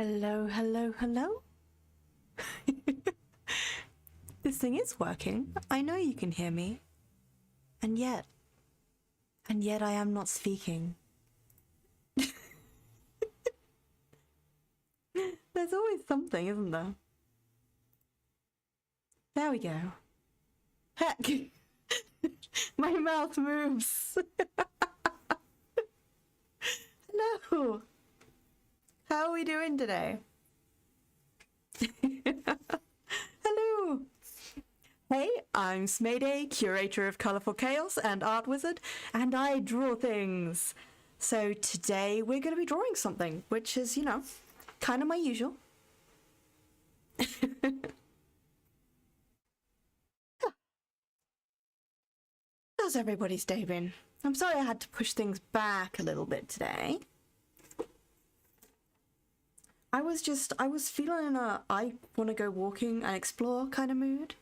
Hello, hello, hello. This thing is working. I know you can hear me. And yet I am not speaking. There's always something, isn't there? There we go. Heck! My mouth moves! Hello! How are we doing today? Hello! Hey, I'm Smayday, curator of Colourful Chaos and art wizard, and I draw things. So today we're going to be drawing something, which is, you know, kind of my usual. How's everybody's day been? I'm sorry I had to push things back a little bit today. I was feeling in a I want to go walking and explore kind of mood.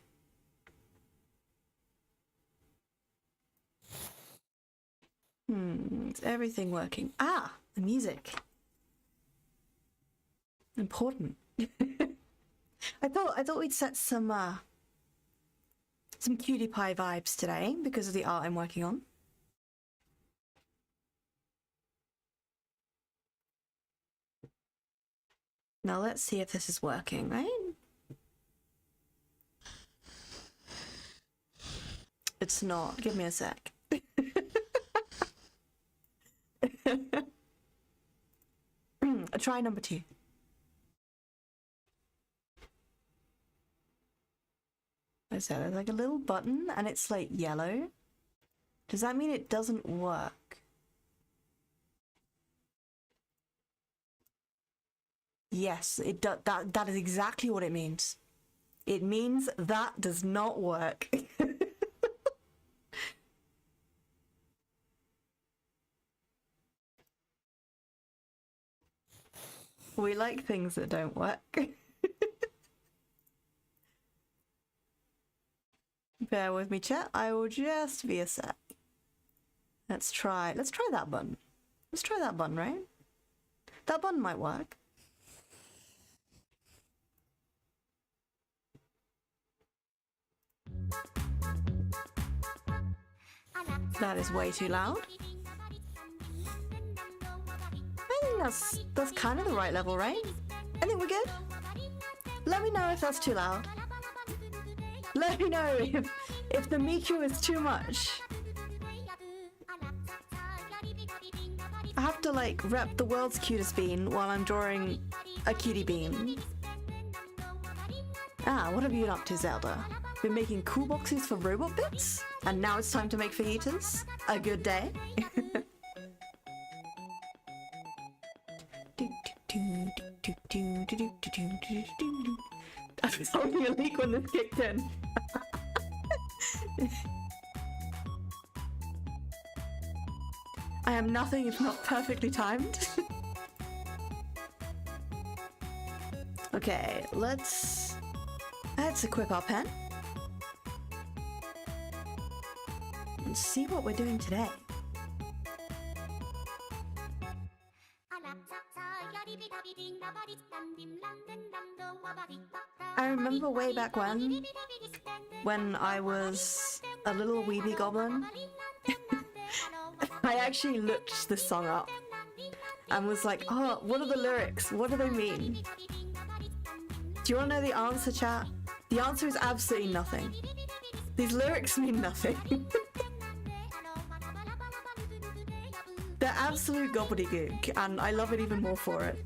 Is everything working? Ah, the music. Important. I thought we'd set some cutie pie vibes today because of the art I'm working on. Now let's see if this is working, right? It's not. Give me a sec. Try number 2. I said there's like a little button and it's like yellow. Does that mean it doesn't work? Yes, it does. That is exactly what it means. It means that does not work. We like things that don't work. Bear with me, chat. I will just be a sec. Let's try that button. Let's try that button, right? That button might work. That is way too loud. I think that's kind of the right level, right? I think we're good. Let me know if that's too loud. Let me know if the Miku is too much. I have to like rep the world's cutest bean while I'm drawing a cutie bean. Ah, what have you been up to, Zelda? Been making cool boxes for robot bits? And now it's time to make fajitas? A good day? I was holding a leak when this kicked in. I am nothing if not perfectly timed. Okay, let's equip our pen. And see what we're doing today. I remember way back when I was a little weeby goblin, I actually looked this song up and was like, oh, what are the lyrics? What do they mean? Do you want to know the answer, chat? The answer is absolutely nothing. These lyrics mean nothing. They're absolute gobbledygook, and I love it even more for it.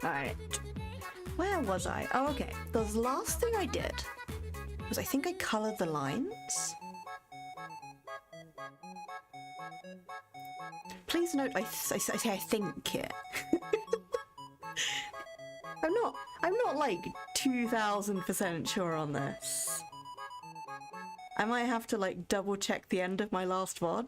Alright. Where was I? Oh, okay. The last thing I did was I think I colored the lines. Please note I say I think here. I'm not like 2000% sure on this. I might have to like double check the end of my last VOD.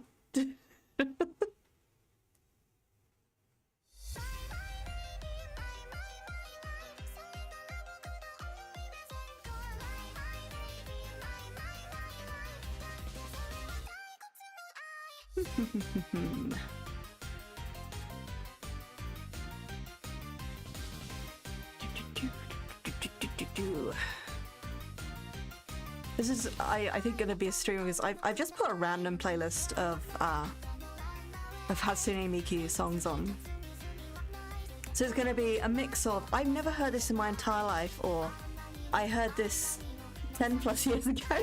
This is, I think, gonna be a stream because I've just put a random playlist of Hatsune Miku songs on. So it's gonna be a mix of, I've never heard this in my entire life, or I heard this 10 plus years ago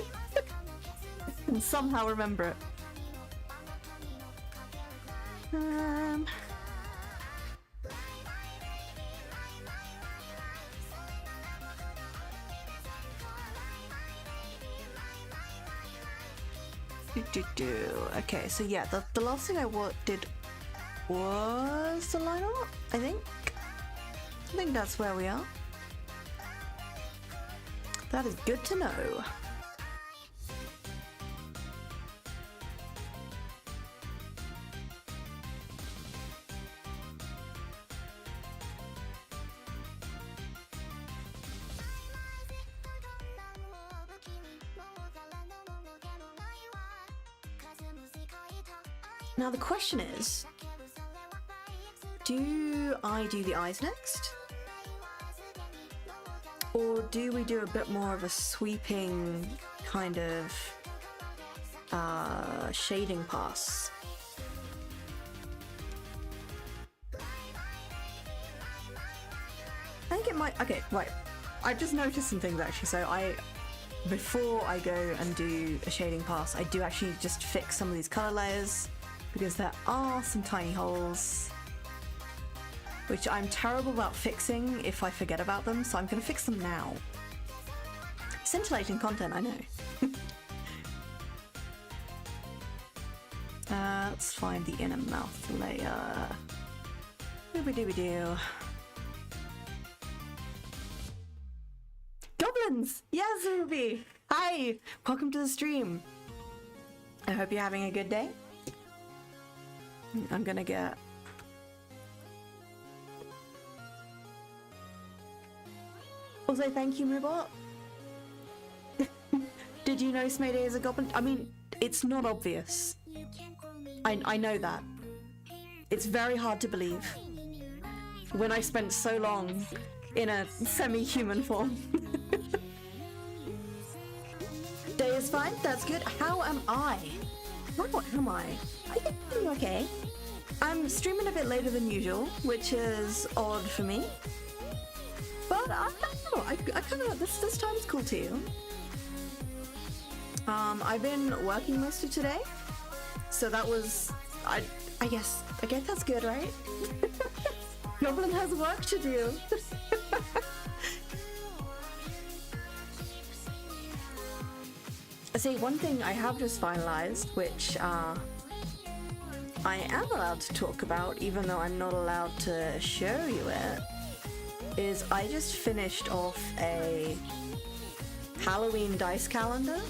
and somehow remember it. Okay, so yeah, the last thing I did was the line art, I think that's where we are. That is good to know. Now the question is, do I do the eyes next? Or do we do a bit more of a sweeping kind of shading pass? I think it might, okay, right. I just noticed some things actually, so before I go and do a shading pass, I do actually just fix some of these color layers, because there are some tiny holes which I'm terrible about fixing if I forget about them, so I'm going to fix them now. Scintillating content, I know. Let's find the inner mouth layer. Dooby-dooby-doo. Goblins! Yes, Ruby! Hi! Welcome to the stream. I hope you're having a good day. I'm gonna get... Also, thank you, Mubot. Did you know Smayday is a goblin? I mean, it's not obvious. I know that. It's very hard to believe. When I spent so long in a semi-human form. Day is fine, that's good. How am I? How am I? I think I'm okay. I'm streaming a bit later than usual, which is odd for me. But I don't know, I kind of, this time's cool too. I've been working most of today, so that was, I guess that's good, right? Goblin has work to do. See, one thing I have just finalized, which I am allowed to talk about, even though I'm not allowed to show you it, is I just finished off a Halloween dice calendar,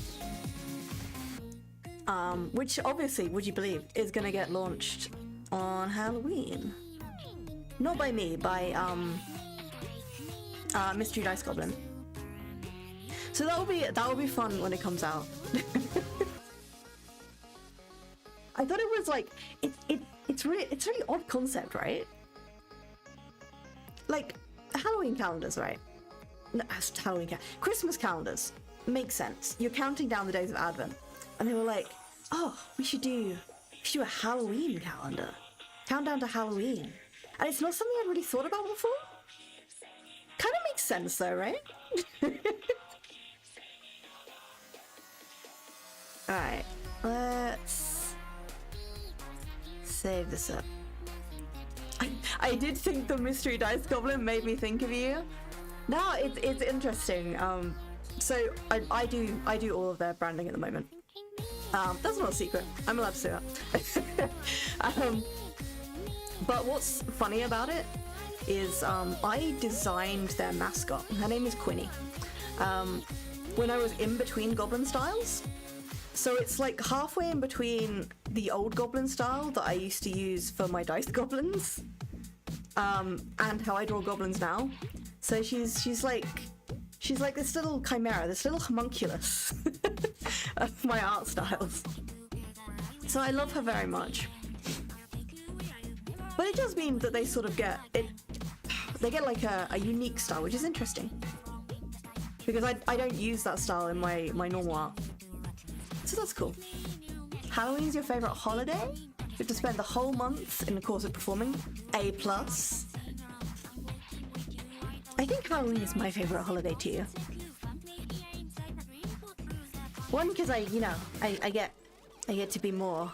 which obviously, would you believe, is going to get launched on Halloween. Not by me, by Mystery Dice Goblin. So that will be fun when it comes out. I thought it was like it's really odd concept, right? Like Halloween calendars, right? No, Christmas calendars makes sense. You're counting down the days of Advent, and they were like, "Oh, we should do a Halloween calendar, countdown to Halloween," and it's not something I'd really thought about before. Kind of makes sense, though, right? All right, let's save this up. I did think the Mystery Dice Goblin made me think of you. No, it's interesting. So I do all of their branding at the moment. That's not a secret. I'm allowed to say that. But what's funny about it is I designed their mascot. Her name is Quinny. When I was in between Goblin styles. So it's like halfway in between the old Goblin style that I used to use for my dice goblins, and how I draw goblins now. So she's like this little chimera, this little homunculus of my art styles. So I love her very much. But it does mean that they sort of get it. They get like a unique style, which is interesting. Because I don't use that style in my normal art. So that's cool. Halloween is your favorite holiday? You have to spend the whole month in the course of performing. A+. I think Halloween is my favorite holiday too. One, because I get to be more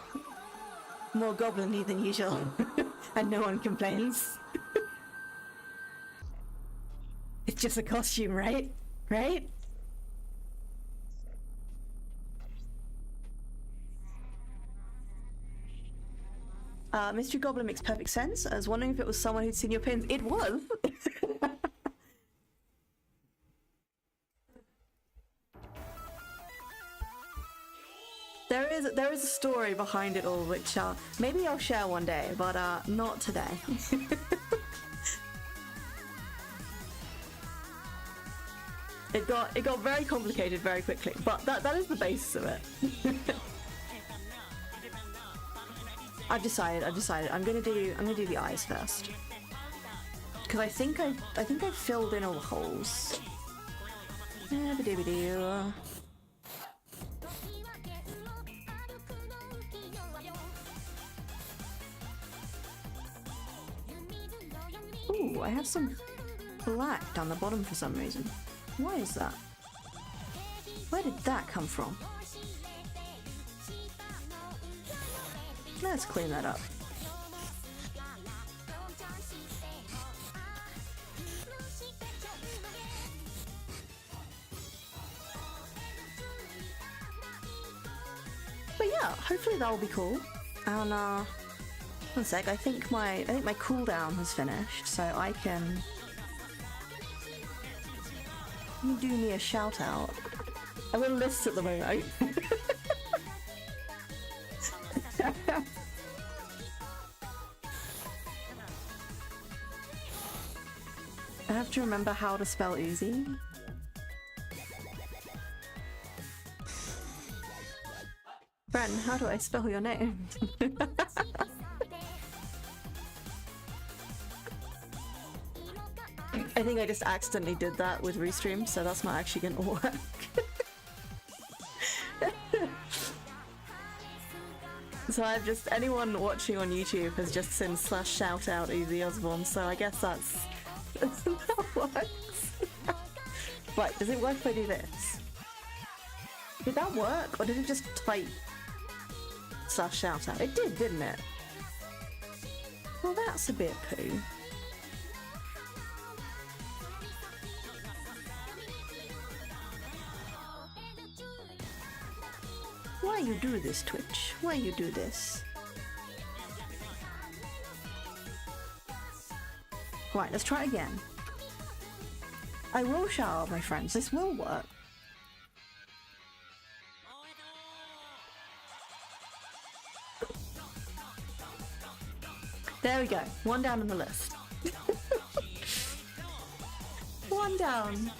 goblin-y than usual, and no one complains. It's just a costume, right? Right? Mystery Goblin makes perfect sense. I was wondering if it was someone who'd seen your pins. It was! There is a story behind it all, which maybe I'll share one day, but not today. It got very complicated very quickly, but that is the basis of it. I've decided. I'm gonna do the eyes first, because I think I filled in all the holes. Ooh, I have some black down the bottom for some reason. Why is that? Where did that come from? Let's clean that up. But yeah, hopefully that will be cool. And one sec, I think my cooldown has finished, so I can do me a shout out. I'm in lists at the moment. I have to remember how to spell Uzi. Bren, how do I spell your name? I think I just accidentally did that with Restream, so that's not actually gonna work. So anyone watching on YouTube has just seen /shoutout Easy Osborne, so I guess that works. Right, does it work if I do this? Did that work, or did it just type /shoutout? It did, didn't it? Well, that's a bit poo. Why you do this, Twitch? Why you do this? Right, let's try again. I will shout out my friends, this will work. There we go, one down on the list. One down.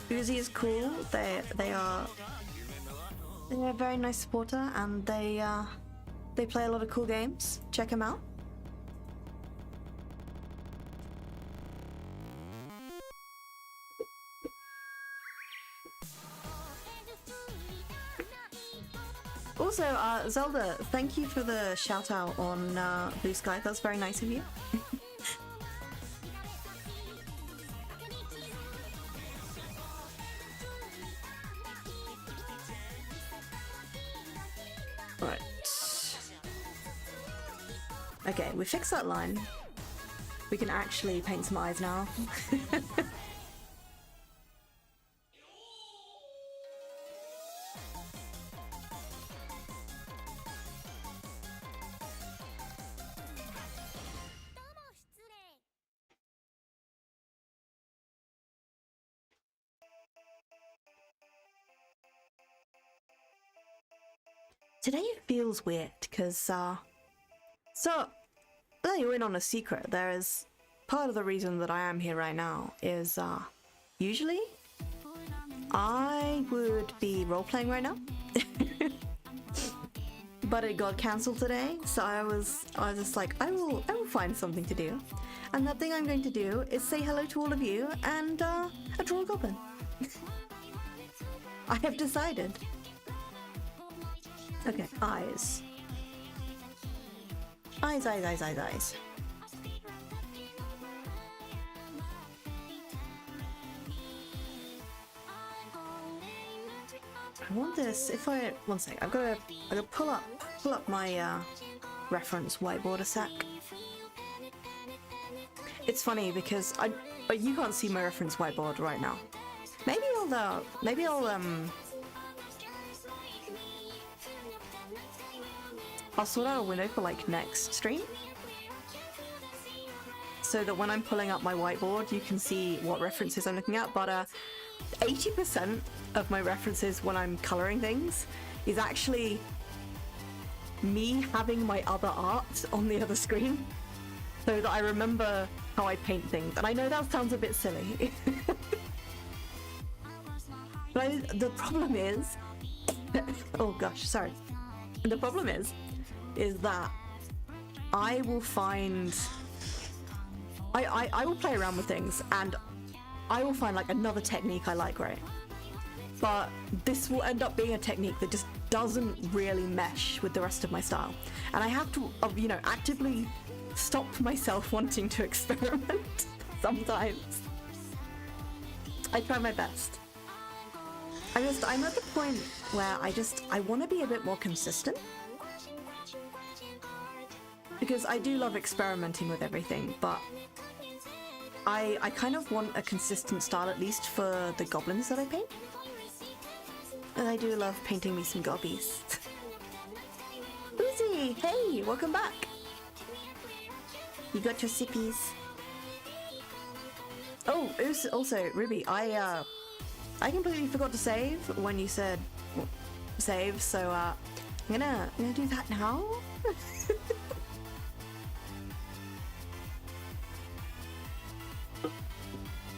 Uzi is cool. They're a very nice supporter, and they play a lot of cool games. Check them out. Also, Zelda, thank you for the shout out on Blue Sky. That's very nice of you. Right. Okay, we fixed that line. We can actually paint some eyes now. Today it feels weird because, so, let you in on a secret. There is part of the reason that I am here right now is usually I would be role-playing right now. But it got cancelled today, so I was just like, I will find something to do. And that thing I'm going to do is say hello to all of you and draw a goblin. I have decided. Okay, eyes. Eyes, eyes, eyes, eyes, eyes. I want this. If I one sec, I gotta pull up my reference whiteboard a sec. It's funny because you can't see my reference whiteboard right now. Maybe I'll sort out a window for like next stream, so that when I'm pulling up my whiteboard, you can see what references I'm looking at. But 80% of my references when I'm coloring things is actually me having my other art on the other screen, so that I remember how I paint things. And I know that sounds a bit silly. But the problem is, oh gosh, sorry. The problem is that I will find, I will play around with things and I will find like another technique I like, right? But this will end up being a technique that just doesn't really mesh with the rest of my style. And I have to, you know, actively stop myself wanting to experiment sometimes. I try my best. I'm at the point where I want to be a bit more consistent. Because I do love experimenting with everything, but I kind of want a consistent style, at least for the goblins that I paint. And I do love painting me some gobbies. Uzi, hey, welcome back. You got your sippies. Oh, also, Ruby, I completely forgot to save when you said save, so I'm gonna do that now.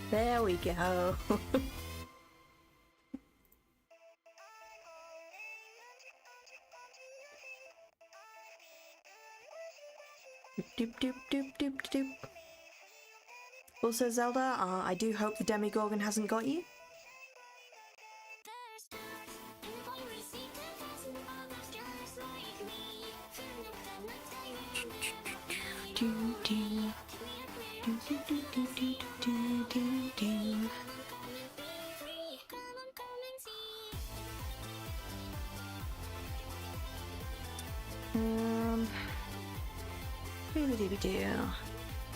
There we go. Doop doop doop doop doop. Also, Zelda, I do hope the Demigorgon hasn't got you.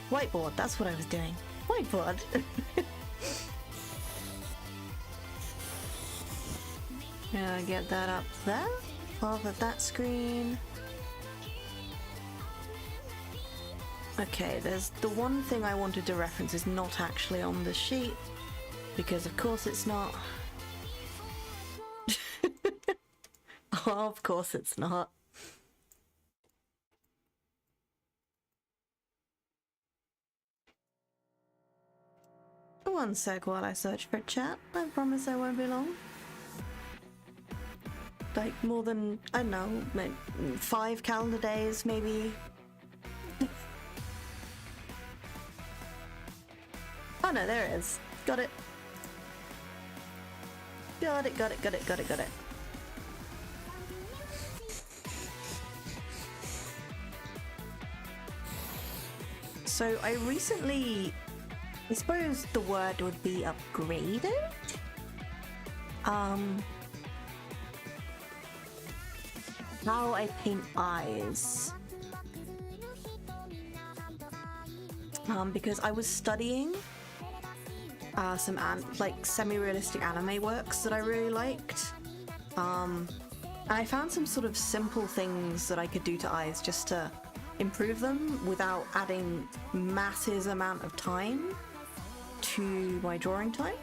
Whiteboard, that's what I was doing. Whiteboard. Gonna get that up there, off of that screen. Okay, there's the one thing I wanted to reference is not actually on the sheet, because of course it's not. Oh, of course it's not. One sec while I search for chat. I promise I won't be long. Like more than, I don't know, 5 calendar days maybe. Oh no, there it is. Got it. Got it, got it, got it, got it, got it. So I recently, I suppose the word would be upgraded. How I paint eyes. Because I was studying some like semi-realistic anime works that I really liked. And I found some sort of simple things that I could do to eyes just to improve them without adding massive amount of time to my drawing time,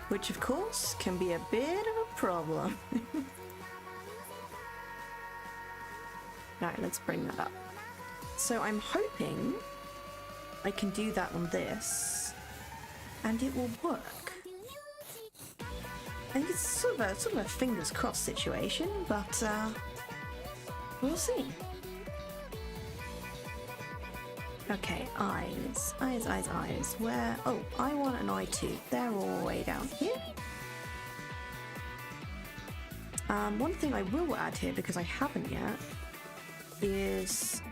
which of course can be a bit of a problem. Alright, let's bring that up. So I'm hoping I can do that on this, and it will work. I think it's sort of a fingers crossed situation, but we'll see. Okay, eyes. Where? Oh, I1 and I2. They're all the way down here. One thing I will add here, because I haven't yet, is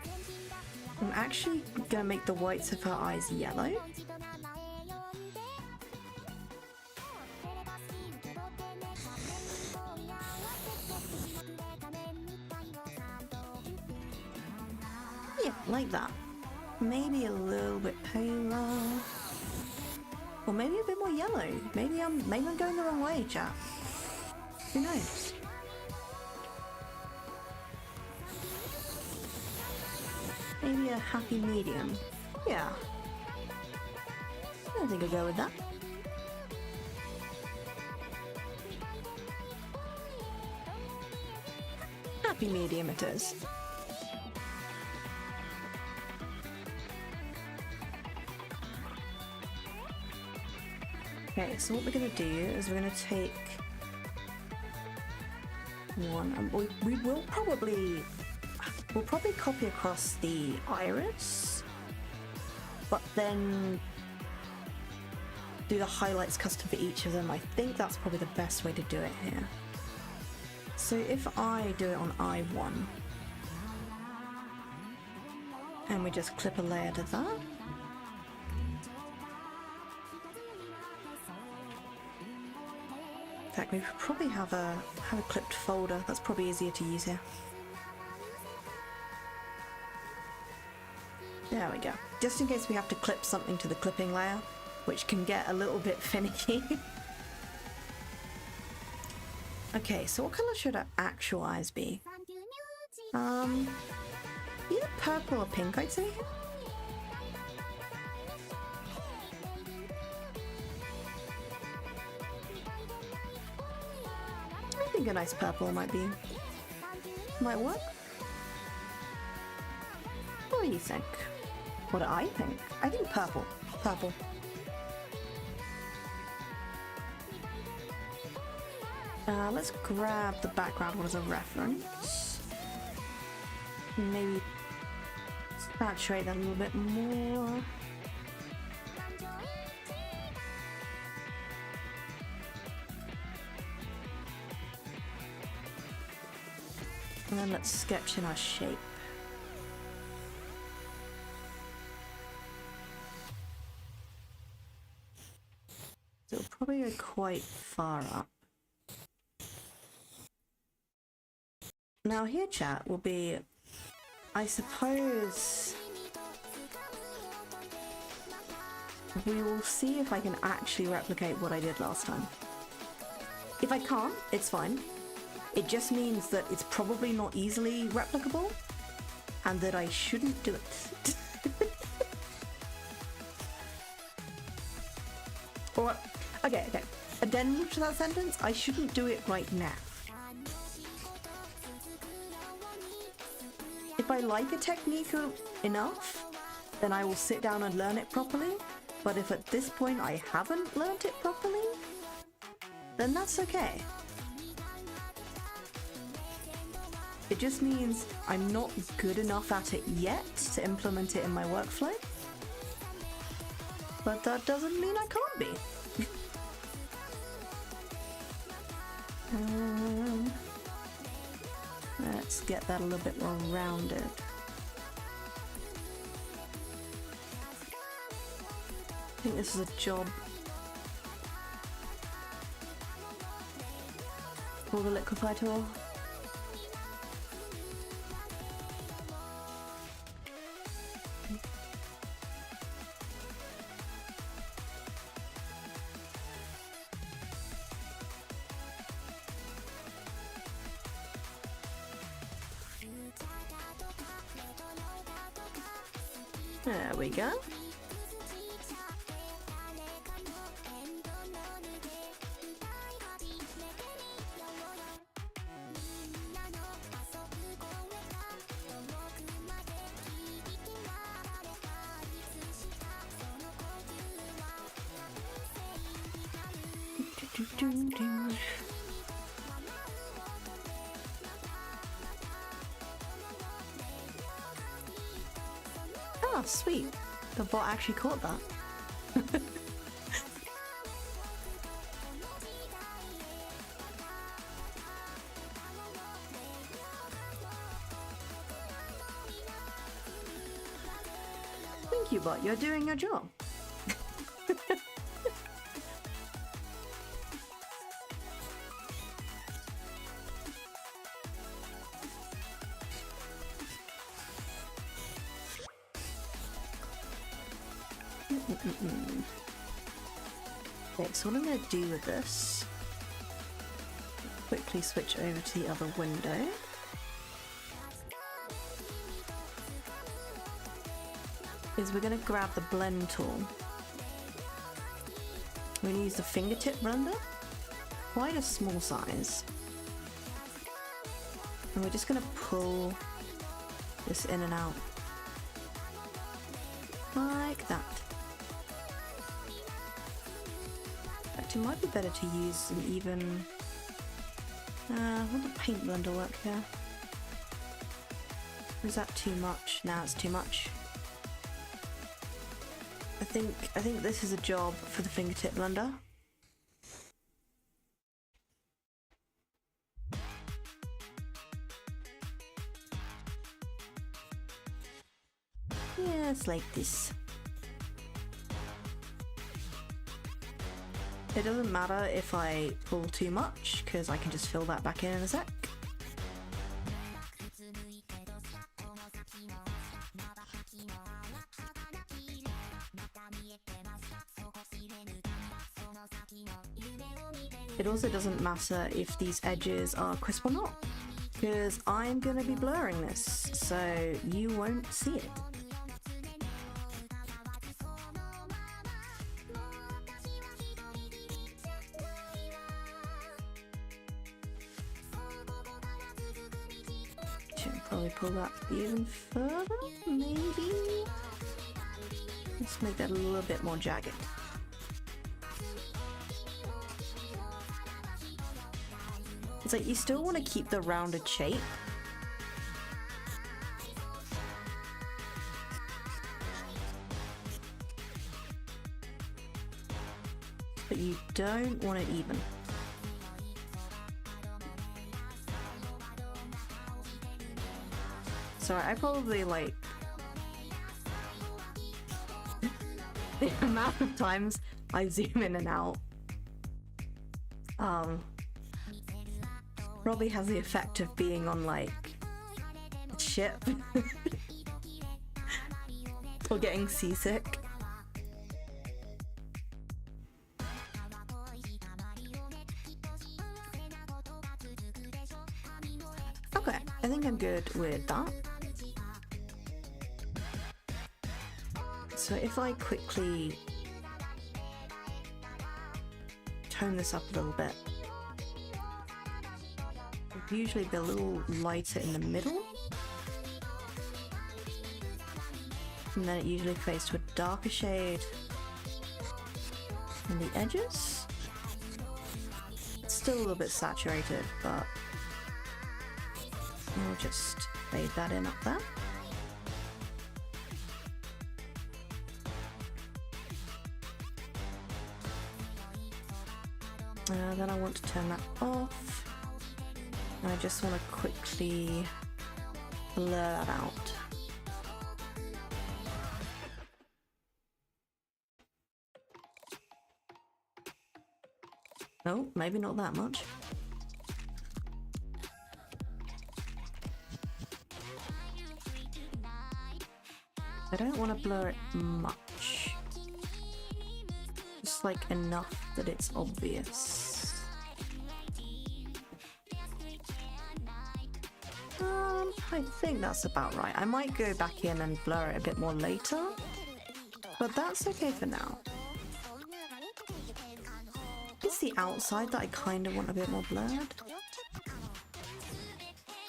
I'm actually going to make the whites of her eyes yellow. Yeah, like that. Maybe a little bit paler. Or maybe a bit more yellow. Maybe I'm going the wrong way, chat. Who knows? Maybe a happy medium. Yeah. I think I'll go with that. Happy medium it is. Okay, so what we're going to do is we're going to take one, and we'll probably copy across the iris, but then do the highlights custom for each of them. I think that's probably the best way to do it here. So if I do it on I1, and we just clip a layer to that. In fact, we probably have a clipped folder. That's probably easier to use here. There we go. Just in case we have to clip something to the clipping layer, which can get a little bit finicky. Okay, so what colour should our actual eyes be? Either purple or pink, I'd say. I think a nice purple might work. What do you think? What do I think? I think purple. Purple. Let's grab the background one as a reference. Maybe saturate that a little bit more. And then let's sketch in our shape. So it'll probably go quite far up. Now here, chat, will be, I suppose, we will see if I can actually replicate what I did last time. If I can't, it's fine. It just means that it's probably not easily replicable, and that I shouldn't do it. Or, okay. Addendum to that sentence, I shouldn't do it right now. If I like a technique enough, then I will sit down and learn it properly. But if at this point I haven't learned it properly, then that's okay. It just means I'm not good enough at it yet to implement it in my workflow. But that doesn't mean I can't be. Let's get that a little bit more rounded. I think this is a job for the liquify tool. There we go. Oh, sweet. The bot actually caught that. Thank you, bot. You're doing your job. Okay, so what I'm going to do with this, quickly switch over to the other window. Is we're going to grab the blend tool. We're going to use the fingertip blender, quite a small size. And we're just going to pull this in and out. Like that. In fact, it might be better to use an even... would the paint blender work here? Or is that too much? Nah, it's too much. I think this is a job for the fingertip blender. Yeah, it's like this. It doesn't matter if I pull too much, because I can just fill that back in a sec. It also doesn't matter if these edges are crisp or not, because I'm going to be blurring this, so you won't see it. Should probably pull that even further, maybe? Let's make that a little bit more jagged. It's like you still want to keep the rounded shape. But you don't want it even. Sorry, I probably like the amount of times I zoom in and out. Probably has the effect of being on like a ship or getting seasick. Okay, I think I'm good with that. So if I quickly tone this up a little bit, usually be a little lighter in the middle, and then it usually fades to a darker shade in the edges. It's still a little bit saturated, but we'll just fade that in up there. Then I want to turn that off. And I just want to quickly blur that out. Oh, maybe not that much. I don't want to blur it much. Just like enough that it's obvious. I think that's about right. I might go back in and blur it a bit more later, but that's okay for now. It's the outside that I kind of want a bit more blurred.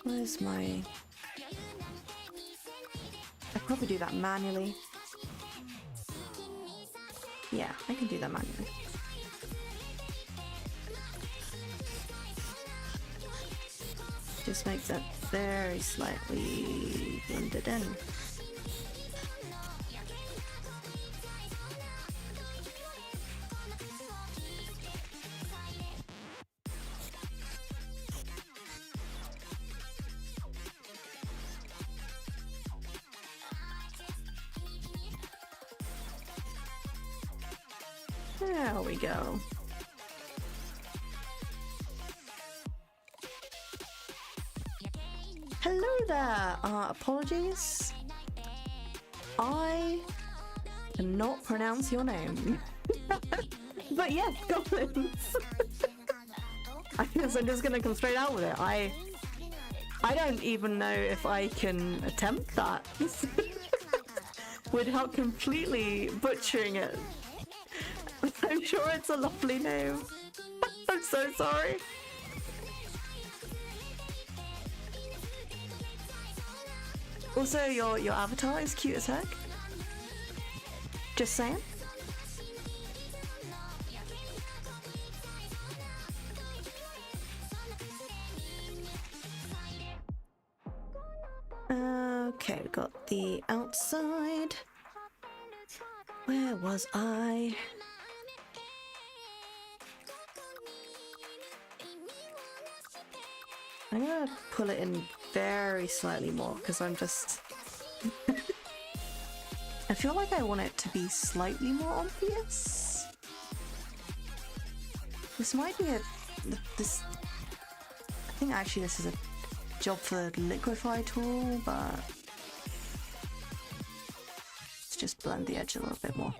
Where's my... I'd probably do that manually. Yeah, I can do that manually. Just make that very slightly blended in. There we go. Hello there! Apologies. I cannot pronounce your name. But yes, goblins! I guess I'm just gonna come straight out with it. I don't even know if I can attempt that without completely butchering it. I'm sure it's a lovely name. I'm so sorry. Also, your avatar is cute as heck. Just saying. Okay, we got the outside. Where was I? I'm gonna pull it in very slightly more because I'm just... I feel like I want it to be slightly more obvious. This might be a... this... I think actually this is a job for the liquify tool, but... let's just blend the edge a little bit more.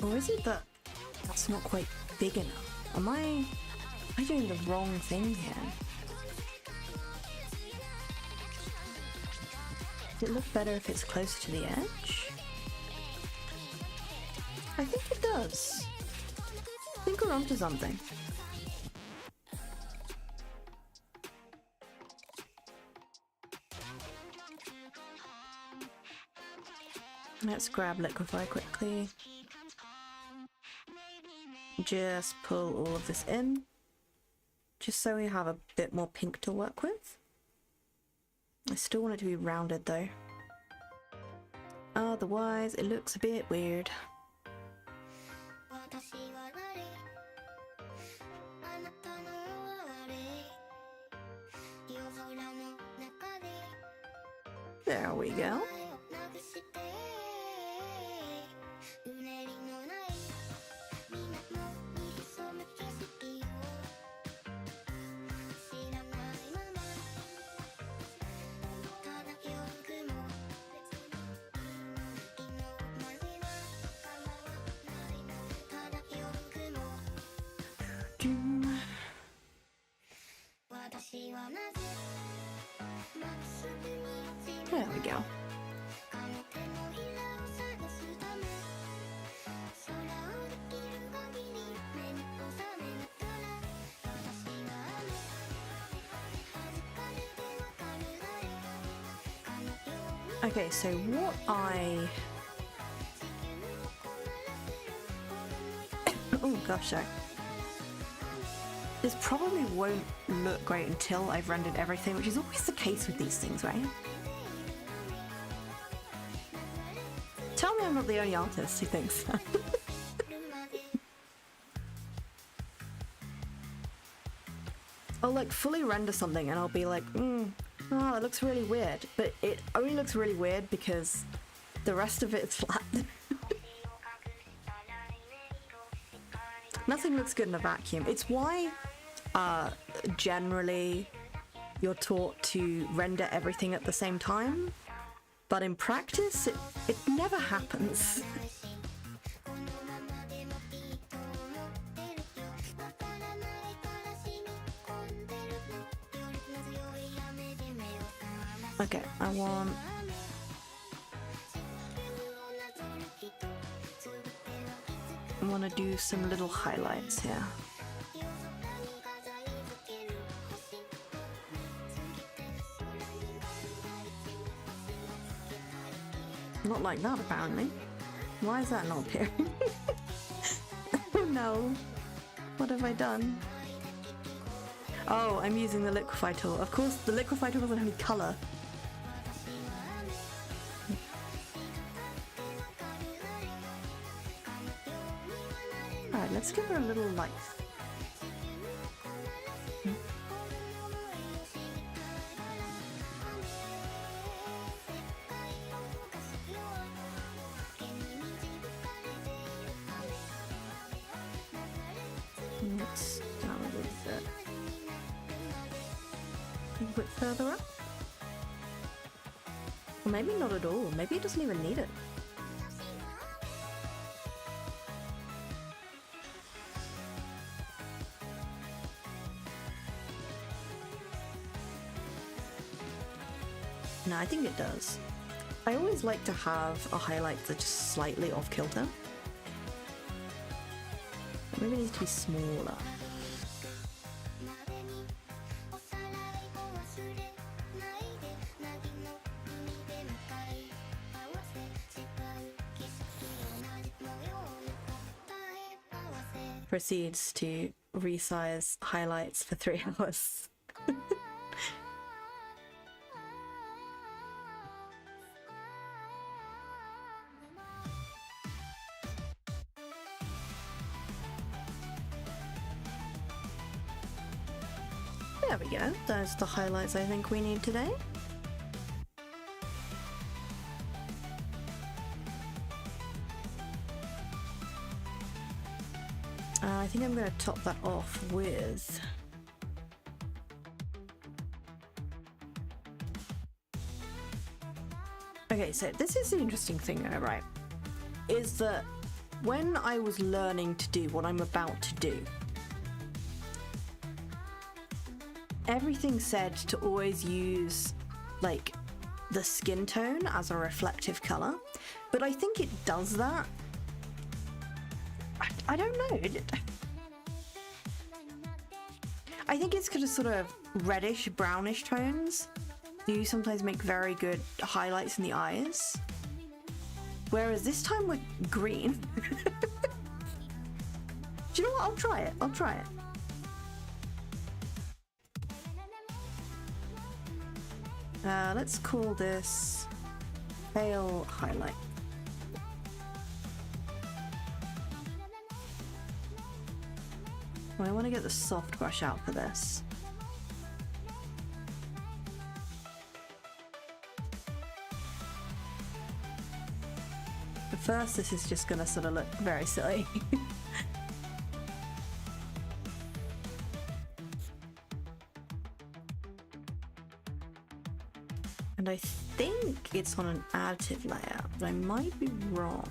Or is it that that's not quite big enough? Am I doing the wrong thing here? Does it look better if it's closer to the edge? I think it does. I think we're onto something. Let's grab liquify quickly. Just pull all of this in. Just so we have a bit more pink to work with. I still want it to be rounded though. Otherwise, it looks a bit weird. There we go. There we go. Okay, so what oh gosh, sorry. This probably won't look great until I've rendered everything, which is always the case with these things, right? Tell me I'm not the only artist who thinks that. I'll like fully render something and I'll be like, oh, it looks really weird. But it only looks really weird because the rest of it is flat. Nothing looks good in a vacuum. It's why generally you're taught to render everything at the same time, but in practice it never happens. Okay, I want to do some little highlights here. Not like that, apparently. Why is that not appearing? Oh no. What have I done? Oh, I'm using the liquify tool. Of course, the liquify tool doesn't have any colour. Alright, let's give her a little life. Let's down a little bit. A bit further up? Or maybe not at all. Maybe it doesn't even need it. No, I think it does. I always like to have a highlight that's just slightly off kilter. Maybe it needs to be smaller. Proceeds to resize highlights for 3 hours. There we go. There's the highlights I think we need today. I think I'm going to top that off with... Okay, so this is the interesting thing though, right? Is that when I was learning to do what I'm about to do, everything said to always use like the skin tone as a reflective color, but I think it does that. I don't know. I think it's because of sort of reddish, brownish tones do sometimes make very good highlights in the eyes. Whereas this time with green. Do you know what? I'll try it. I'll try it. Let's call this pale highlight. Well, I want to get the soft brush out for this. At first, this is just going to sort of look very silly. And I think it's on an additive layer, but I might be wrong.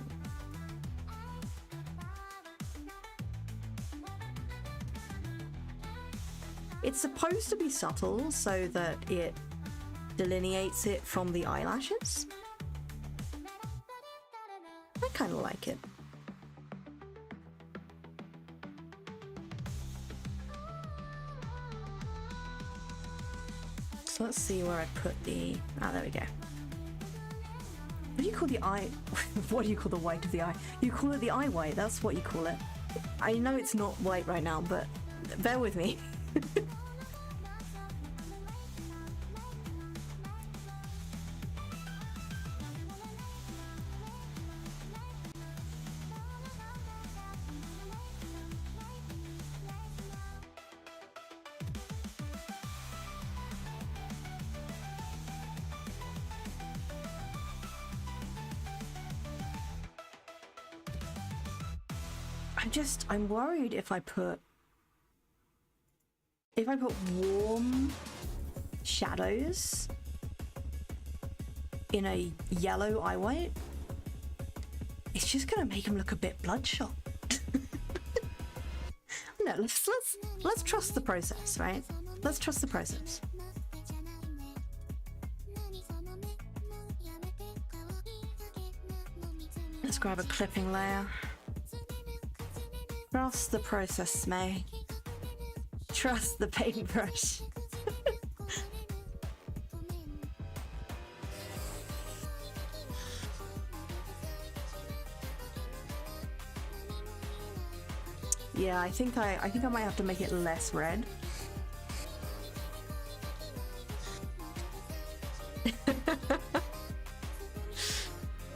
It's supposed to be subtle so that it delineates it from the eyelashes. I kind of like it. So let's see where I put the... Ah, there we go. What do you call the eye? What do you call the white of the eye? You call it the eye white, that's what you call it. I know it's not white right now, but bear with me. I'm worried if I put warm shadows in a yellow eye white, it's just gonna make him look a bit bloodshot. No, let's trust the process, right? Let's trust the process. Let's grab a clipping layer. Trust the process, May. Trust the paintbrush. Yeah, I think I might have to make it less red.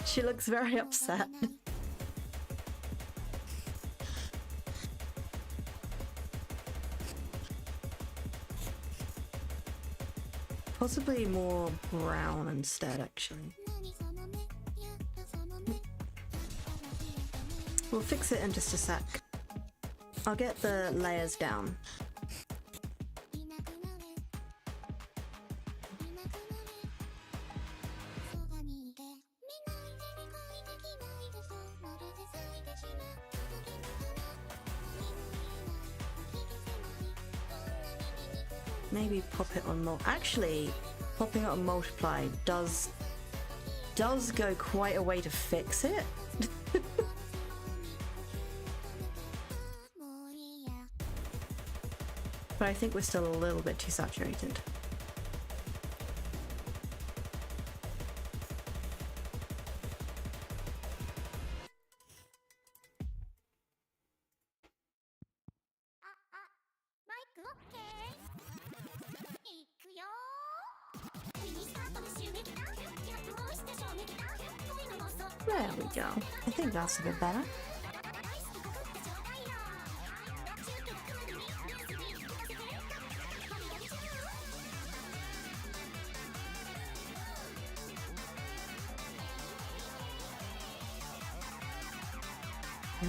She looks very upset. Possibly more brown instead, actually. We'll fix it in just a sec. I'll get the layers down. Maybe pop it on actually, popping it on multiply does go quite a way to fix it. But I think we're still a little bit too saturated. There we go. I think that's a bit better.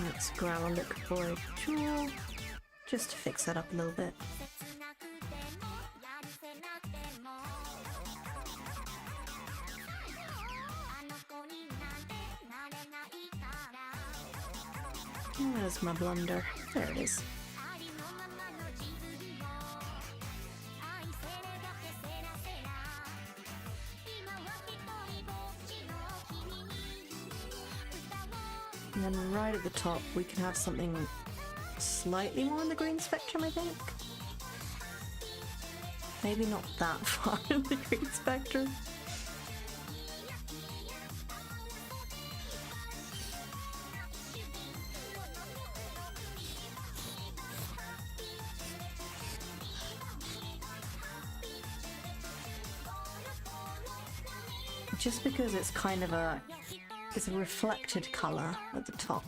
Let's grab a look for a tool just to fix that up a little bit. Where's my blender? There it is. And then right at the top we can have something slightly more in the green spectrum, I think. Maybe not that far in the green spectrum. Just because it's kind of it's a reflected colour at the top.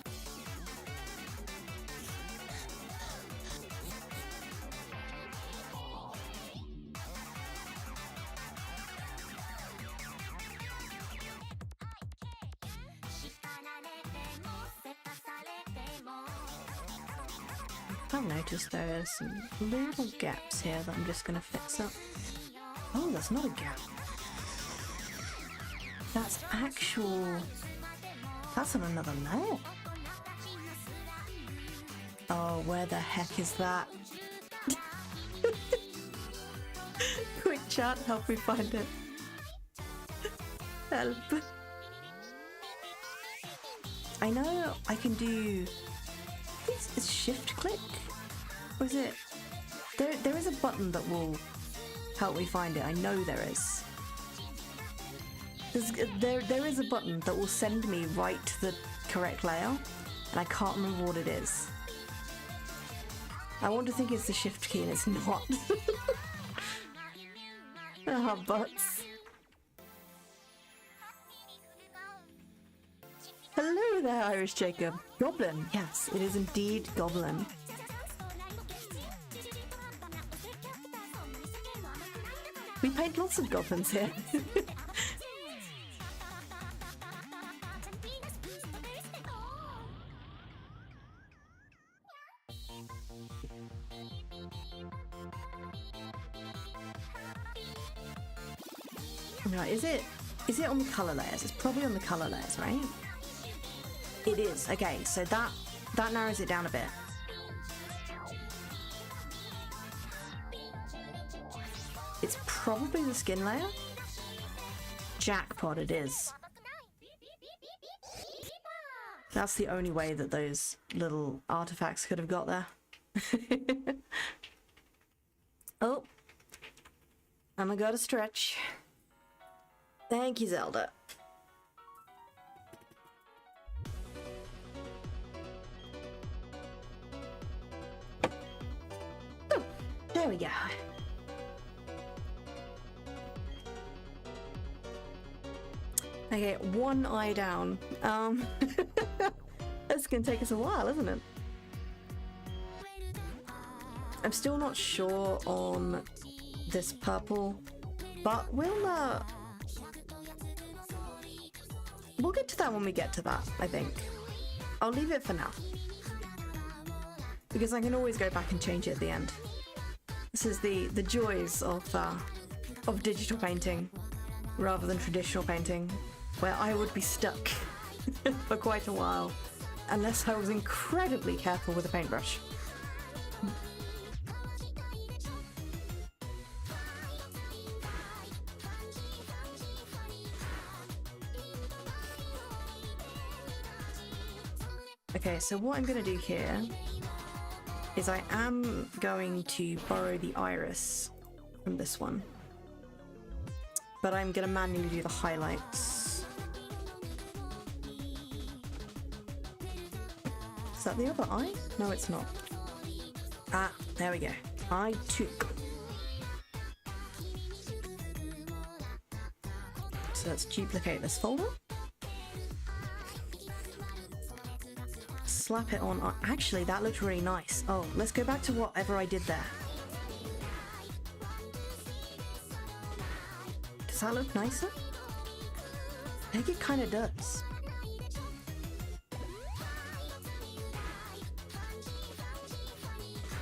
I've noticed there's some little gaps here that I'm just going to fix up. Oh, that's not a gap. That's that's on another layer. Oh, where the heck is that? Quick chat, help me find it. Help. I know I can do... It's shift click? Or is it... There is a button that will help me find it. I know there is. There is a button that will send me right to the correct layer, and I can't remember what it is. I want to think it's the shift key and it's not. Ah, butts. Hello there, Irish Jacob. Goblin. Yes, it is indeed Goblin. We paint lots of goblins here. Right, is it on the colour layers? It's probably on the colour layers, right? It is. Okay, so that narrows it down a bit. It's probably the skin layer. Jackpot, it is. That's the only way that those little artifacts could have got there. Oh. And I gotta stretch. Thank you, Zelda. There we go. Okay, one eye down. This can take us a while, isn't it? I'm still not sure on this purple, but we'll get to that when we get to that, I think. I'll leave it for now, because I can always go back and change it at the end. This is the joys of digital painting rather than traditional painting, where I would be stuck for quite a while unless I was incredibly careful with a paintbrush. Okay, so what I'm going to do here is I am going to borrow the iris from this one, but I'm going to manually do the highlights. Is that the other eye? No, it's not. Ah, there we go. Eye 2. So let's duplicate this folder. Slap it on. Actually, that looks really nice. Oh, let's go back to whatever I did there. Does that look nicer? I think it kind of does.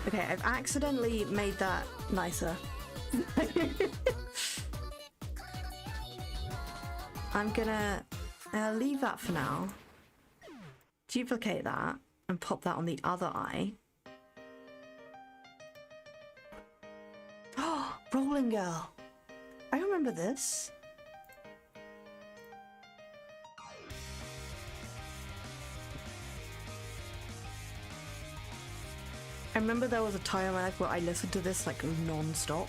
Okay, I've accidentally made that nicer. I'm gonna leave that for now. Duplicate that and pop that on the other eye. Oh, Rolling Girl. I remember this. I remember there was a time in my life where I listened to this like non-stop.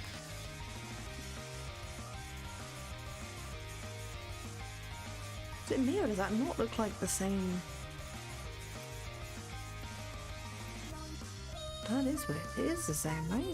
Is it me or does that not look like the same? That is weird. It is the same, right?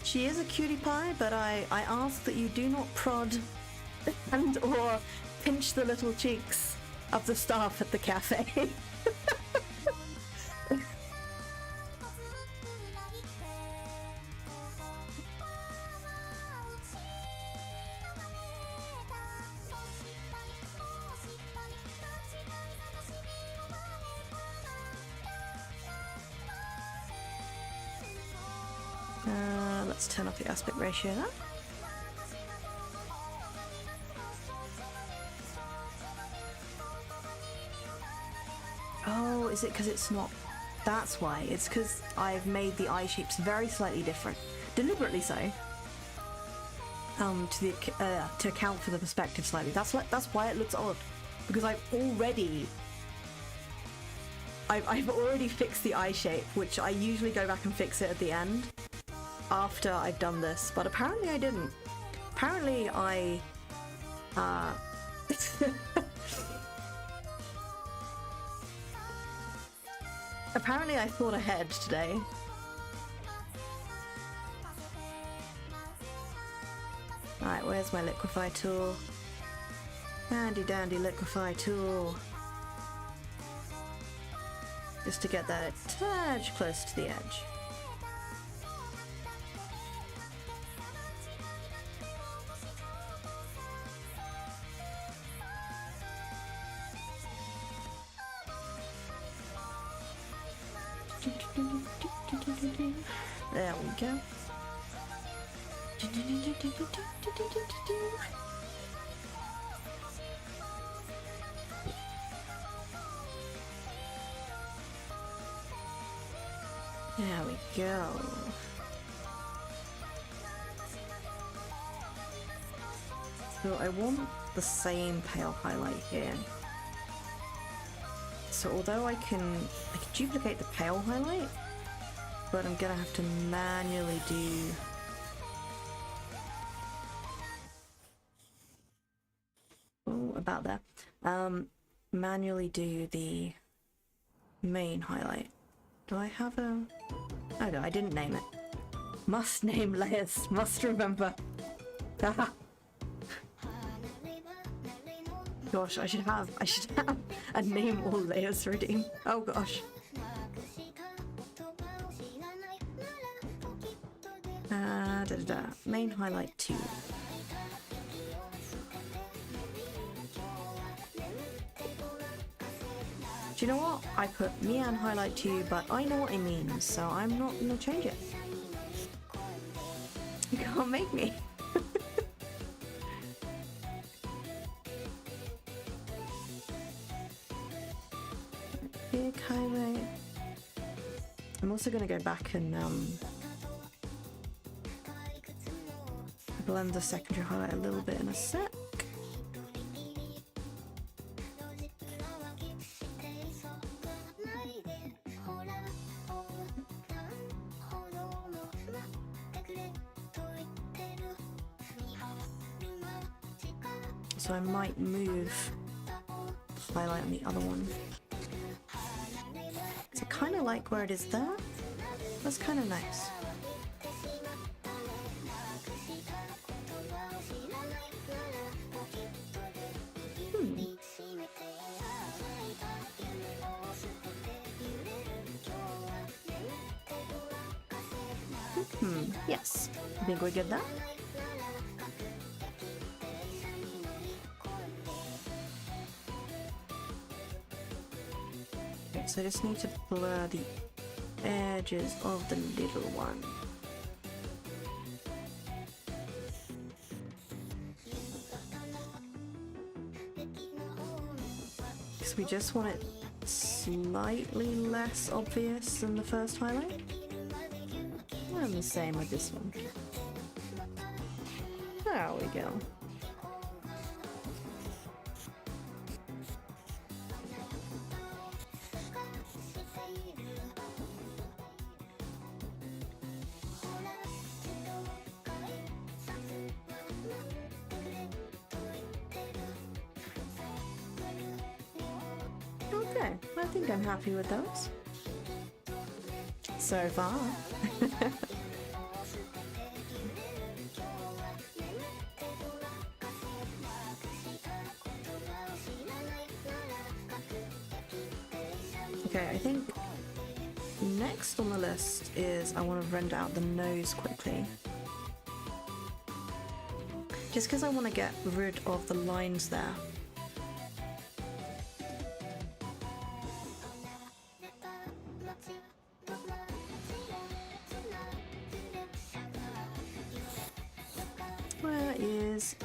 She is a cutie pie, but I ask that you do not prod and or pinch the little cheeks of the staff at the cafe. Let's turn off the aspect ratio there. Oh, is it because it's not? That's why. It's because I've made the eye shapes very slightly different, deliberately so. To account for the perspective slightly. That's why it looks odd, because I've already fixed the eye shape, which I usually go back and fix it at the end after I've done this, but apparently I didn't. Apparently I apparently I thought ahead today. Alright, where's my liquify tool? Handy dandy liquify tool. Just to get that a touch close to the edge. There we go. There we go. So I want the same pale highlight here. So although I can duplicate the pale highlight, but I'm gonna have to manually do... Oh, about there. Manually do the main highlight. Do I have a... Oh no, I didn't name it. Must name layers, must remember. Haha. Gosh, I should have a name all layers ready. Oh gosh. Main highlight 2. Do you know what? I put Mian highlight 2, but I know what it means, so I'm not gonna change it. You can't make me. Big highlight. I'm also gonna go back and blend the secondary highlight a little bit in a sec. So I might move the highlight on the other one. So I kind of like where it is there. That's kind of nice. Yes, I think we're good there. Okay, so I just need to blur the edges of the little one. Because we just want it slightly less obvious than the first highlight. And the same with this one. There we go. Okay, I think I'm happy with those. So far. Okay, I think next on the list is I want to render out the nose quickly. Just because I want to get rid of the lines there. Where is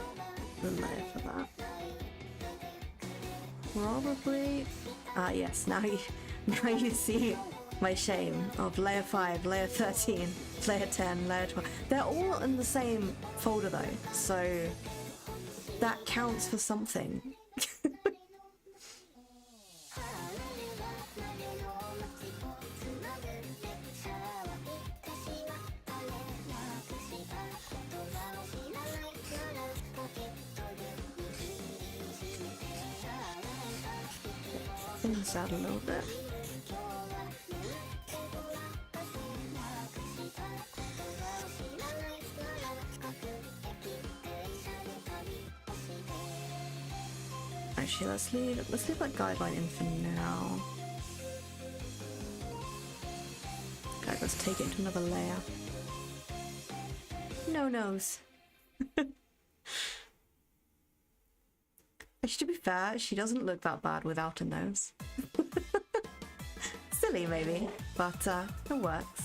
the layer for that? Probably... Ah yes, now you see my shame of layer 5, layer 13, layer 10, layer 12. They're all in the same folder though, so that counts for something. Thin this out a little bit. Actually, let's leave that guideline in for now. Okay, let's take it to another layer. No nose. To be fair, she doesn't look that bad without a nose. Silly maybe, but it works.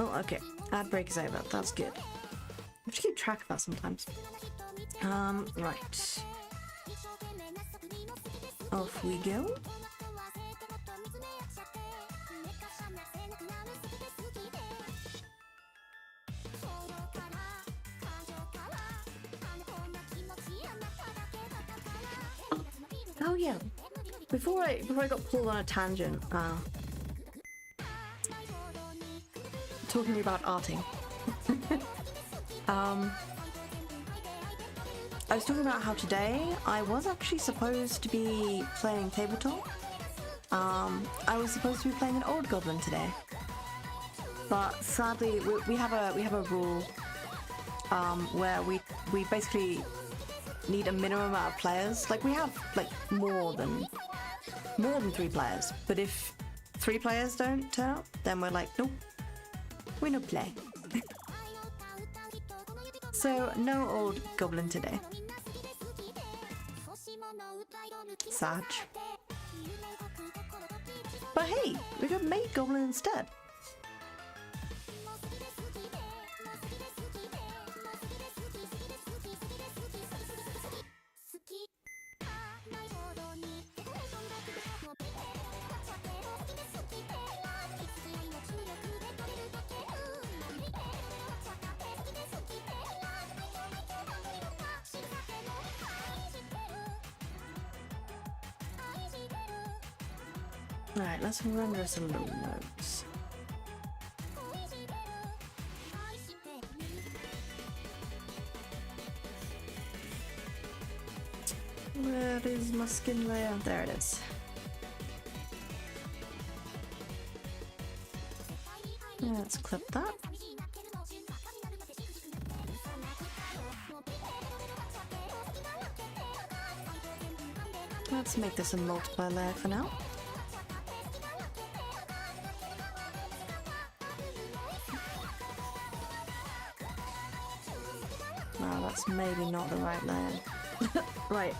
Oh, okay. Ad break is over. That's good. I have to keep track of that sometimes. Right. Off we go. Oh yeah. Before I got pulled on a tangent, talking about arting. I was talking about how today I was actually supposed to be playing tabletop. I was supposed to be playing an old goblin today, but sadly we have a rule where we basically need a minimum amount of players. Like we have like more than 3 players, but if 3 players don't turn up, then we're like, nope, we no play. So no old goblin today. Sad. But hey, we got Maid Goblin instead. Alright, let's render some little notes. Where is my skin layer? There it is. Let's clip that. Let's make this a multiply layer for now. Wow, that's maybe not the right layer. Right.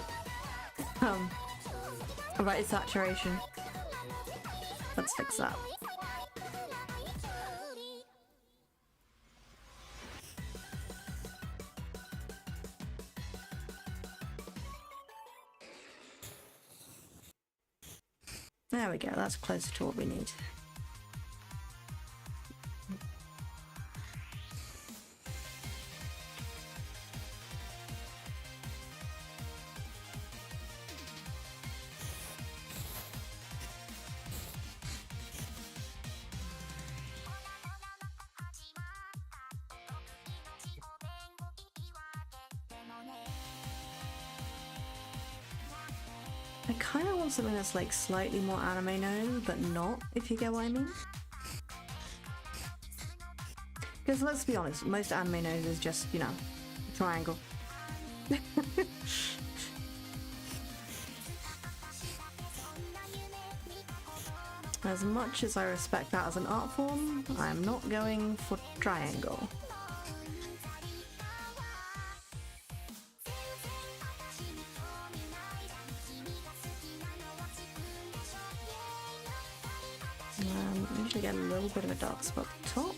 Right saturation. Let's fix that. There we go, that's closer to what we need. I kind of want something that's like slightly more anime nose, but not, if you get what I mean. Because let's be honest, most anime nose is just, you know, a triangle. As much as I respect that as an art form, I'm not going for triangle. Usually get a little bit of a dark spot at the top.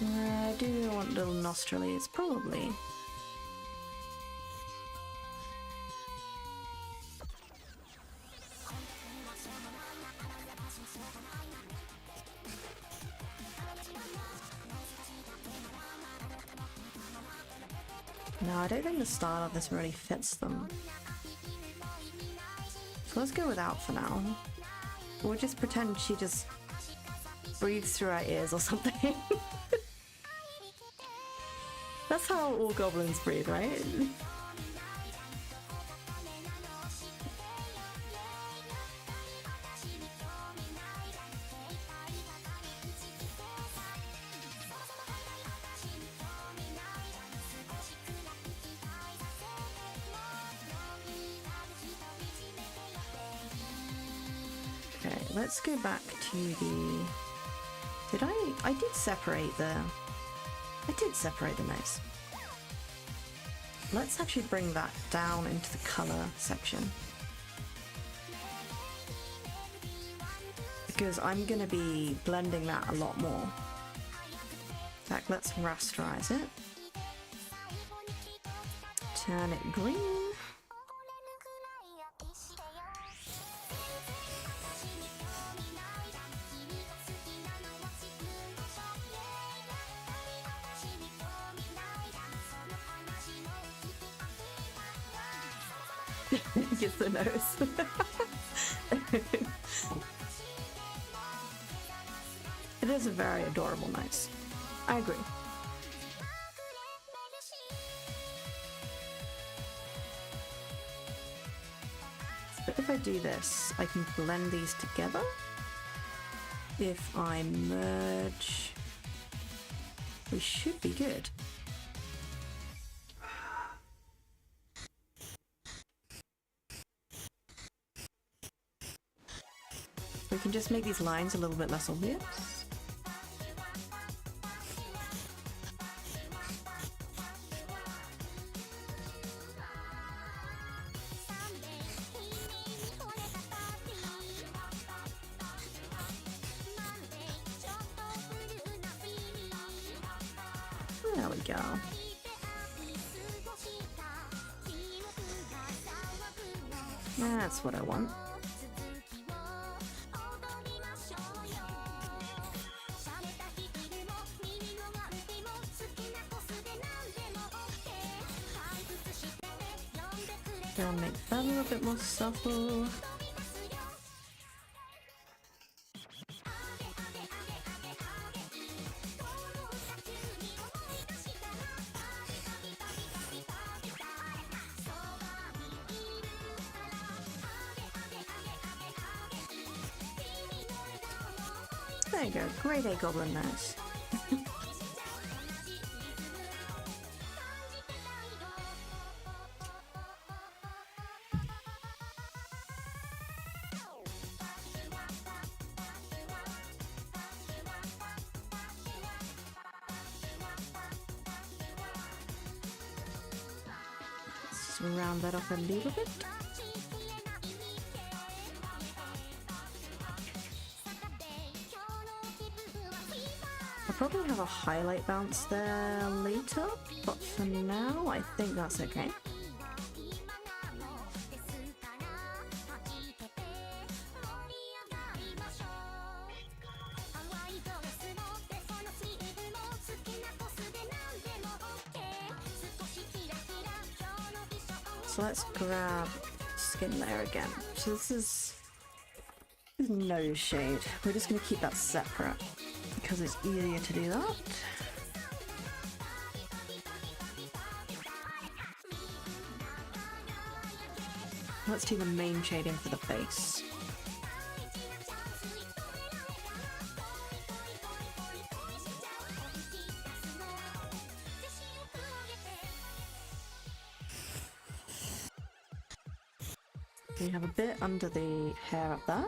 I do want little nostrils, probably. No, I don't think the style of this really fits them. So let's go without for now. We'll just pretend she just breathes through our ears or something. That's how all goblins breathe, right? Okay, let's go back to the... I did separate the... I did separate the nose. Let's actually bring that down into the color section. Because I'm going to be blending that a lot more. In fact, let's rasterize it. Turn it green. Gets the nose. It is a very adorable nose. I agree. But if I do this, I can blend these together. If I merge, we should be good. We can just make these lines a little bit less obvious. There we go. That's what I want. Gonna make that a little bit more subtle. There you go, grade A Goblin nose. Let's just round that off a little bit. I'll probably have a highlight bounce there later, but for now I think that's okay. So let's grab skin layer again. So this is nose shade. We're just going to keep that separate because it's easier to do that. Let's do the main shading for the face. We have a bit under the hair up there.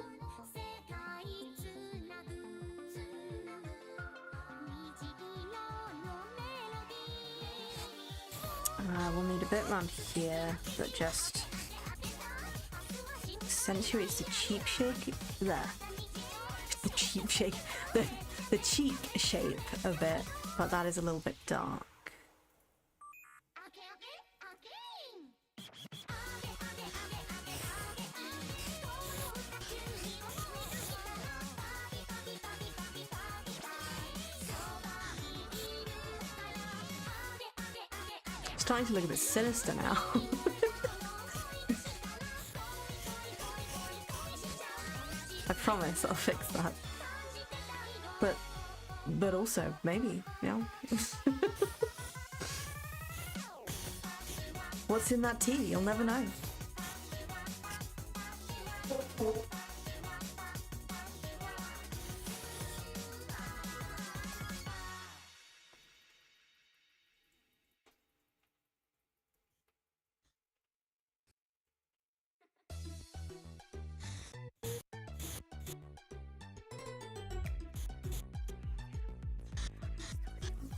We'll need a bit around here that just accentuates the cheek shape there. The cheek shape, the cheek shape a bit, but that is a little bit dark. Starting to look a bit sinister now. I promise I'll fix that. But also, maybe, yeah. What's in that tea? You'll never know.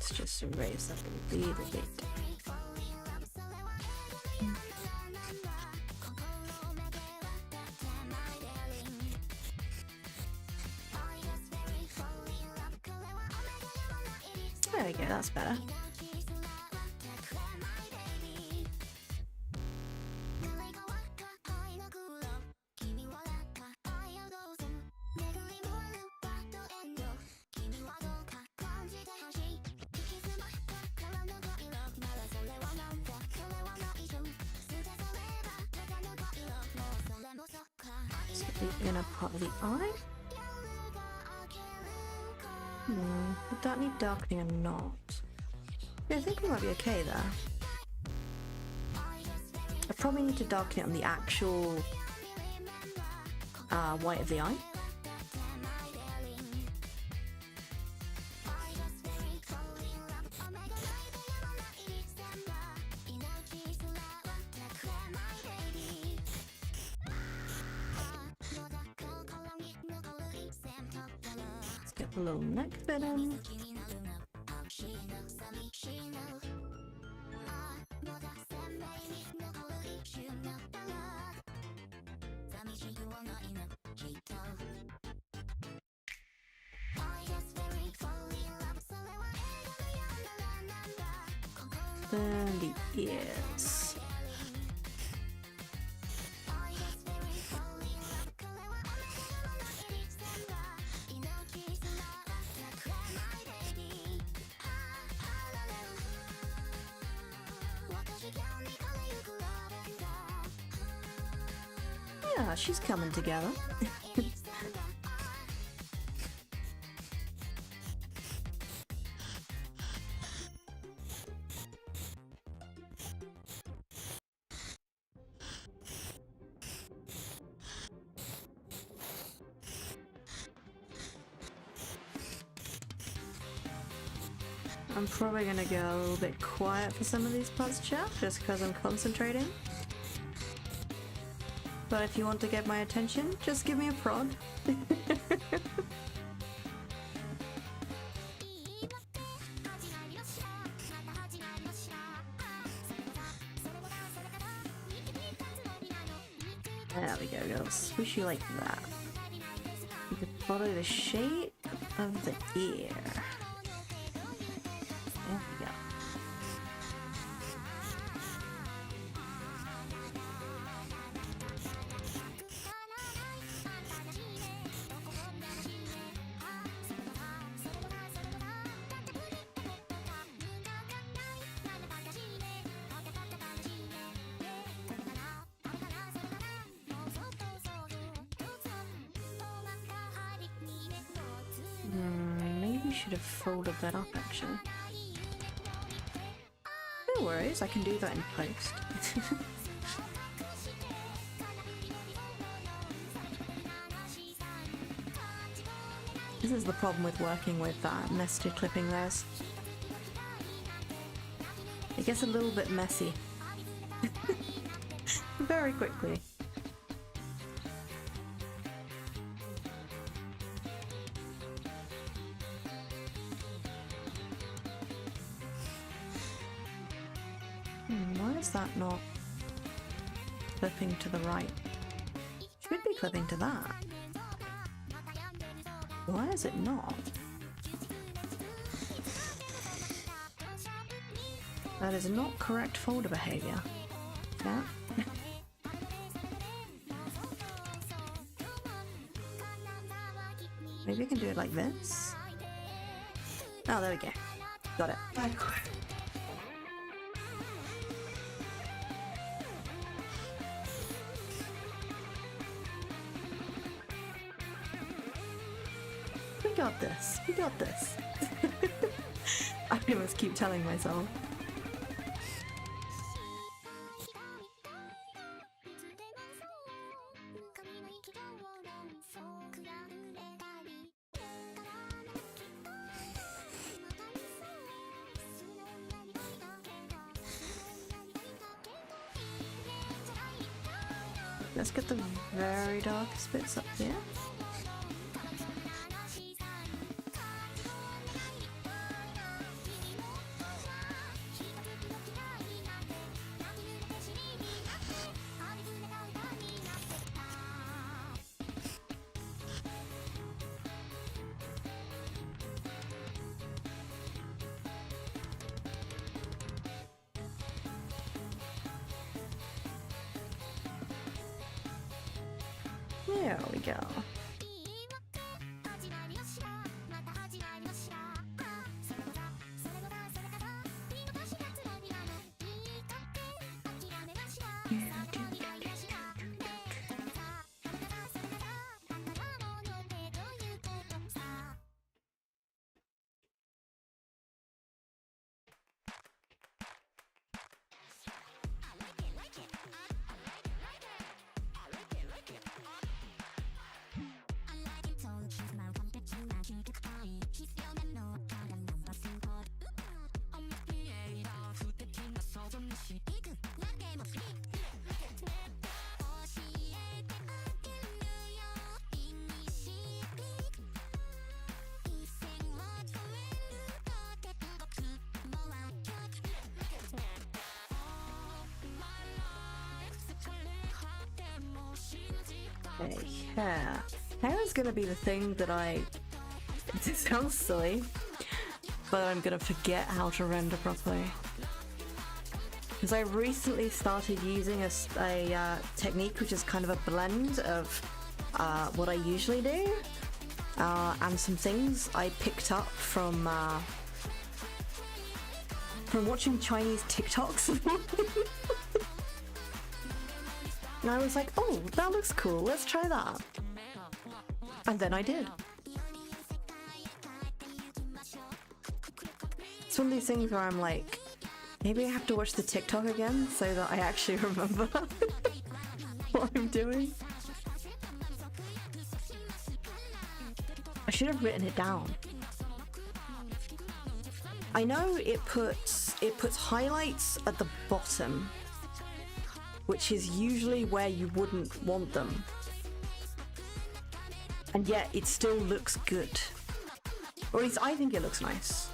Let's just erase that a little bit. There we go, that's better. the inner part of the eye. Would that need darkening or not? Yeah, I think we might be okay there. I probably need to darken it on the actual white of the eye. Let's get the little neck bit in. Then the ears. Yeah, she's coming together. I'm probably gonna go a little bit quiet for some of these parts, chat, just because I'm concentrating. But if you want to get my attention, just give me a prod. There we go, girls. Swish you like that. You can follow the shape of the ear. There we go. Maybe should have folded that up actually. No worries, I can do that in post. This is the problem with working with nested clipping layers. It gets a little bit messy. Very quickly. Why is that not clipping to the right? Should be clipping to that. Why is it not? That is not correct folder behavior. Yeah. Maybe I can do it like this. Oh, there we go. Got it. We got this. We got this. I must keep telling myself. Let's get the very darkest bits up here. There we go. Okay, hair. Hair is gonna be the thing that it sounds silly, but I'm gonna forget how to render properly. Because I recently started using a technique which is kind of a blend of what I usually do and some things I picked up from watching Chinese TikToks. And I was like, oh, that looks cool, let's try that. And then I did. It's one of these things where I'm like, maybe I have to watch the TikTok again so that I actually remember what I'm doing. I should have written it down. I know it puts highlights at the bottom, which is usually where you wouldn't want them. And yet it still looks good. Or at least I think it looks nice.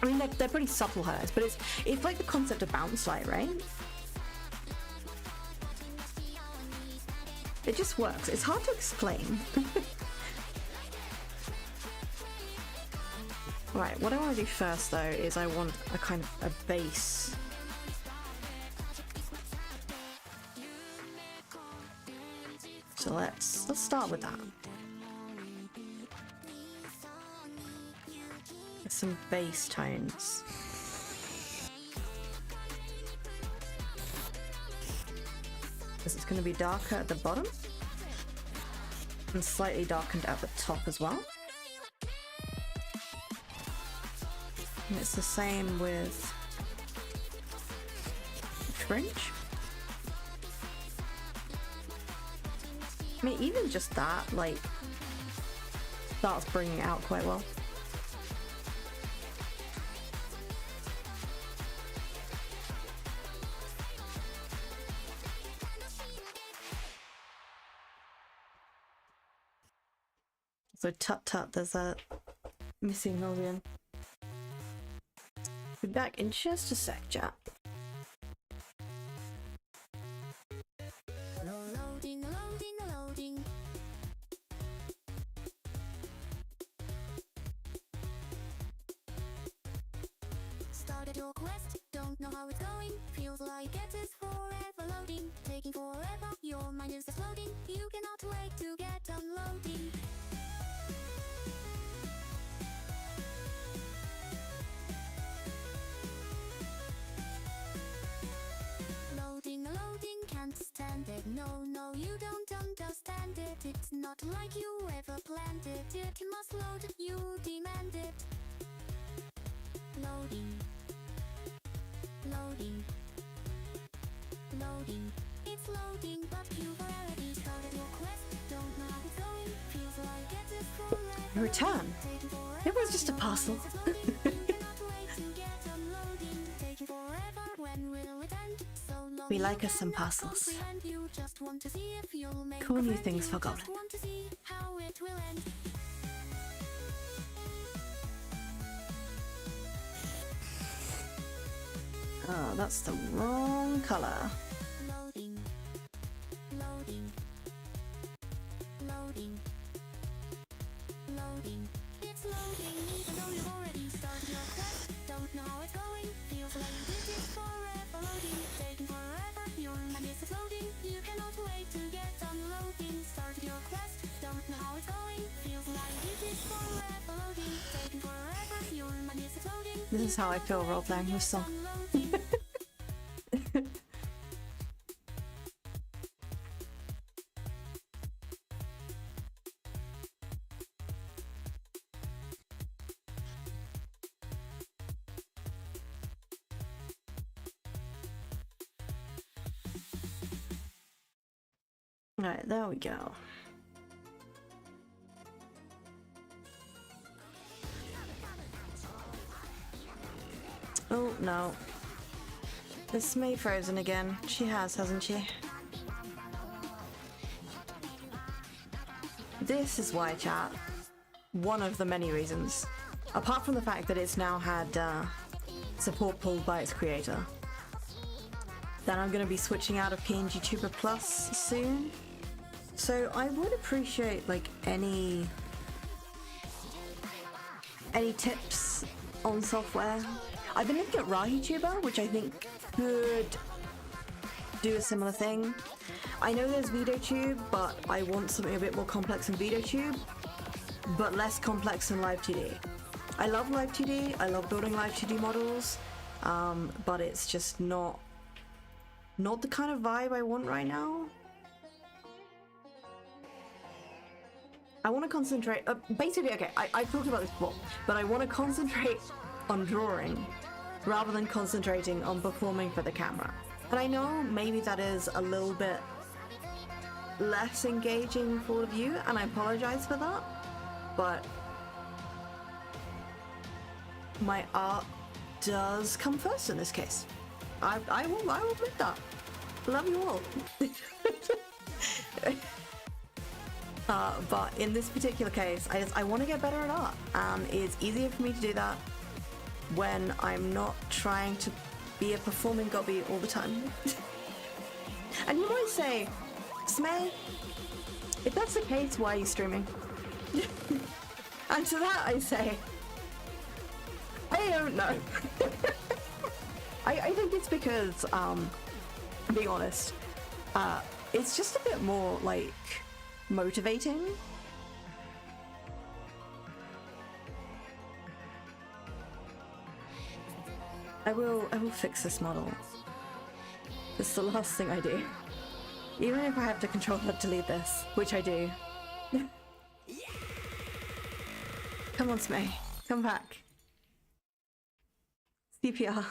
I mean, they're pretty subtle highlights, but it's like the concept of bounce light, right? It just works. It's hard to explain. Right, what I want to do first though is I want a kind of a base. So let's start with that. With some bass tones. This is going to be darker at the bottom and slightly darkened at the top as well. And it's the same with fringe. I mean, even just that, like, starts bringing it out quite well. So tut tut, there's a missing million. Be back in just a sec, chat. Started your quest, don't know how it's going. Feels like it is forever loading, taking forever. Your mind is exploding. You cannot wait to get unloading. Loading, can't stand it. No, you don't understand it. It's not like you ever planned it. It must load, you demand it. Loading, it's loading, but you've already started your quest. Don't know how it's going, feels like it is forever. Return. It was just a parcel. We like us some parcels. Cool new things for Goblin. Oh, that's the wrong color. Loading. It's loading, even though you've already started your quest. Don't know how it's going, feels like it is forever loading, taking forever. Your mind is exploding, you cannot wait to get unloading. Started your quest, don't know how it's going, feels like it is forever loading, taking forever. Your mind is exploding. This is how I feel role playing this song. Alright, there we go. Oh, no. This May frozen again. She has, hasn't she? This is why, chat. One of the many reasons. Apart from the fact that it's now had support pulled by its creator. Then I'm going to be switching out of PNG Tuber Plus soon. So I would appreciate like any tips on software. I've been looking at RahiTuber, which I think could do a similar thing. I know there's VideoTube, but I want something a bit more complex than VideoTube, but less complex than Live2D. I love Live2D, I love building Live2D models, but it's just not the kind of vibe I want right now. I want to concentrate, basically, okay, I've talked about this before, but I want to concentrate on drawing rather than concentrating on performing for the camera. And I know maybe that is a little bit less engaging for all of you, and I apologize for that, but my art does come first in this case. I will admit that. Love you all. But in this particular case, I want to get better at art, and it's easier for me to do that when I'm not trying to be a performing gobby all the time. And you might say, Smay, if that's the case, why are you streaming? And to that I say, I don't know. I think it's because, being honest, it's just a bit more like motivating. I will fix this model. It's the last thing I do. Even if I have to control how to delete this, which I do. Come on, Smay. Come back. CPR.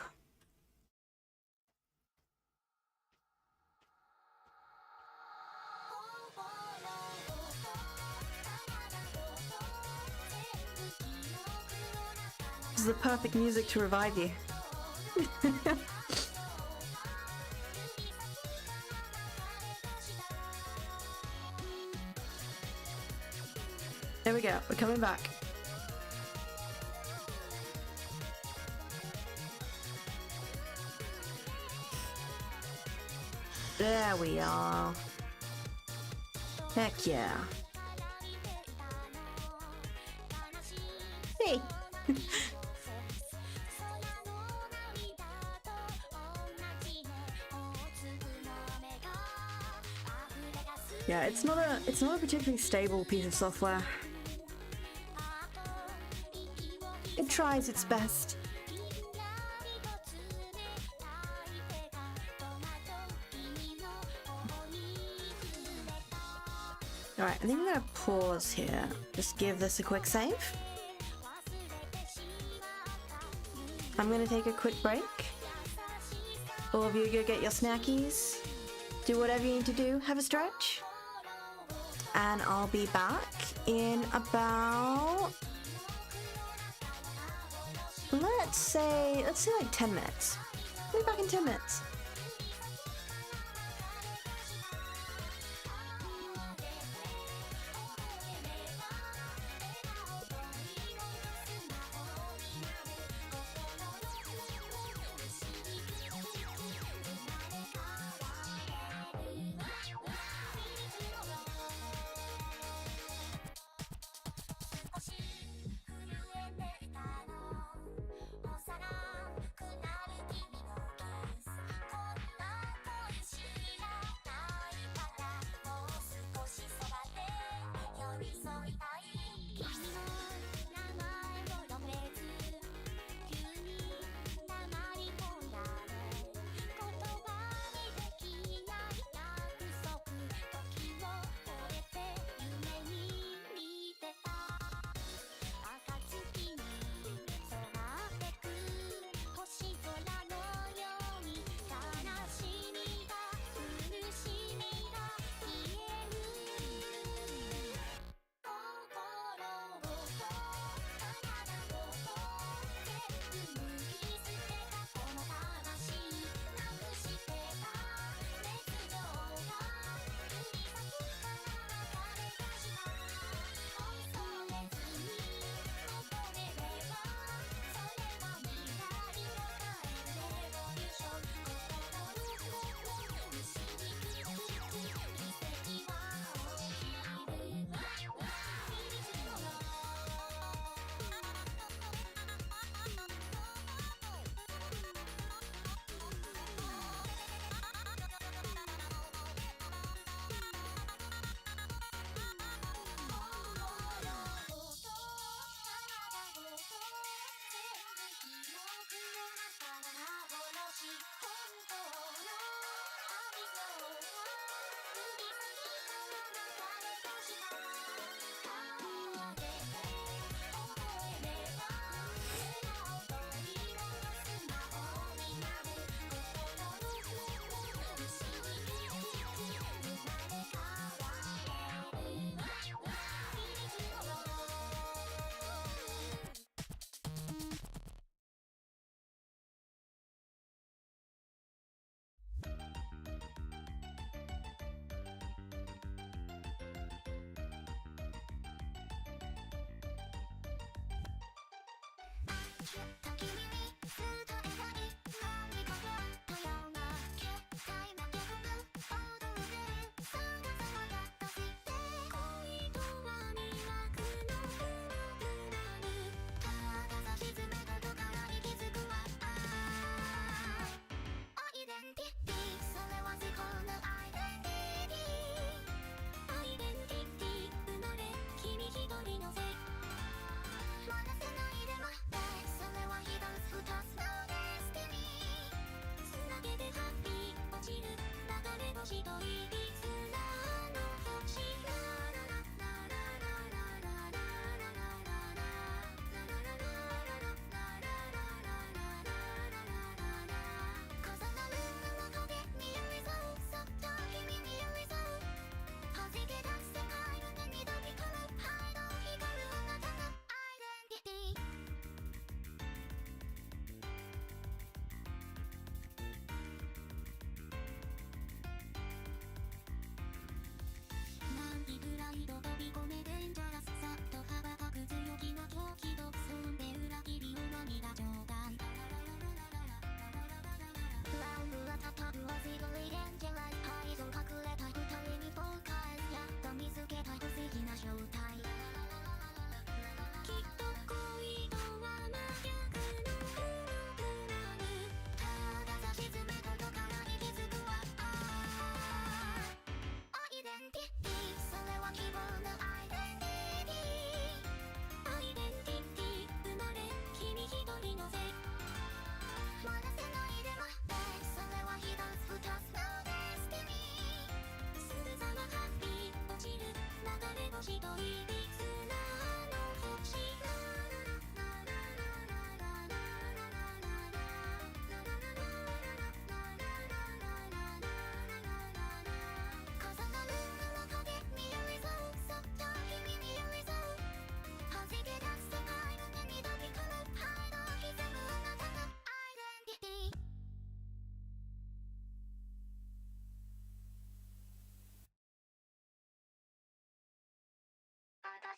This is the perfect music to revive you. There we go, we're coming back. There we are. Heck yeah. Hey! Yeah, it's not a particularly stable piece of software. It tries its best. Alright, I think I'm gonna pause here. Just give this a quick save. I'm gonna take a quick break. All of you go get your snackies. Do whatever you need to do. Have a stretch. And I'll be back in about... Let's say like 10 minutes. I'll be back in 10 minutes.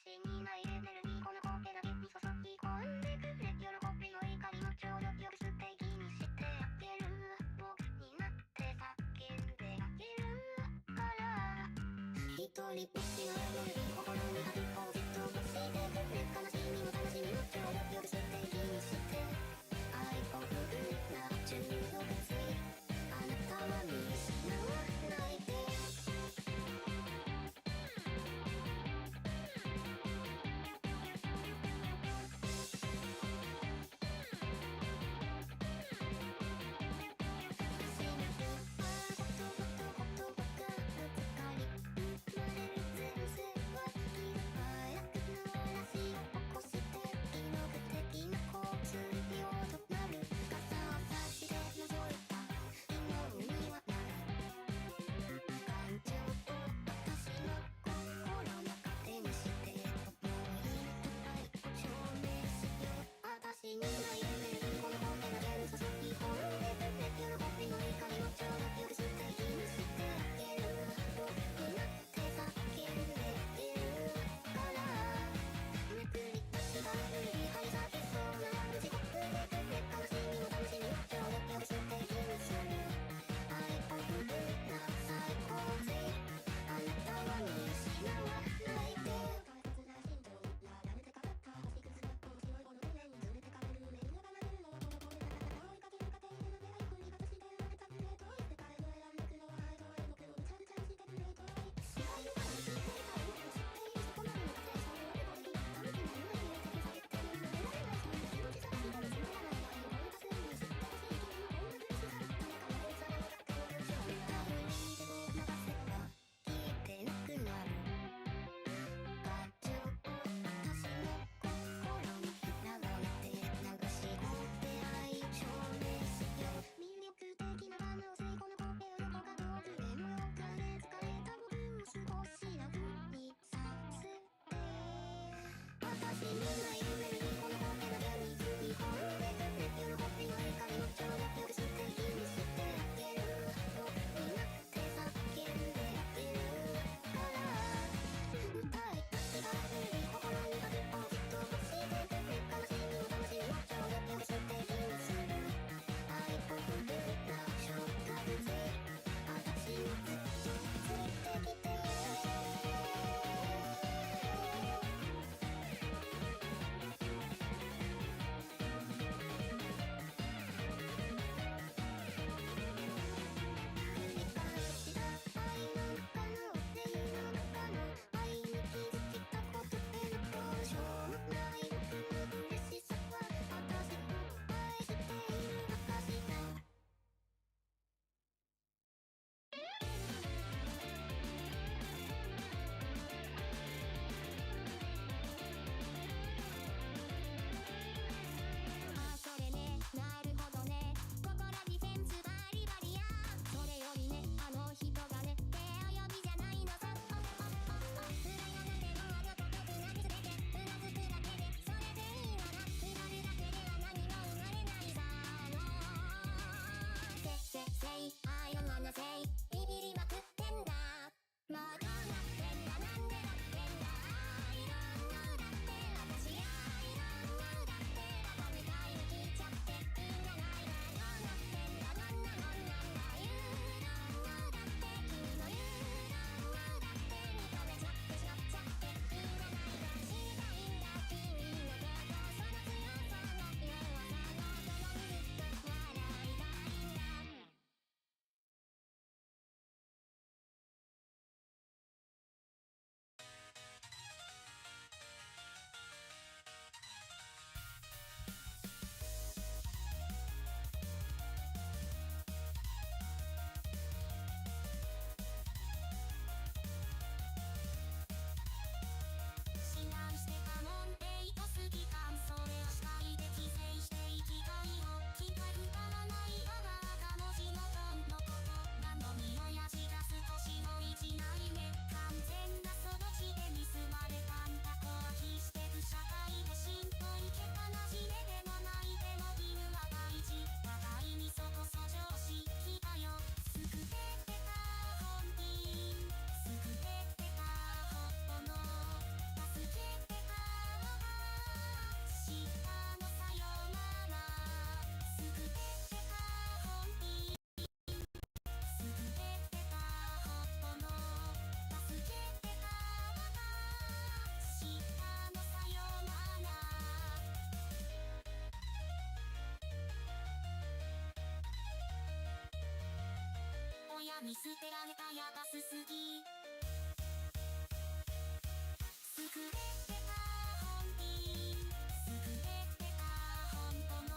私にないエネルギーこのコッペだけに注ぎ込んでくれ喜びの怒りの超力よく素敵にしてあげる僕になって叫んであげるから一人ぼっちのエネルギー心に吐きポジットしてくれ悲しみも楽しみも超力よく素敵にして愛を振るな中毒性あなたは見失わないで親に捨てられたやばすすぎ作れてた本人作れてた本当の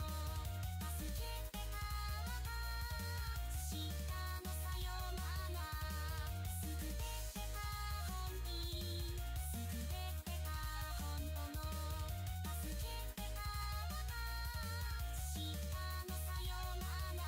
助けてた明日のさよなら作れてた本人作れてた本当の助けてた明日のさよなら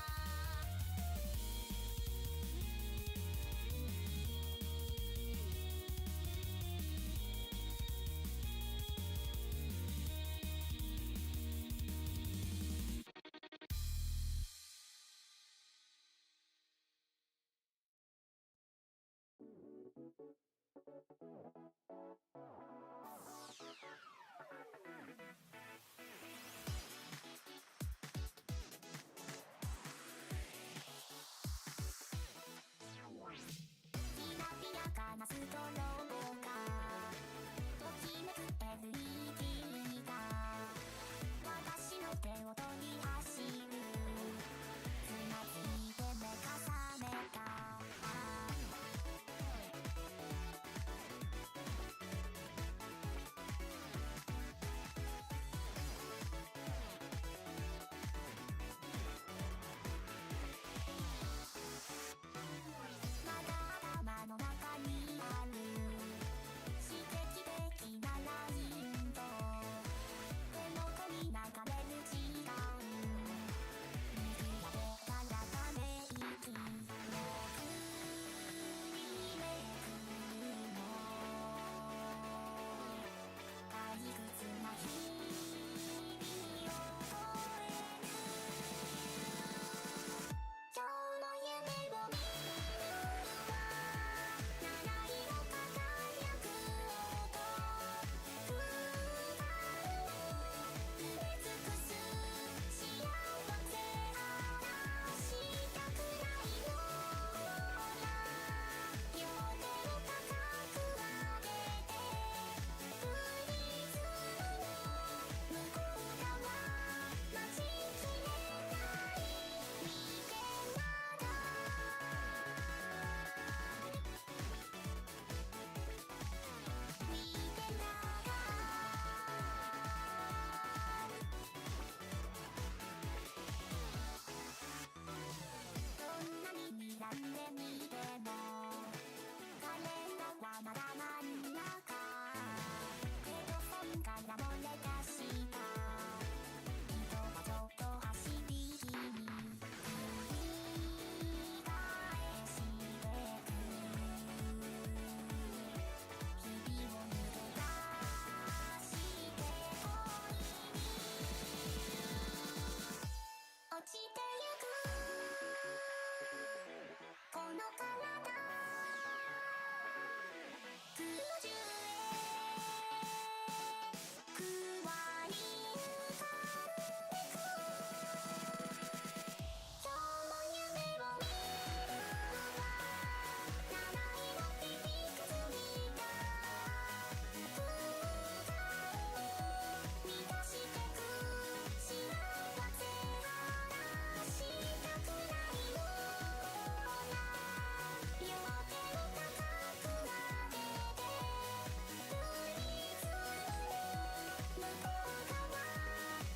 きらびやかなストロボがときめく LED が私の手を取り走るつまずいて目重ねたまだ頭の中にある刺激的なラインと手元に流れる時間見比べたらため息よくリメイクの退屈な日々を超える今日の夢を見るは七色輝く音空間を埋め尽くす幸せ話したくないような両手を高く上げてプリズムの向こう側待ちきれない見てなが見てながどんなに睨んでみても彼らはまだ真ん中ヘッドホンから漏れ出した人がちょっと走り気味繰り返してく日々を抜け出して恋に落ちてゆくこの体空中へくわに浮かんでく今日も夢を見るは七色でいくつみた空間を満たしてく幸せ話したくないような両手を高く上げてプリズムの向こう側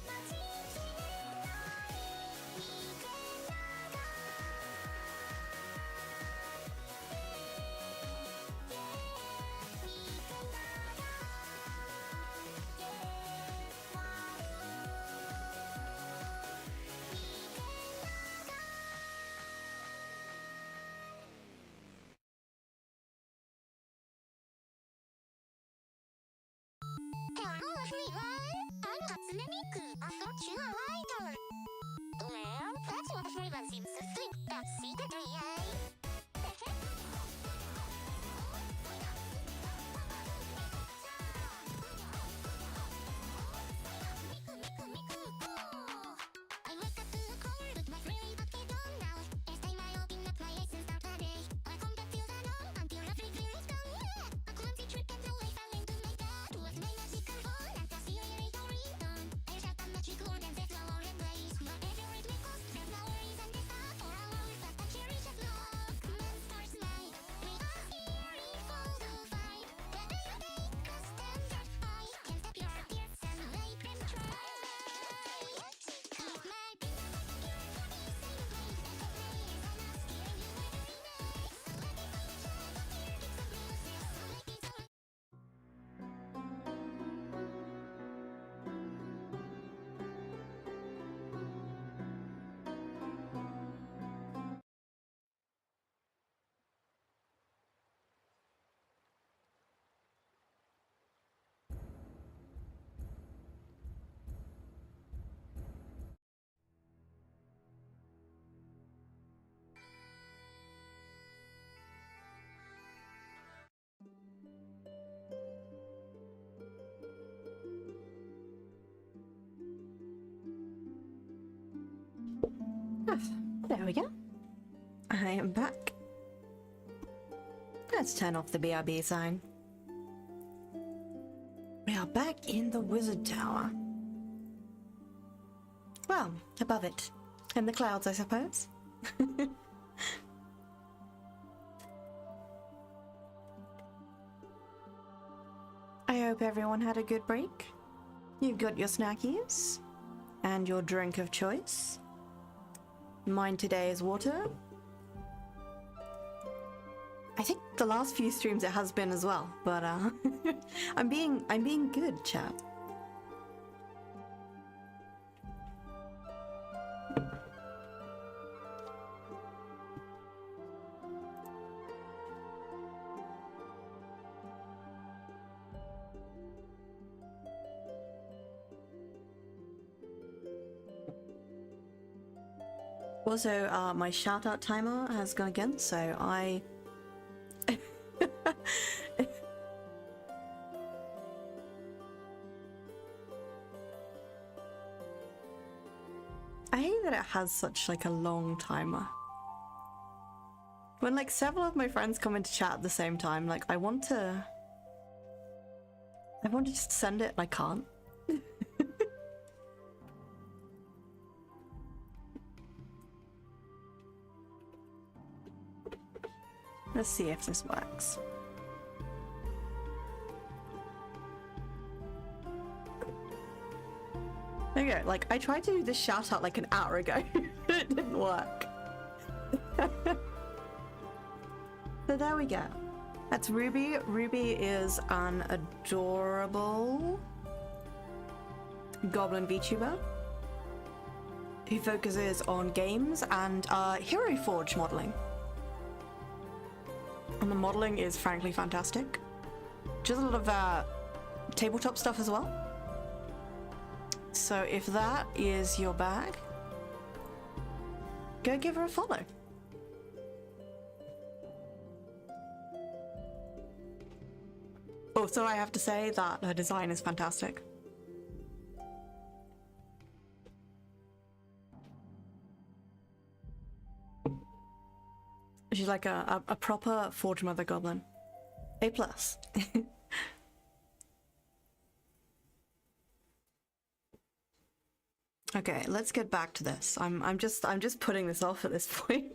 待ちきれない見てなが見てながHello everyone! I'm Hatsune Miku, a virtual idol. Well, that's what everyone seems to think. That's it today, I wake up to a call with my really bucket on now. And stay my open up my eyes and start the day. I come back to the norm until everything is done. A clumsy trick and now I fell into my bed. Was my magical phone and the serial ringtone. I shut the magic word and the flower embrace. My every rhythmic there's no worries and this thought for hours that I cherish as long. There we go. I am back. Let's turn off the BRB sign. We are back in the Wizard Tower. Well, above it. In the clouds, I suppose. I hope everyone had a good break. You've got your snackies and your drink of choice. Mine today is water. I think the last few streams it has been as well, but I'm being good, chat. Also, my shout out timer has gone again, so I hate that it has such like a long timer. When like several of my friends come into chat at the same time, like I want to just send it and I can't. Let's see if this works. There you go. Like, I tried to do this shout out like an hour ago. It didn't work. So there we go. That's Ruby. Ruby is an adorable Goblin VTuber who focuses on games and Hero Forge modeling. And the modeling is frankly fantastic. Just a lot of tabletop stuff as well. So if that is your bag, go give her a follow. Also, I have to say that her design is fantastic. She's like a proper Forge Mother Goblin. A+. Okay, let's get back to this. I'm just putting this off at this point.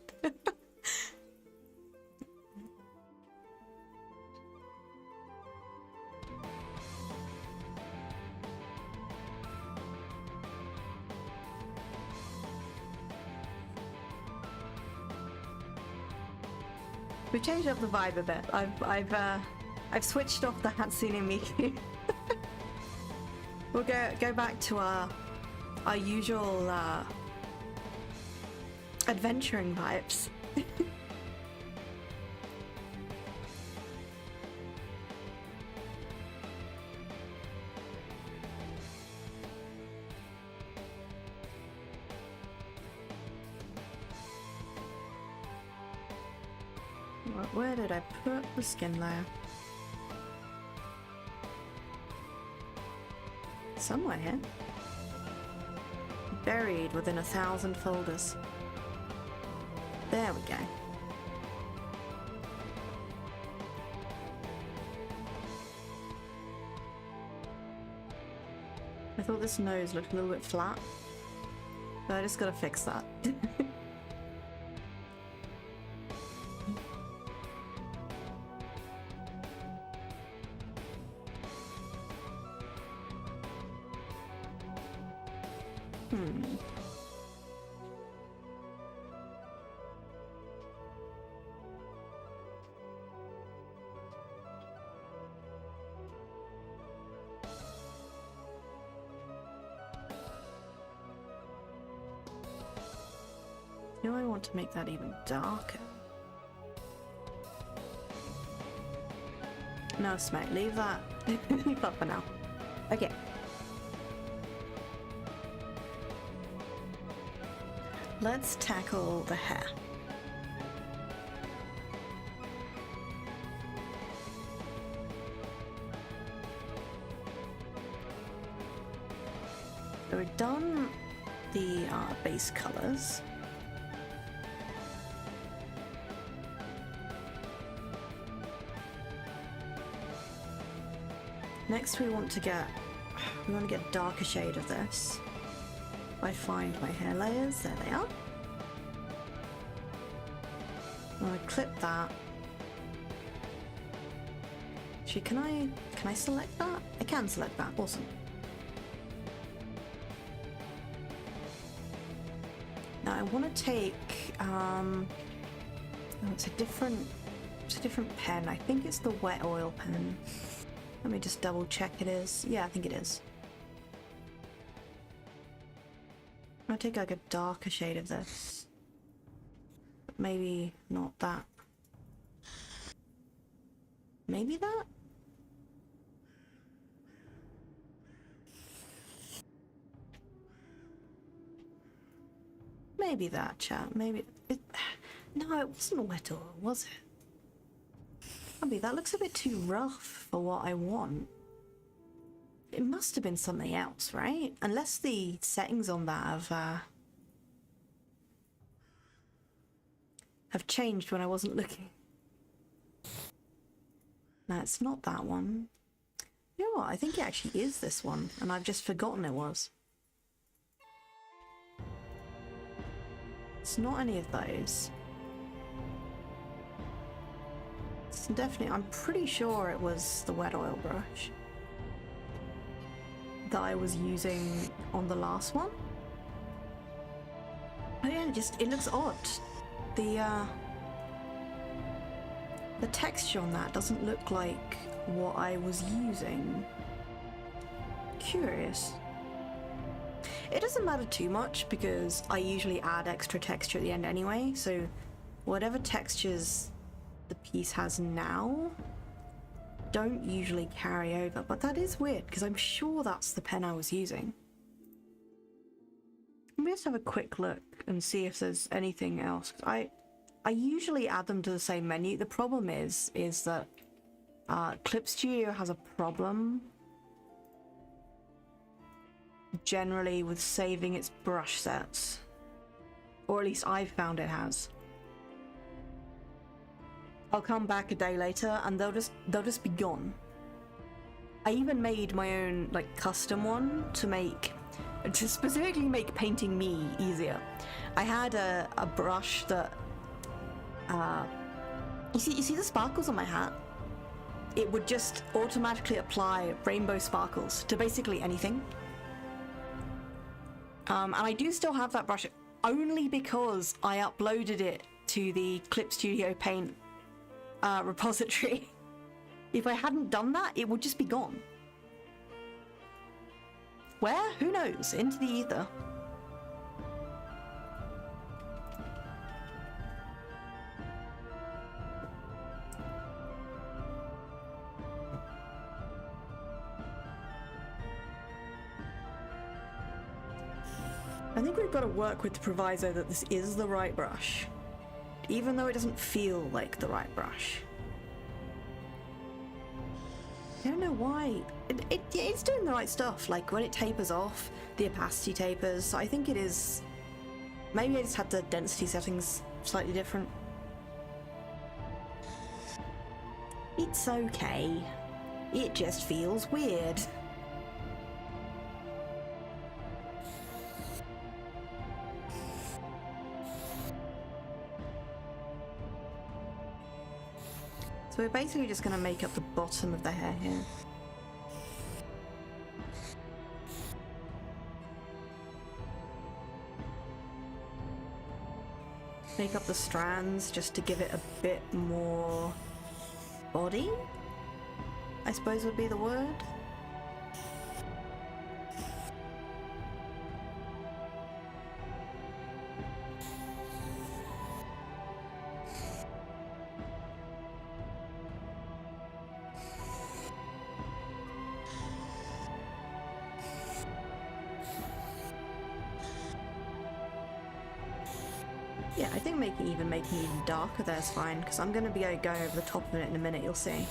We've changed up the vibe a bit. I've switched off the Hatsune Miku. We'll go back to our usual adventuring vibes. Where did I put the skin layer? Somewhere here. Buried within 1,000 folders. There we go. I thought this nose looked a little bit flat, but I just gotta fix that. Do I want to make that even darker? No, Smite, leave that. Leave that for now. Okay. Let's tackle the hair. So we've done the base colors. Next we want to get a darker shade of this. I find my hair layers, there they are. I'm gonna clip that. Actually, can I select that? I can select that, awesome. Now I want to take, oh, it's a different pen. I think it's the wet oil pen. Let me just double check it is. Yeah, I think it is. I'm gonna take like a darker shade of this. But maybe not that. Maybe that? Maybe that, chat. Maybe it... No, it wasn't wet oil, was it? Maybe that looks a bit too rough for what I want. It must have been something else, right? Unless the settings on that have changed when I wasn't looking. No, it's not that one. You know what? I think it actually is this one, and I've just forgotten it was. It's not any of those. It's definitely, I'm pretty sure it was the wet oil brush that I was using on the last one. Oh yeah, it looks odd. The texture on that doesn't look like what I was using. Curious. It doesn't matter too much because I usually add extra texture at the end anyway, so whatever textures the piece has now don't usually carry over, but that is weird because I'm sure that's the pen I was using. Let me just have a quick look and see if there's anything else. I usually add them to the same menu. The problem is that Clip Studio has a problem generally with saving its brush sets, or at least I've found it has. I'll come back a day later and they'll just be gone. I even made my own like custom one to specifically make painting me easier. I had a brush that you see the sparkles on my hat? It would just automatically apply rainbow sparkles to basically anything. And I do still have that brush only because I uploaded it to the Clip Studio Paint repository. If I hadn't done that, it would just be gone. Where? Who knows? Into the ether. I think we've got to work with the proviso that this is the right brush, even though it doesn't feel like the right brush. I don't know why. It's doing the right stuff, like when it tapers off, the opacity tapers, so I think it is... Maybe I just had the density settings slightly different. It's okay. It just feels weird. So we're basically just going to make up the bottom of the hair here. Make up the strands just to give it a bit more body, I suppose would be the word. Yeah, I think making it even darker there is fine, because I'm going to be going over the top of it in a minute, you'll see.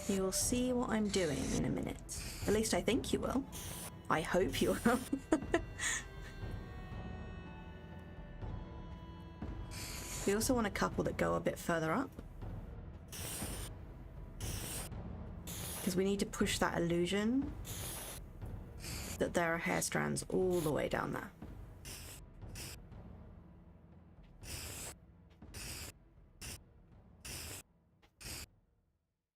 You will see what I'm doing in a minute. At least I think you will. I hope you will. We also want a couple that go a bit further up, because we need to push that illusion that there are hair strands all the way down there.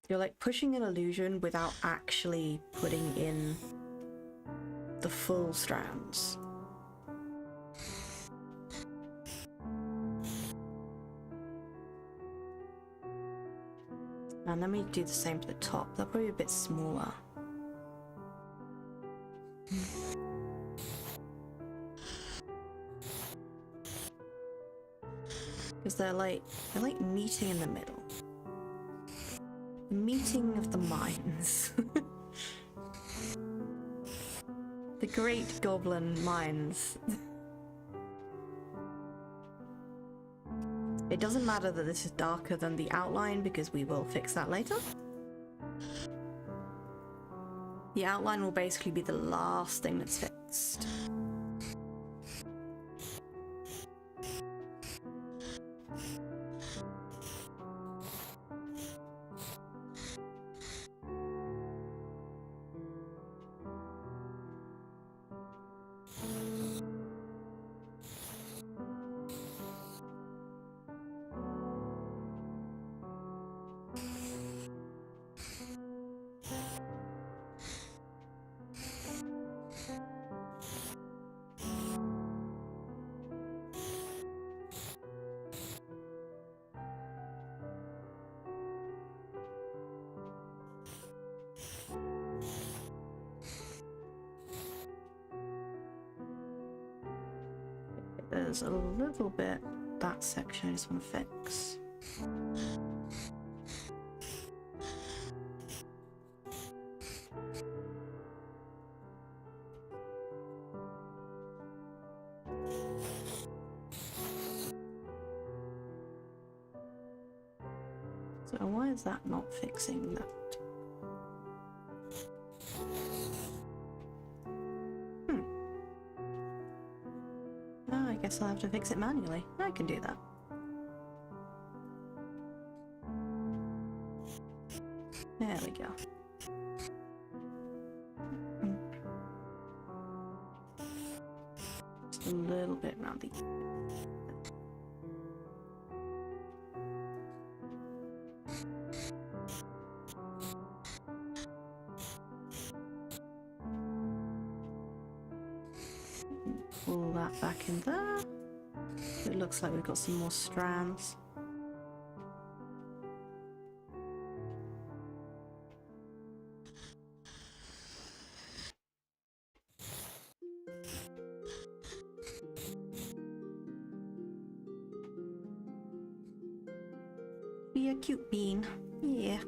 You're like pushing an illusion without actually putting in the full strands. And then we do the same to the top. They're probably a bit smaller. Because they're like meeting in the middle. Meeting of the minds. The great goblin minds. It doesn't matter that this is darker than the outline because we will fix that later. The outline will basically be the last thing that's fixed. There's a little bit, that section I just want to fix. So why is that not fixing that? Oh, I guess I'll have to fix it manually. I can do that. There we go. Just a little bit around the... Pull that back in there. It looks like we've got some more strands. Be a cute bean. Yeah.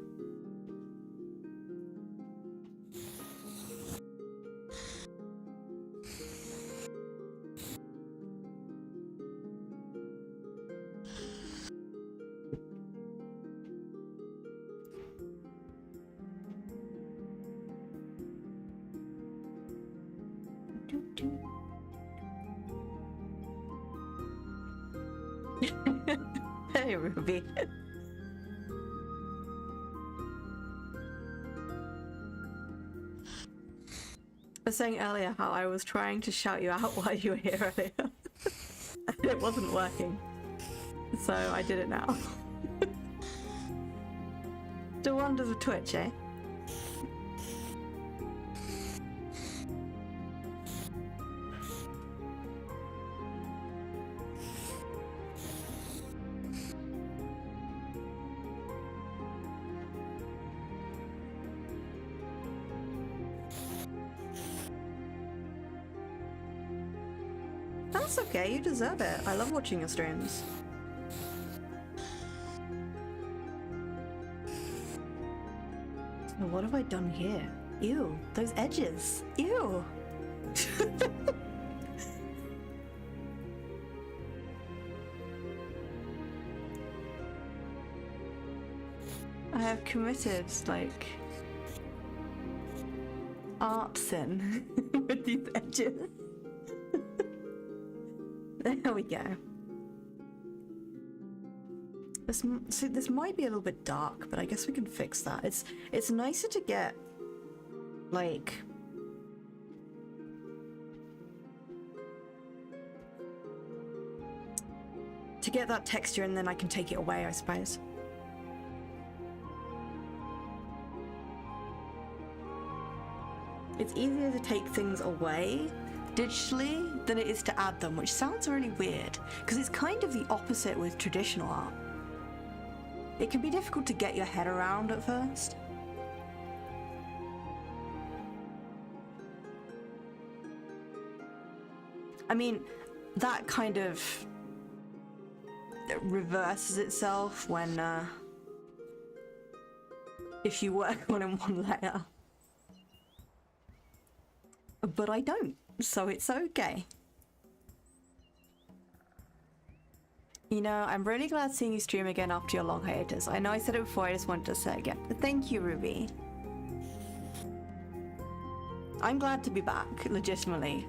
Hey, Ruby. I was saying earlier how I was trying to shout you out while you were here earlier. And it wasn't working. So I did it now. The wonders of Twitch, eh? That's okay, you deserve it. I love watching your streams. So what have I done here? Ew, those edges. Ew. I have committed, like, art sin with these edges. There we go. This might be a little bit dark, but I guess we can fix that. It's nicer to get like that texture, and then I can take it away, I suppose. It's easier to take things away digitally than it is to add them, which sounds really weird, because it's kind of the opposite with traditional art. It can be difficult to get your head around at first. I mean, that kind of reverses itself when if you work on in one layer. But I don't, so it's okay. You know, I'm really glad seeing you stream again after your long hiatus. I know I said it before, I just wanted to say it again. But thank you, Ruby. I'm glad to be back, legitimately.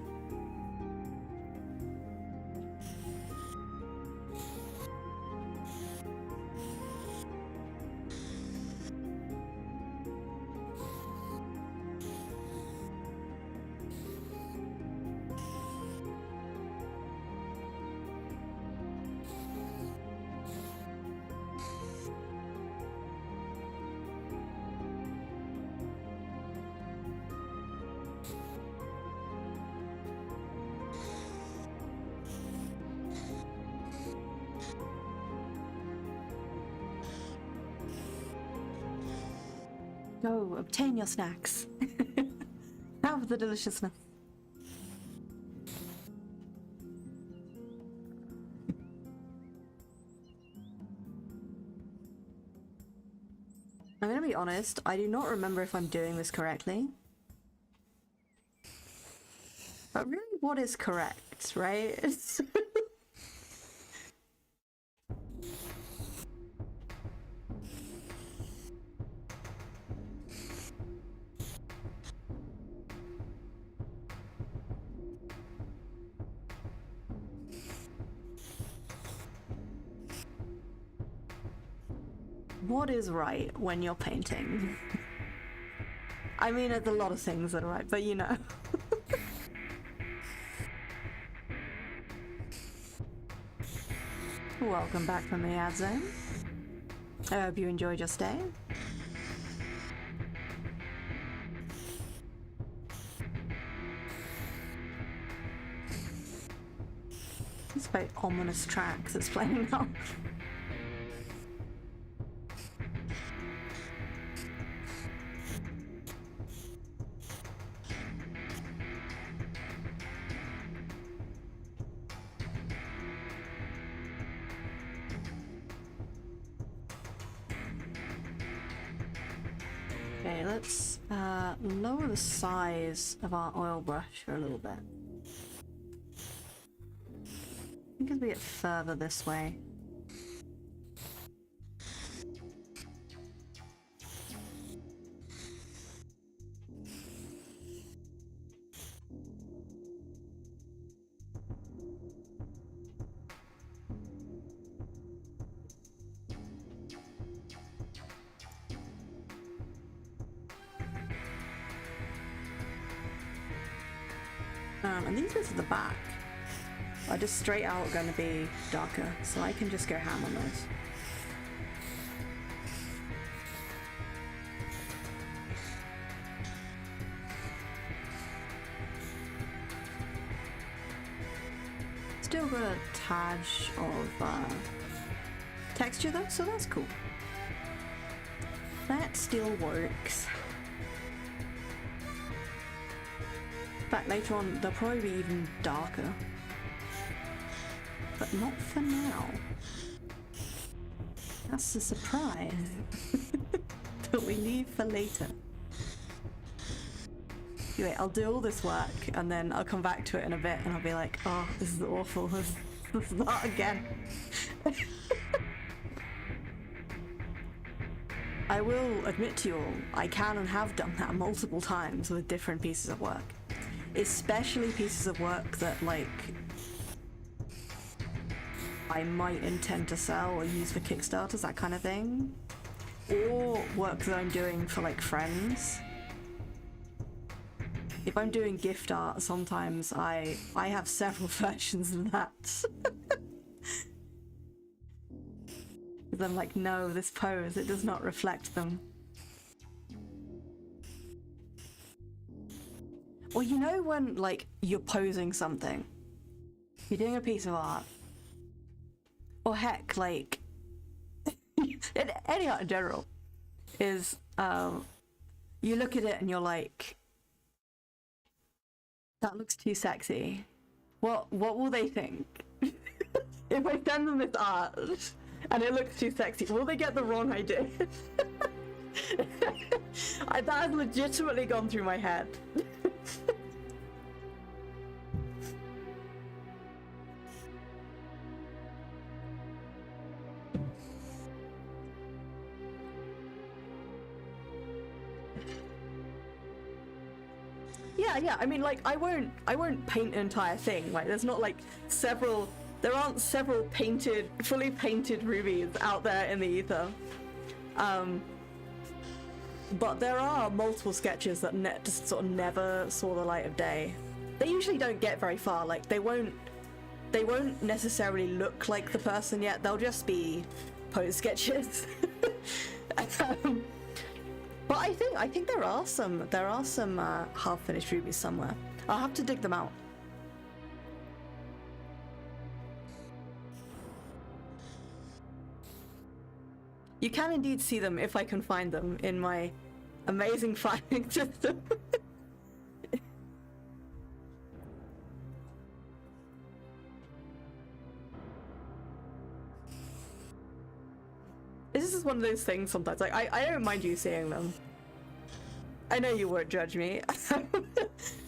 Go, obtain your snacks. Have the deliciousness. I'm gonna be honest, I do not remember if I'm doing this correctly. But really, what is correct, right? What is right when you're painting? I mean, there's a lot of things that are right, but you know. Welcome back from the ad zone. I hope you enjoyed your stay. It's a very ominous track that's playing now. Okay, let's lower the size of our oil brush for a little bit. I think as we get further this way. And these bits at the back are just straight out going to be darker, so I can just go ham on those. Still got a tad of texture though, so that's cool. That still works. In fact, later on, they'll probably be even darker. But not for now. That's a surprise that we leave for later. Anyway, I'll do all this work and then I'll come back to it in a bit and I'll be like, oh, this is awful. This is that again. I will admit to you all, I can and have done that multiple times with different pieces of work. Especially pieces of work that, like, I might intend to sell or use for Kickstarters, that kind of thing. Or work that I'm doing for like friends. If I'm doing gift art, sometimes I have several versions of that. Because I'm like, no, this pose, it does not reflect them. Or you know when, like, you're posing something, you're doing a piece of art, or heck, like, any art in general, is, you look at it and you're like, that looks too sexy. What will they think? If I send them this art and it looks too sexy, will they get the wrong idea? That has legitimately gone through my head. Yeah, I mean, like, I won't paint an entire thing. Like, there's not like there aren't several fully painted rubies out there in the ether. But there are multiple sketches that just sort of never saw the light of day. They usually don't get very far. Like, they won't necessarily look like the person yet. They'll just be pose sketches. But I think there are some half-finished rubies somewhere. I'll have to dig them out. You can indeed see them if I can find them in my amazing finding system. This is one of those things sometimes. Like, I don't mind you seeing them. I know you won't judge me.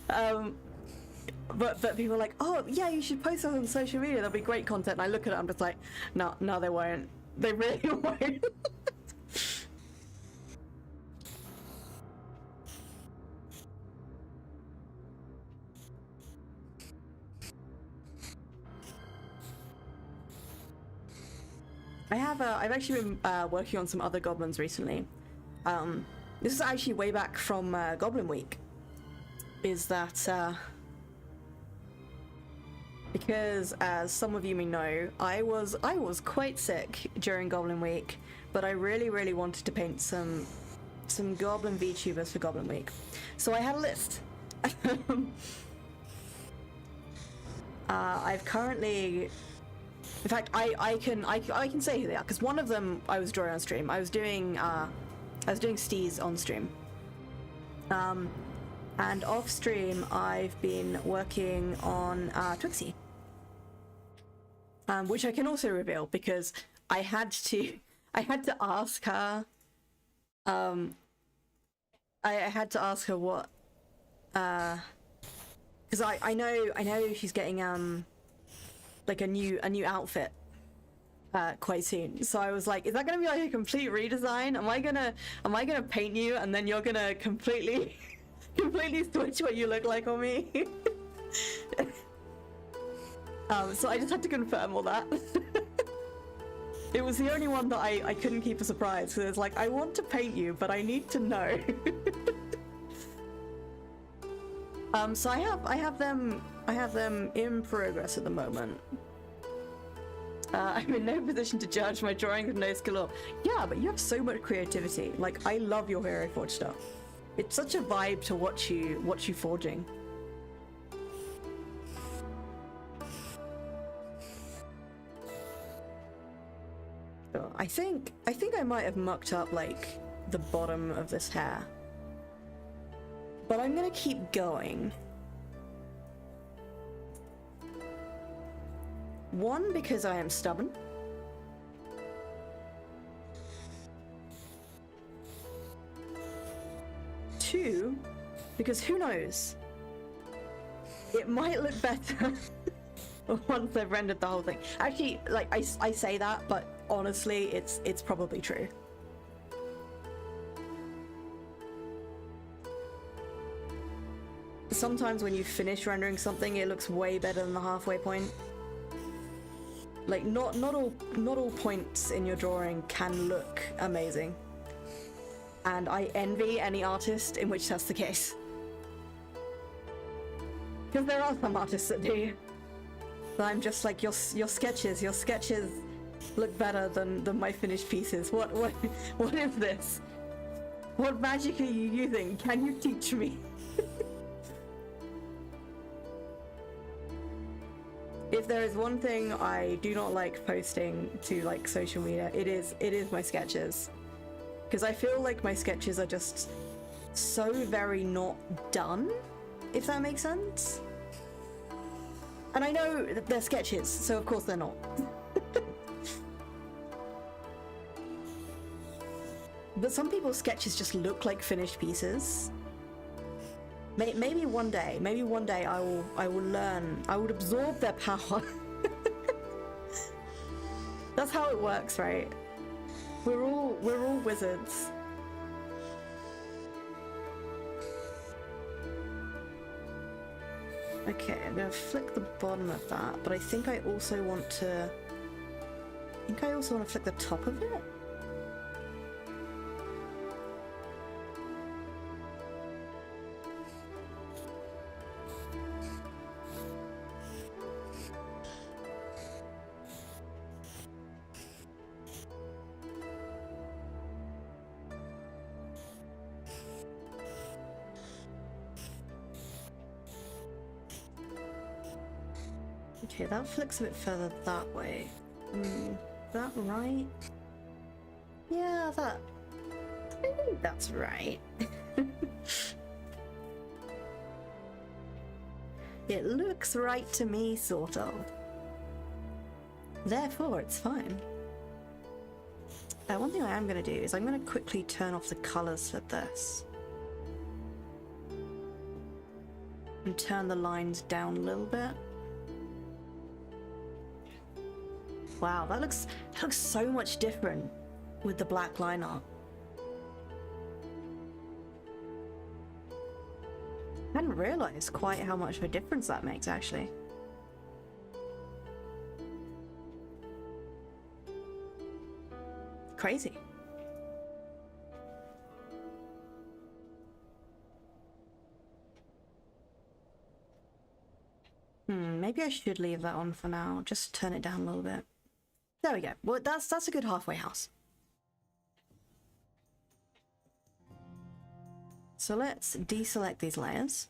But people are like, oh yeah, you should post those on social media. There'll be great content. And I look at it, I'm just like, no, they won't. They really won't. I've actually been working on some other goblins recently. This is actually way back from Goblin Week. Is that because, as some of you may know, I was quite sick during Goblin Week, but I really wanted to paint some Goblin VTubers for Goblin Week, so I had a list. I've currently, in fact, I can say who they are, because one of them I was drawing on stream. I was doing stees on stream. And off stream, I've been working on Twixie, which I can also reveal because I had to ask her. I had to ask her what, because I know she's getting like a new outfit quite soon. So I was like, is that gonna be like a complete redesign? Am I gonna paint you and then you're gonna completely switch what you look like on me? So I just had to confirm all that. It was the only one that I couldn't keep a surprise, because it's like, I want to paint you, but I need to know. So I have them in progress at the moment. I'm in no position to judge. My drawing of no skill. Yeah, but you have so much creativity. Like, I love your Hero Forge stuff. It's such a vibe to watch you forging. So I think I might have mucked up like the bottom of this hair, but I'm gonna keep going. One, because I am stubborn. Two, because who knows? It might look better once I've rendered the whole thing. Actually, like, I say that, but honestly, it's probably true. Sometimes when you finish rendering something, it looks way better than the halfway point. Like, not all points in your drawing can look amazing. And I envy any artist in which that's the case. Because there are some artists that do. But I'm just like, your sketches look better than my finished pieces. What is this? What magic are you using? Can you teach me? If there is one thing I do not like posting to like social media, it is my sketches. Because I feel like my sketches are just so very not done, if that makes sense. And I know that they're sketches, so of course they're not. But some people's sketches just look like finished pieces. Maybe one day I will learn, I would absorb their power. That's how it works, right? We're all wizards. Okay, I'm gonna flick the bottom of that, but I think I also want to flick the top of it. Okay, that flicks a bit further that way. Is that right? Yeah, I think that's right. It looks right to me, sort of. Therefore, it's fine. One thing I am going to do is I'm going to quickly turn off the colours for this. And turn the lines down a little bit. Wow, that looks so much different with the black line art. I hadn't realised quite how much of a difference that makes, actually. Crazy. Maybe I should leave that on for now. Just turn it down a little bit. There we go. Well, that's a good halfway house. So let's deselect these layers.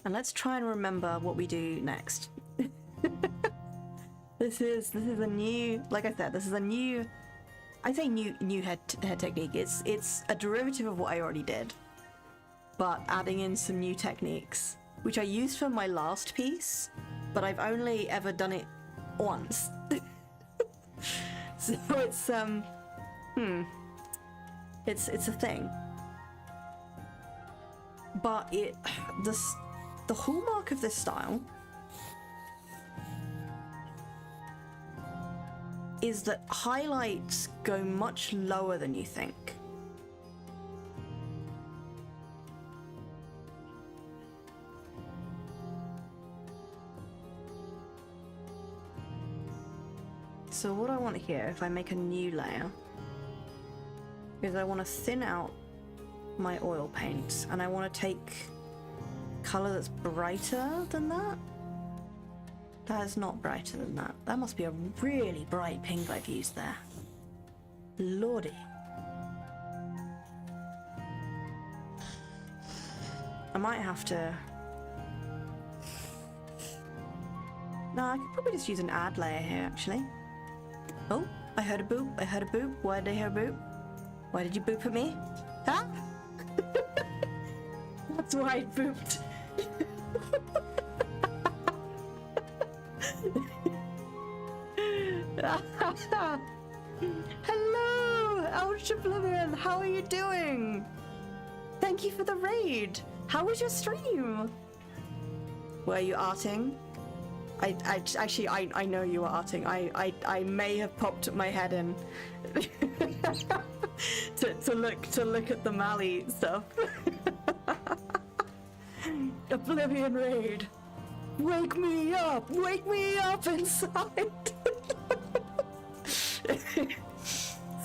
And let's try and remember what we do next. This is a new, like I said, this is a new, I say new head technique. It's a derivative of what I already did, but adding in some new techniques, which I used for my last piece, but I've only ever done it once. So it's a thing. But the hallmark of this style is that highlights go much lower than you think. So what I want here, if I make a new layer, is I want to thin out my oil paints, and I want to take colour that's brighter than that. That is not brighter than that. That must be a really bright pink I've used there. Lordy. I might have to... No, I could probably just use an add layer here, actually. Oh, I heard a boop. I heard a boop. Why did I hear a boop? Why did you boop at me? Huh? That's why I booped. Hello, Ultra Oblivion. How are you doing? Thank you for the raid. How was your stream? Were you arting? I know you were arting. I may have popped my head in to look at the Mali stuff. Oblivion raid. Wake me up! Wake me up inside!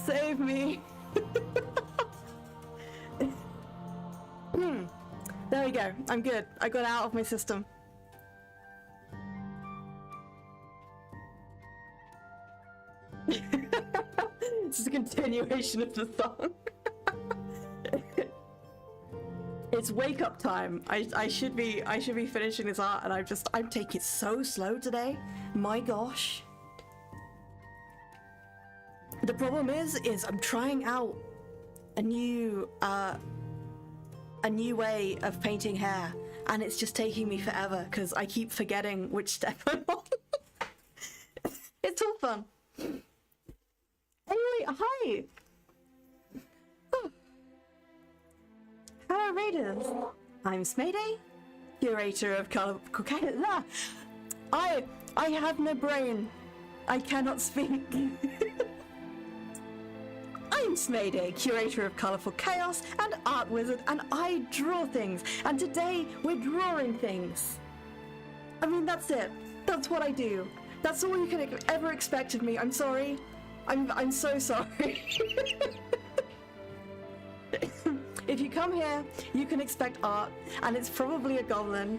Save me! There we go. I'm good. I got out of my system. This is a continuation of the song. It's wake up time. I should be finishing this art, and I'm taking it so slow today. My gosh. The problem is I'm trying out a new way of painting hair, and it's just taking me forever because I keep forgetting which step I'm on. It's all fun. Anyway, hi. Oh. Hello, Raiders. I'm Smayday, curator of colorful chaos. I have no brain. I cannot speak. I'm Smayday, curator of colorful chaos and art wizard, and I draw things. And today we're drawing things. I mean, that's it. That's what I do. That's all you can ever expect of me. I'm sorry. I'm so sorry. If you come here, you can expect art, and it's probably a goblin.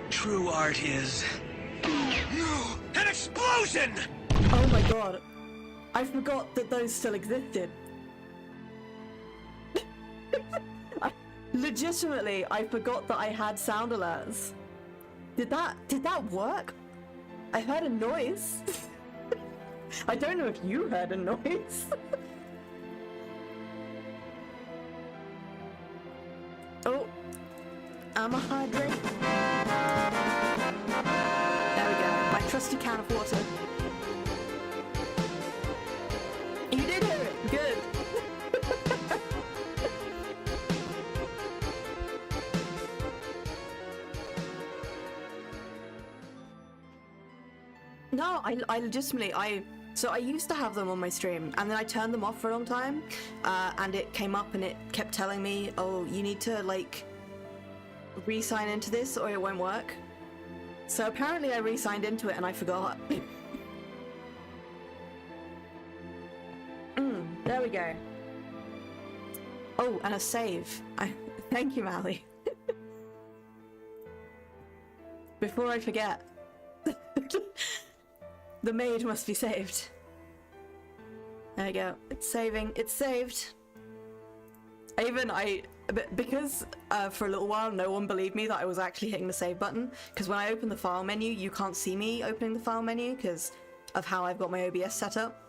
True art is... an explosion! Oh my god. I forgot that those still existed. Legitimately, I forgot that I had sound alerts. Did that work? I heard a noise. I don't know if you heard a noise. Oh, I'm a hydrate. There we go. My trusty can of water. You did hear it. Good. No, I legitimately, so I used to have them on my stream, and then I turned them off for a long time, and it came up and it kept telling me, oh, you need to, like, re-sign into this or it won't work. So apparently I re-signed into it and I forgot. There we go. Oh, and a save. Thank you, Mally. Before I forget. The maid must be saved. There we go. It's saving. It's saved. Because for a little while no one believed me that I was actually hitting the save button, because when I open the file menu you can't see me opening the file menu because of how I've got my OBS set up.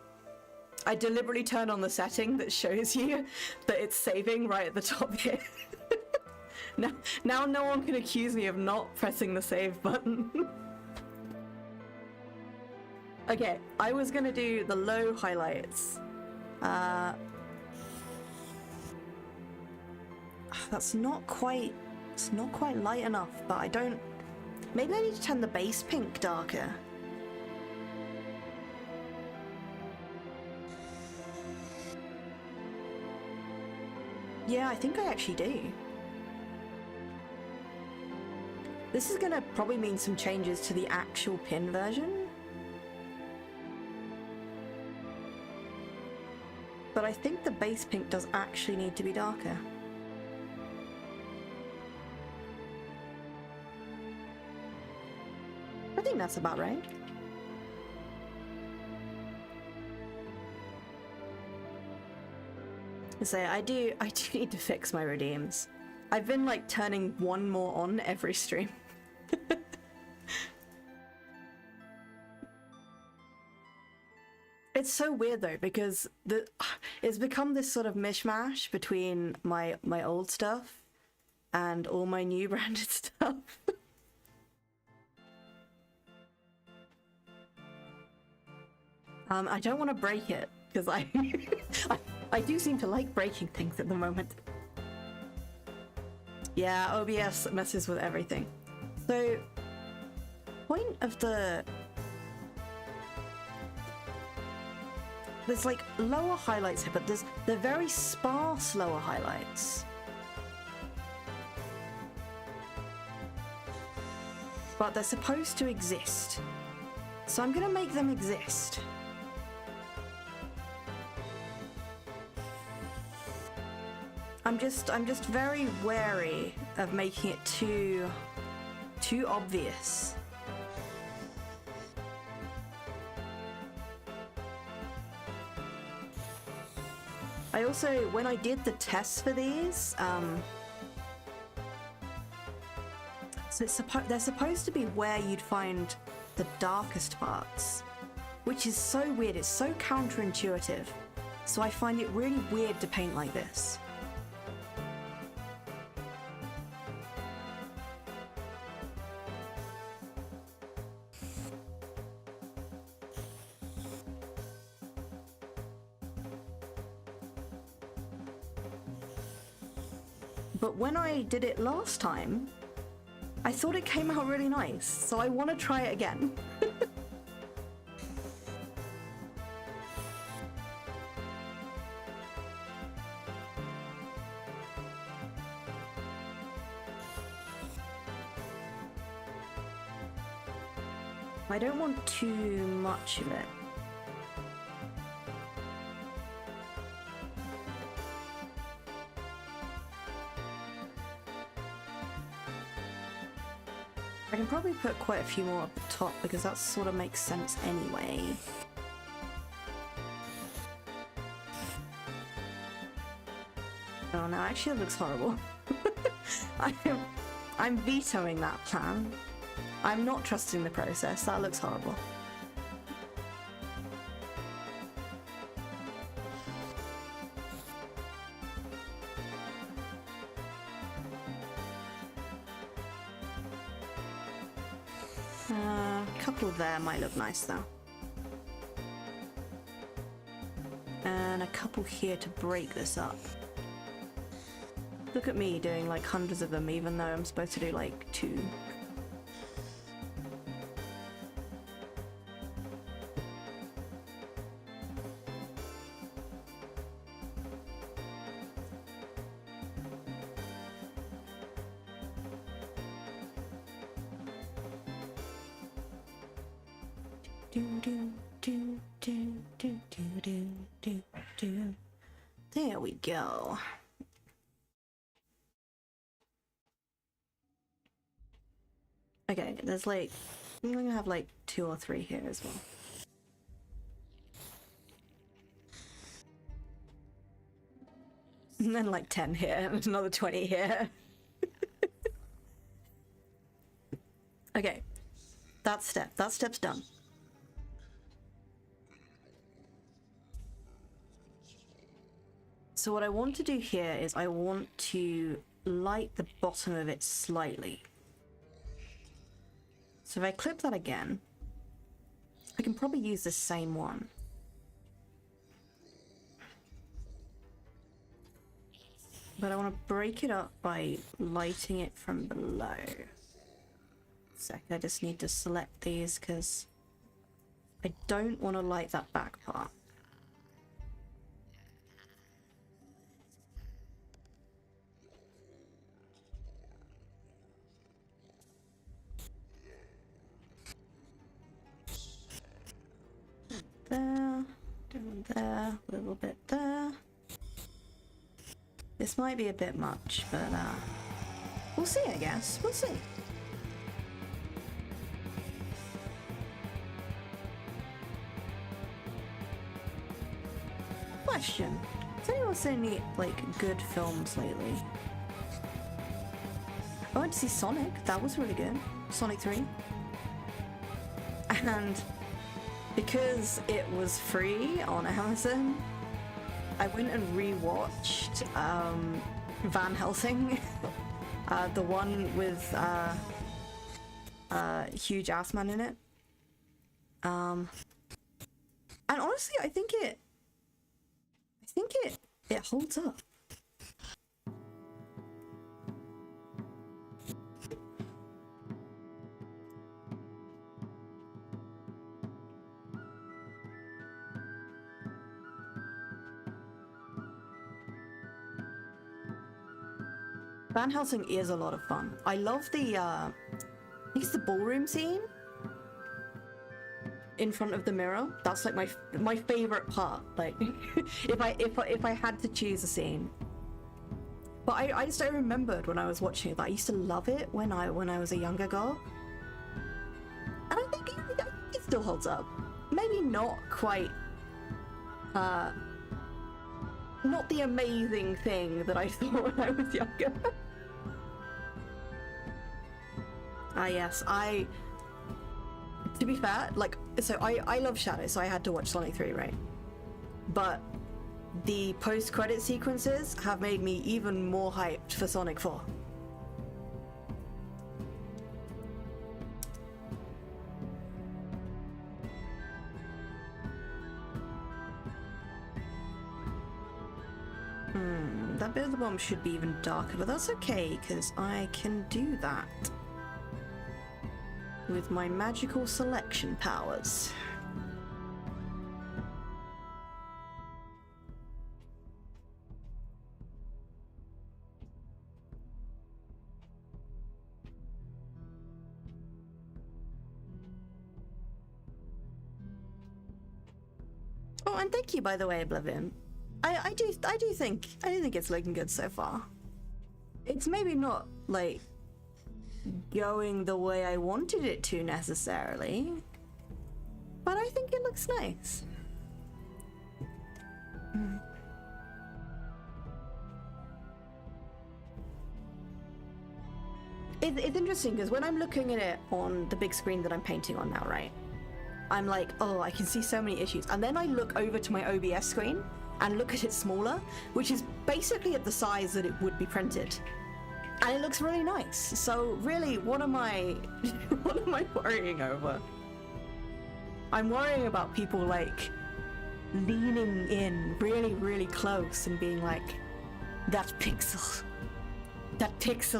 I deliberately turned on the setting that shows you that it's saving right at the top here. Now no one can accuse me of not pressing the save button. Okay, I was gonna do the low highlights. That's not quite, it's not quite light enough, but I don't, maybe I need to turn the base pink darker. Yeah, I think I actually do. This is gonna probably mean some changes to the actual pin version. But I think the base pink does actually need to be darker. I think that's about right. So I do need to fix my redeems. I've been like turning one more on every stream. It's so weird though, because it's become this sort of mishmash between my old stuff and all my new branded stuff. I don't want to break it, because I do seem to like breaking things at the moment. Yeah, OBS messes with everything. So, point of the... There's like lower highlights here, but they're very sparse lower highlights. but they're supposed to exist. So I'm gonna make them exist. I'm just very wary of making it too obvious. I also, when I did the tests for these, so they're supposed to be where you'd find the darkest parts, which is so weird. It's so counterintuitive. So I find it really weird to paint like this. But when I did it last time, I thought it came out really nice, so I want to try it again. I don't want too much of it. I can probably put quite a few more up the top because that sort of makes sense anyway. Oh no, actually it looks horrible. I'm vetoing that plan. I'm not trusting the process. That looks horrible. A couple there might look nice though. And a couple here to break this up. Look at me doing like hundreds of them even though I'm supposed to do like 2. There we go. Okay, there's like, I'm gonna have like 2 or 3 here as well. And then like 10 here and another 20 here. Okay, that step's done. So what I want to do here is I want to light the bottom of it slightly. So if I clip that again, I can probably use the same one. But I want to break it up by lighting it from below. I just need to select these because I don't want to light that back part. There, down there, a little bit there. This might be a bit much, but we'll see, I guess. We'll see. Question. Has anyone seen any, like, good films lately? I went to see Sonic. That was really good. Sonic 3. And because it was free on Amazon, I went and rewatched Van Helsing, the one with huge ass man in it. And honestly, I think it holds up. Van Helsing is a lot of fun. I love the think it's the ballroom scene in front of the mirror. That's like my favorite part. Like, if I had to choose a scene. But I just don't remembered when I was watching it. But I used to love it when I was a younger girl. And I think it still holds up. Maybe not quite, not the amazing thing that I thought when I was younger. Yes, to be fair, like, so I love Shadow, so I had to watch Sonic 3, right? But the post-credit sequences have made me even more hyped for Sonic 4. That bit of the bomb should be even darker, but that's okay, because I can do that with my magical selection powers. Oh, and thank you, by the way, Oblivion. I do think it's looking good so far. It's maybe not like going the way I wanted it to necessarily, but I think it looks nice. It's interesting because when I'm looking at it on the big screen that I'm painting on now, right? I'm like, oh, I can see so many issues. And then I look over to my OBS screen and look at it smaller, which is basically at the size that it would be printed. And it looks really nice. So really, what am I worrying over? I'm worrying about people like leaning in really, really close and being like, that pixel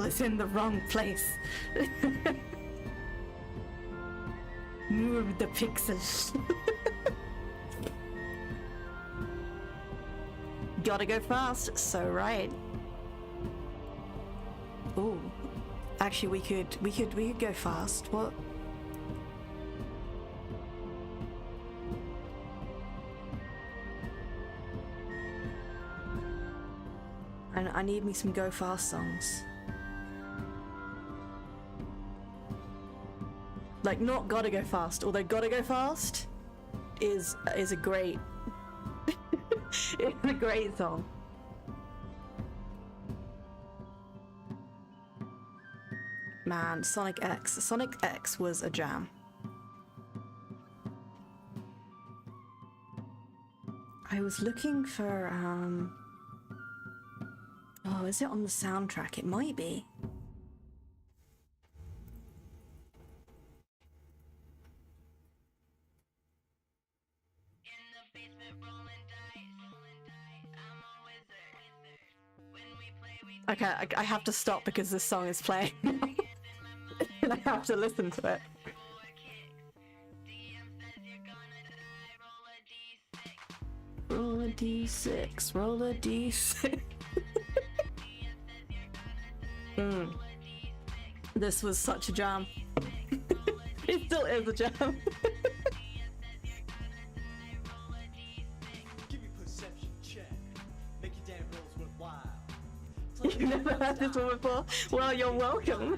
is in the wrong place. Move the pixels. Gotta go fast, so right. Ooh, actually, we could go fast. What? And I need me some go fast songs. Like, not Gotta Go Fast, although Gotta Go Fast is a great it's a great song. Man, Sonic X was a jam. I was looking for oh, is it on the soundtrack? It might be. Okay, I have to stop because this song is playing. And I have to listen to it. Roll a d6, roll a d6. This was such a jam. It still is a jam. You've never heard this one before? Well, you're welcome.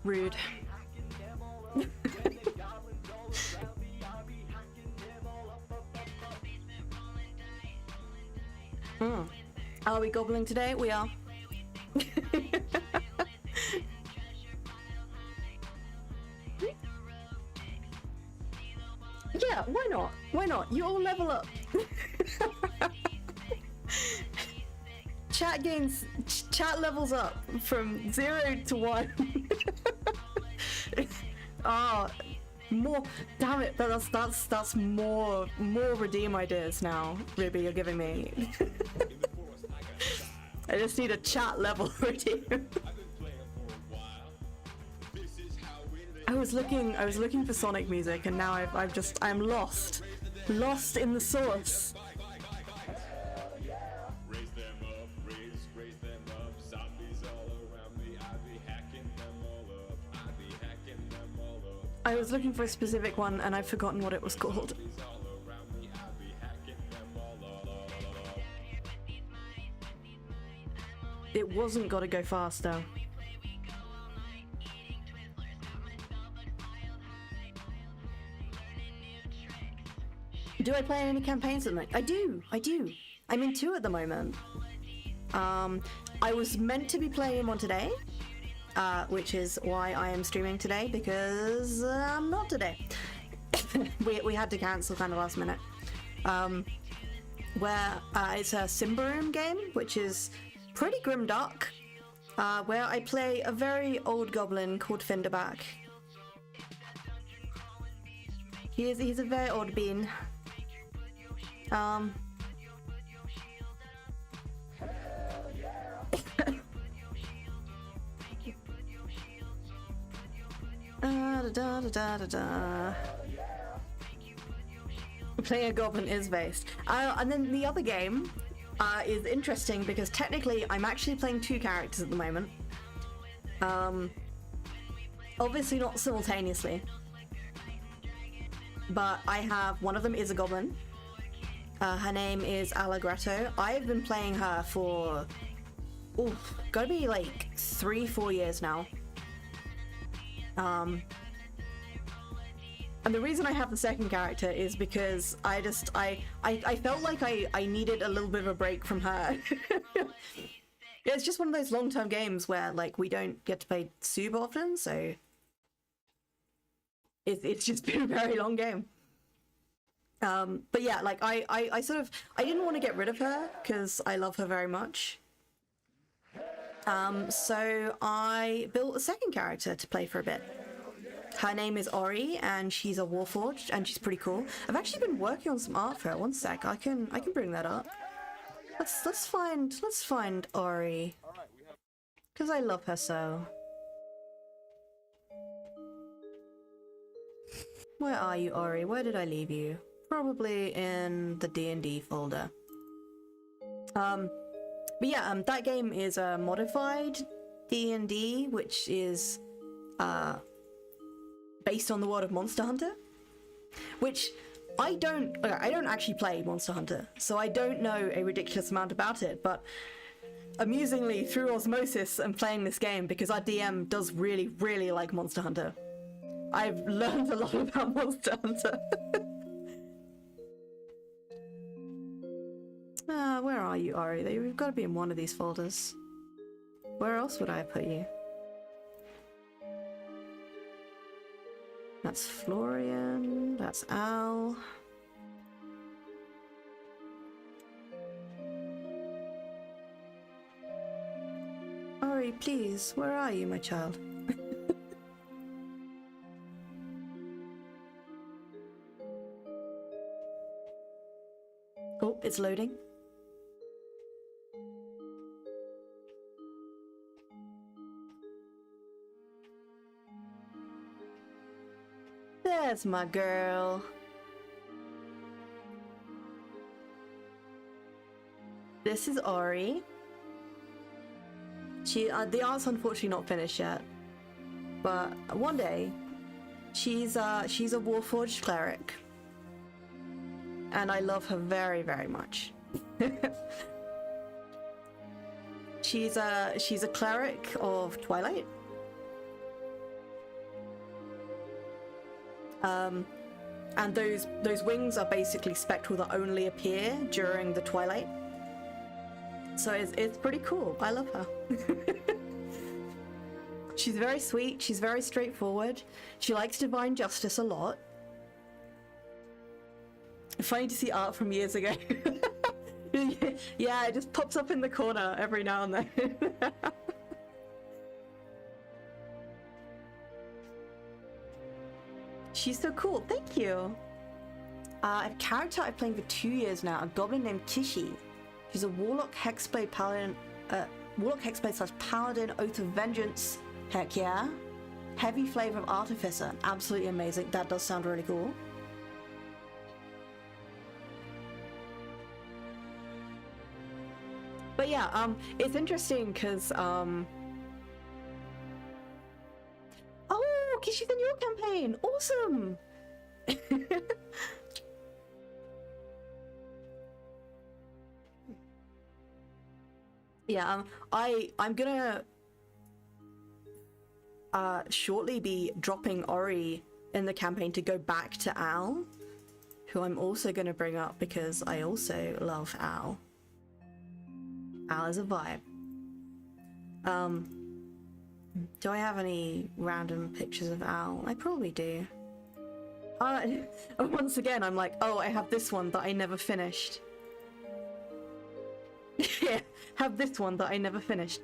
Rude. Are we gobbling today? We are. Yeah, why not? Why not? You all level up. Chat levels up from 0 to 1. Oh, more. Damn it! That's more redeem ideas now. Ruby, you're giving me. I just need a chat level redeem. I was looking for Sonic music, and now I'm lost in the source. Raise them up, raise them up. Zombies all around me. I be hacking them all up. I be hacking them all up. I was looking for a specific one, and I've forgotten what it was called. Zombies all around me. I be hacking them all up. It wasn't Gotta Go Faster. Do I play any campaigns at the moment? I do. I'm in 2 at the moment. I was meant to be playing one today, which is why I am streaming today, because I'm not today. we had to cancel kind of last minute. Where it's a Simbaroom game, which is pretty grimdark, where I play a very old goblin called Finderback. He's a very old bean. Playing a goblin is based. And then the other game is interesting because technically I'm actually playing 2 characters at the moment. Obviously not simultaneously, but I have one of them is a goblin. Her name is Allegrato. I've been playing her for gotta be like 3-4 years now. And the reason I have the second character is because I felt like I needed a little bit of a break from her. It's just one of those long-term games where like we don't get to play super often, so it's just been a very long game. But yeah, like I didn't want to get rid of her because I love her very much. So I built a second character to play for a bit. Her name is Ori, and she's a Warforged, and she's pretty cool. I've actually been working on some art for her. One sec, I can bring that up. Let's find Ori, because I love her so. Where are you, Ori? Where did I leave you? Probably in the D&D folder. But yeah, that game is a modified D&D, which is based on the world of Monster Hunter, which I don't actually play Monster Hunter, so I don't know a ridiculous amount about it, but amusingly, through osmosis and playing this game, because our DM does really, really like Monster Hunter, I've learned a lot about Monster Hunter. Where are you, Ari? You've got to be in one of these folders. Where else would I put you? That's Florian, that's Al. Ori, please, where are you, my child? Oh, it's loading. There's my girl. This is Ori. The art's unfortunately not finished yet, but one day, she's a Warforged cleric, and I love her very, very much. She's a cleric of Twilight. And those wings are basically spectral that only appear during the Twilight. So it's pretty cool. I love her. She's very sweet. She's very straightforward. She likes divine justice a lot. Funny to see art from years ago. Yeah, it just pops up in the corner every now and then. She's so cool. Thank you. A character I've playing for 2 years now, a goblin named Tishi. She's a warlock hexblade paladin, warlock hexblade / paladin, oath of vengeance. Heck yeah. Heavy flavor of artificer. Absolutely amazing. That does sound really cool. But yeah, it's interesting because oh, because she's in your campaign. Awesome. Yeah, I'm gonna shortly be dropping Ori in the campaign to go back to Al, who I'm also gonna bring up because I also love Al. Al is a vibe. Do I have any random pictures of Al? I probably do. Once again, I'm like, oh, I have this one that I never finished. Yeah, have this one that I never finished.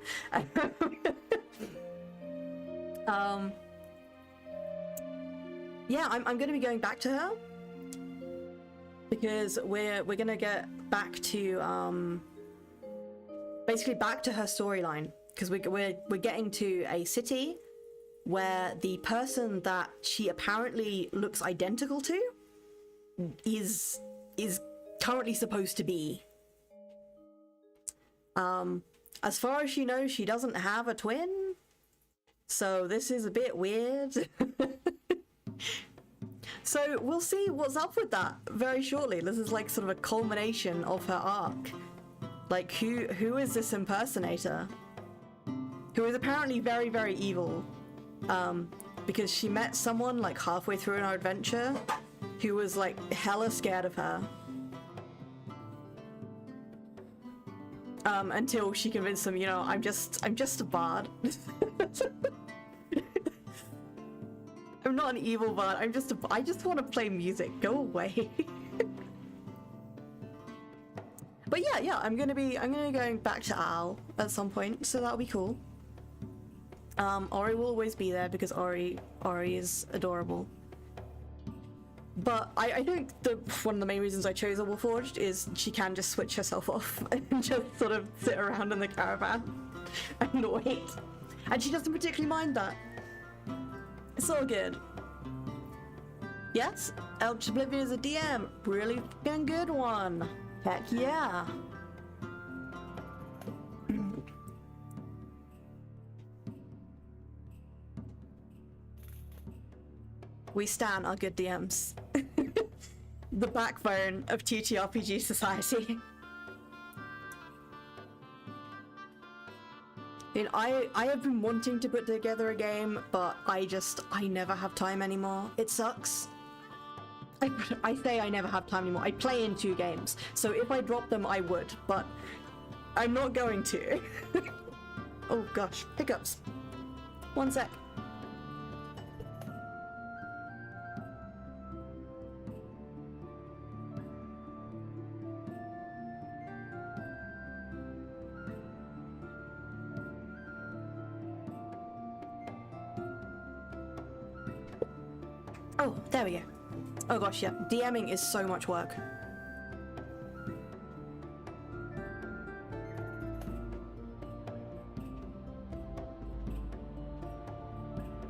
Yeah, I'm gonna be going back to her because we're gonna get back to basically back to her storyline, because we're getting to a city where the person that she apparently looks identical to is currently supposed to be. As far as she knows, she doesn't have a twin, so this is a bit weird. So we'll see what's up with that very shortly. This is like sort of a culmination of her arc. Like, who is this impersonator? Who is apparently very, very evil. Because she met someone like halfway through our adventure who was like hella scared of her. Until she convinced them, you know, I'm just a bard. I'm not an evil bard. I just want to play music. Go away. But yeah, I'm gonna be going back to Al at some point, so that'll be cool. Ori will always be there because Ori is adorable. But I think one of the main reasons I chose a Warforged is she can just switch herself off and just sort of sit around in the caravan and wait. And she doesn't particularly mind that. It's all good. Yes, Eldritch Oblivion is a DM. Really fucking good one. Heck yeah. We stan our good DMs. The backbone of TTRPG society. And I have been wanting to put together a game, but I never have time anymore. It sucks. I say I never have time anymore. I play in 2 games, so if I drop them, I would, but I'm not going to. Oh gosh, hiccups. One sec. Oh, there we go. Oh gosh, yeah. DMing is so much work.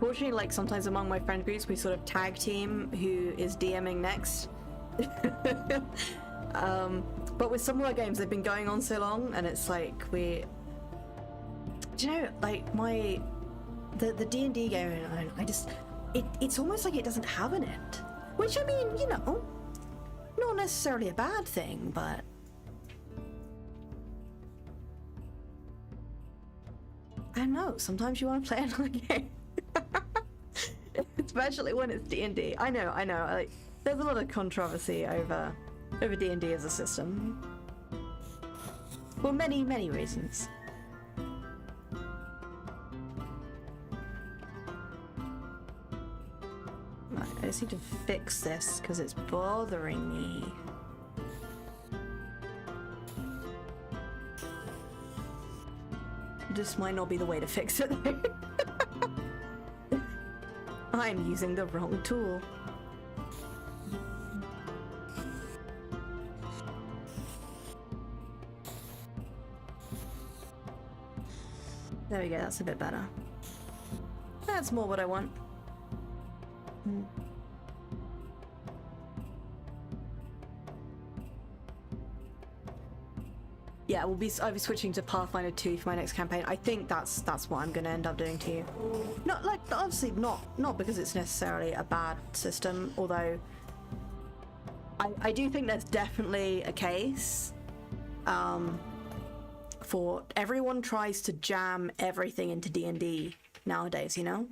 Fortunately, like, sometimes among my friend groups, we sort of tag team who is DMing next. But with some of our games, they've been going on so long, and it's like do you know, like, the D&D game, it's almost like it doesn't have an end. Which, I mean, you know, not necessarily a bad thing, but... I don't know, sometimes you want to play another game. Especially when it's D&D. I know, like, there's a lot of controversy over D&D as a system. For many, many reasons. I just need to fix this because it's bothering me. This might not be the way to fix it though. I'm using the wrong tool. There we go, that's a bit better. That's that's more what I want. Yeah, I'll be switching to Pathfinder 2 for my next campaign. I think that's what I'm going to end up doing too. Not like obviously not because it's necessarily a bad system, although I do think there's definitely a case for everyone tries to jam everything into D&D nowadays, you know?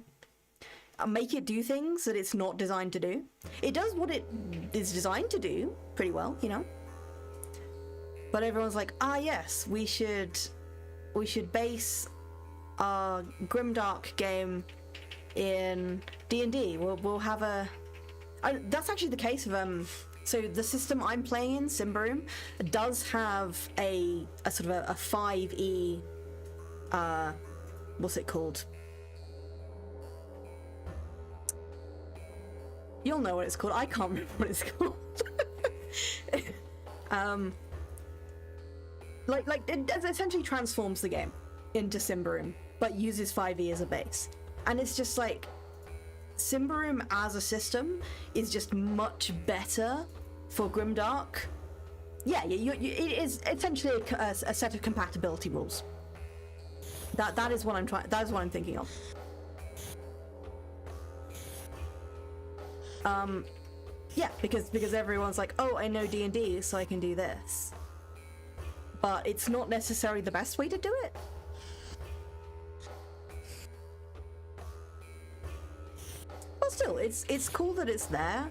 Make it do things that it's not designed to do. It does what it is designed to do pretty well, you know? But everyone's like, yes, we should base our grimdark game in D&D. We'll have a... that's actually the case of so the system I'm playing in, Symbaroum, does have a sort of a 5e what's it called? You'll know what it's called. I can't remember what it's called. Like it essentially transforms the game into Symbaroum, but uses 5e as a base. And it's just like Symbaroum as a system is just much better for Grimdark. Yeah, it is essentially a set of compatibility rules. That is what I'm trying. That is what I'm thinking of. Yeah, because everyone's like, oh, I know D&D, so I can do this. But it's not necessarily the best way to do it. But still, it's cool that it's there,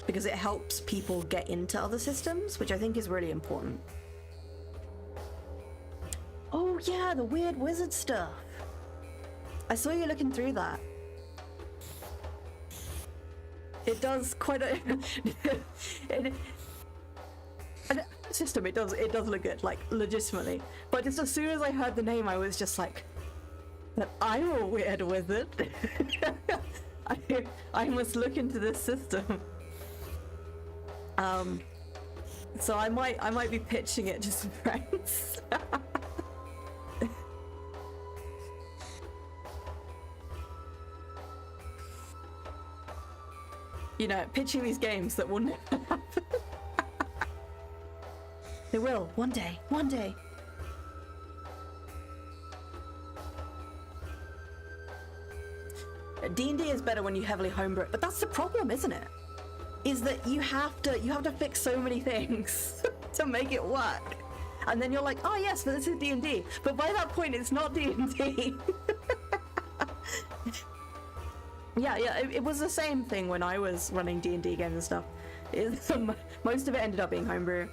because it helps people get into other systems, which I think is really important. Oh yeah, the weird wizard stuff. I saw you looking through that. It does quite a system. It does look good, like legitimately. But just as soon as I heard the name, I was just like, "But I'm a weird wizard. I must look into this system." So I might be pitching it to some friends. You know, pitching these games that will never happen. They will, one day, one day. D&D is better when you heavily homebrew it, but that's the problem, isn't it? Is that you have to fix so many things to make it work. And then you're like, oh yes, but this is D&D. But by that point, it's not D&D. Yeah, it was the same thing when I was running D&D games and stuff. Most of it ended up being homebrew.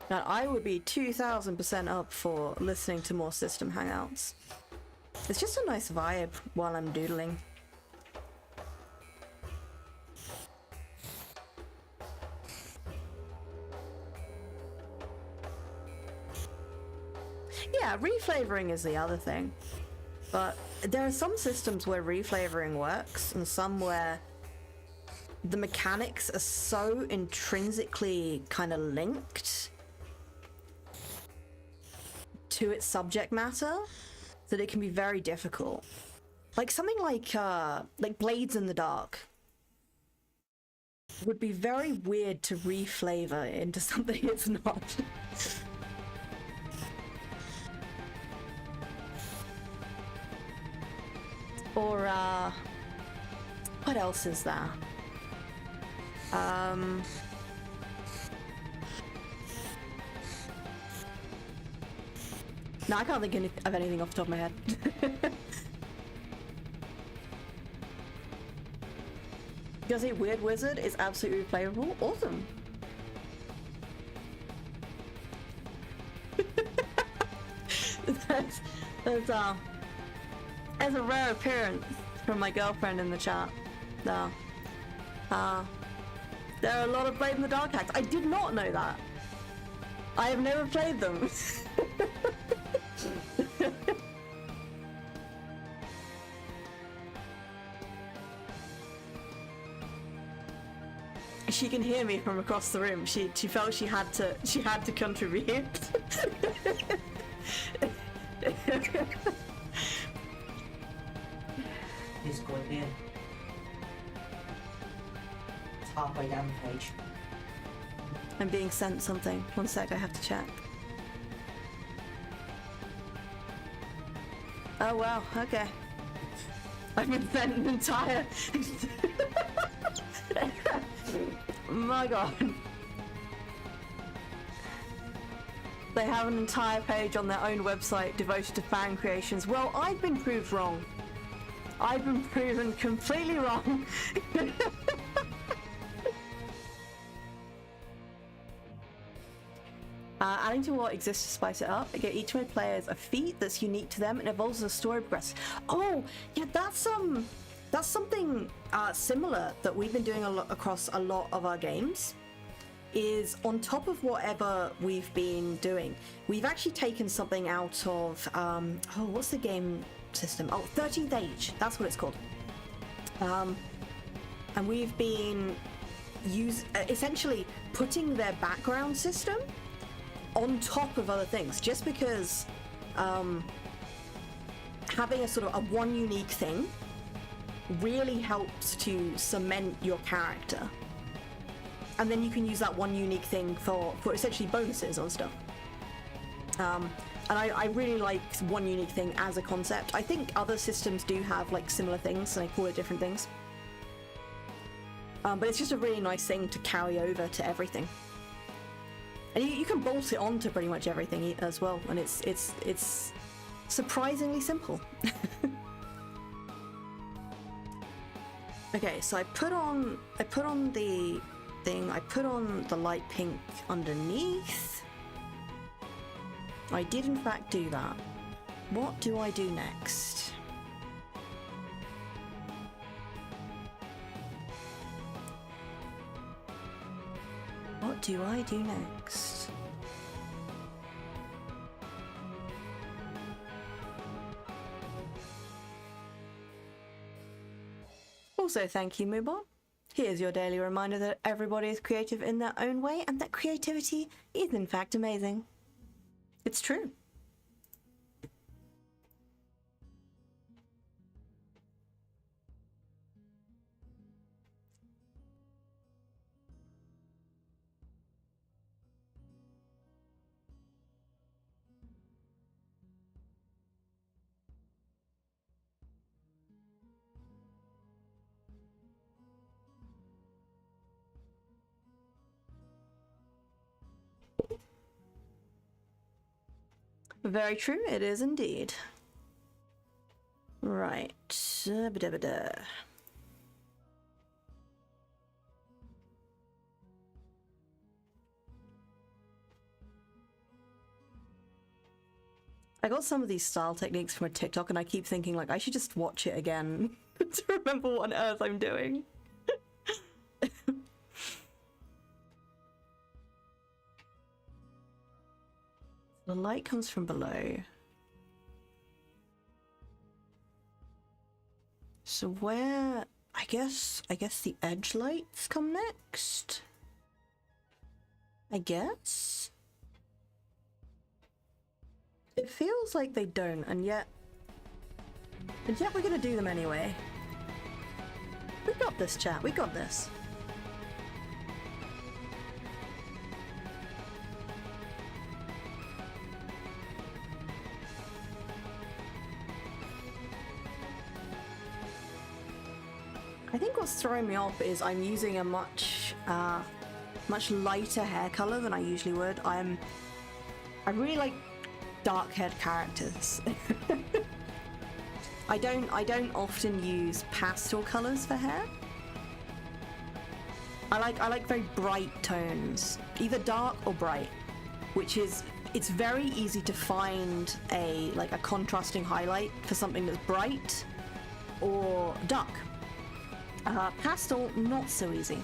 Now, I would be 2000% up for listening to more system hangouts. It's just a nice vibe while I'm doodling. Yeah, reflavoring is the other thing. But there are some systems where reflavoring works, and some where the mechanics are so intrinsically kind of linked to its subject matter that it can be very difficult. Like something like Blades in the Dark would be very weird to reflavor into something it's not. Or what else is there? No, I can't think of anything off the top of my head. You say Weird Wizard is absolutely flavorful? Awesome. There's a rare appearance from my girlfriend in the chat. No. There are a lot of Blade in the Dark hacks. I did not know that. I have never played them. she can hear me from across the room. She felt she had to contribute. It's going in. It's halfway down the page. I'm being sent something. One sec, I have to check. Oh wow, okay. I've been sent an entire... My god. They have an entire page on their own website devoted to fan creations. Well, I've been proved wrong. I've been proven completely wrong. Adding to what exists to spice it up, give each of my players a feat that's unique to them and evolves as the story progresses. Oh, yeah, that's something similar that we've been doing across a lot of our games. Is on top of whatever we've been doing, we've actually taken something out of what's the game system? Oh, 13th Age. That's what it's called. And we've been essentially putting their background system on top of other things, just because having a sort of a one unique thing really helps to cement your character. And then you can use that one unique thing for essentially bonuses on stuff. And I really like one unique thing as a concept. I think other systems do have like similar things and they call it different things. But it's just a really nice thing to carry over to everything. And you can bolt it onto pretty much everything as well, and it's surprisingly simple. Okay, so I put on the thing. I put on the light pink underneath. I did in fact do that. What do I do next? What do I do next? Also, thank you, Mubon. Here's your daily reminder that everybody is creative in their own way and that creativity is in fact amazing. It's true. Very true, it is indeed. Right. Ba-da-ba-da. I got some of these style techniques from a TikTok and I keep thinking like I should just watch it again to remember what on earth I'm doing. The light comes from below. So where, I guess the edge lights come next? I guess? It feels like they don't, and yet we're gonna do them anyway. We got this, chat, we got this. I think what's throwing me off is I'm using a much lighter hair color than I usually would. I really like dark-haired characters. I don't often use pastel colors for hair. I like very bright tones, either dark or bright, which is it's very easy to find a contrasting highlight for something that's bright or dark. Pastel, not so easy.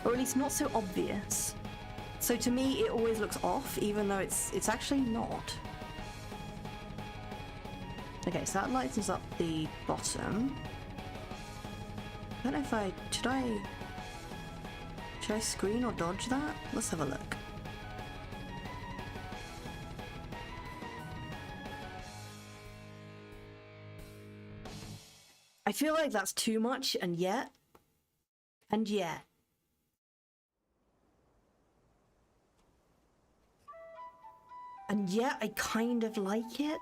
Or at least not so obvious. So to me, it always looks off, even though it's actually not. Okay, so that lightens up the bottom. don't know if should I screen or dodge that? Let's have a look. I feel like that's too much, and yet. And yet. And yet, I kind of like it.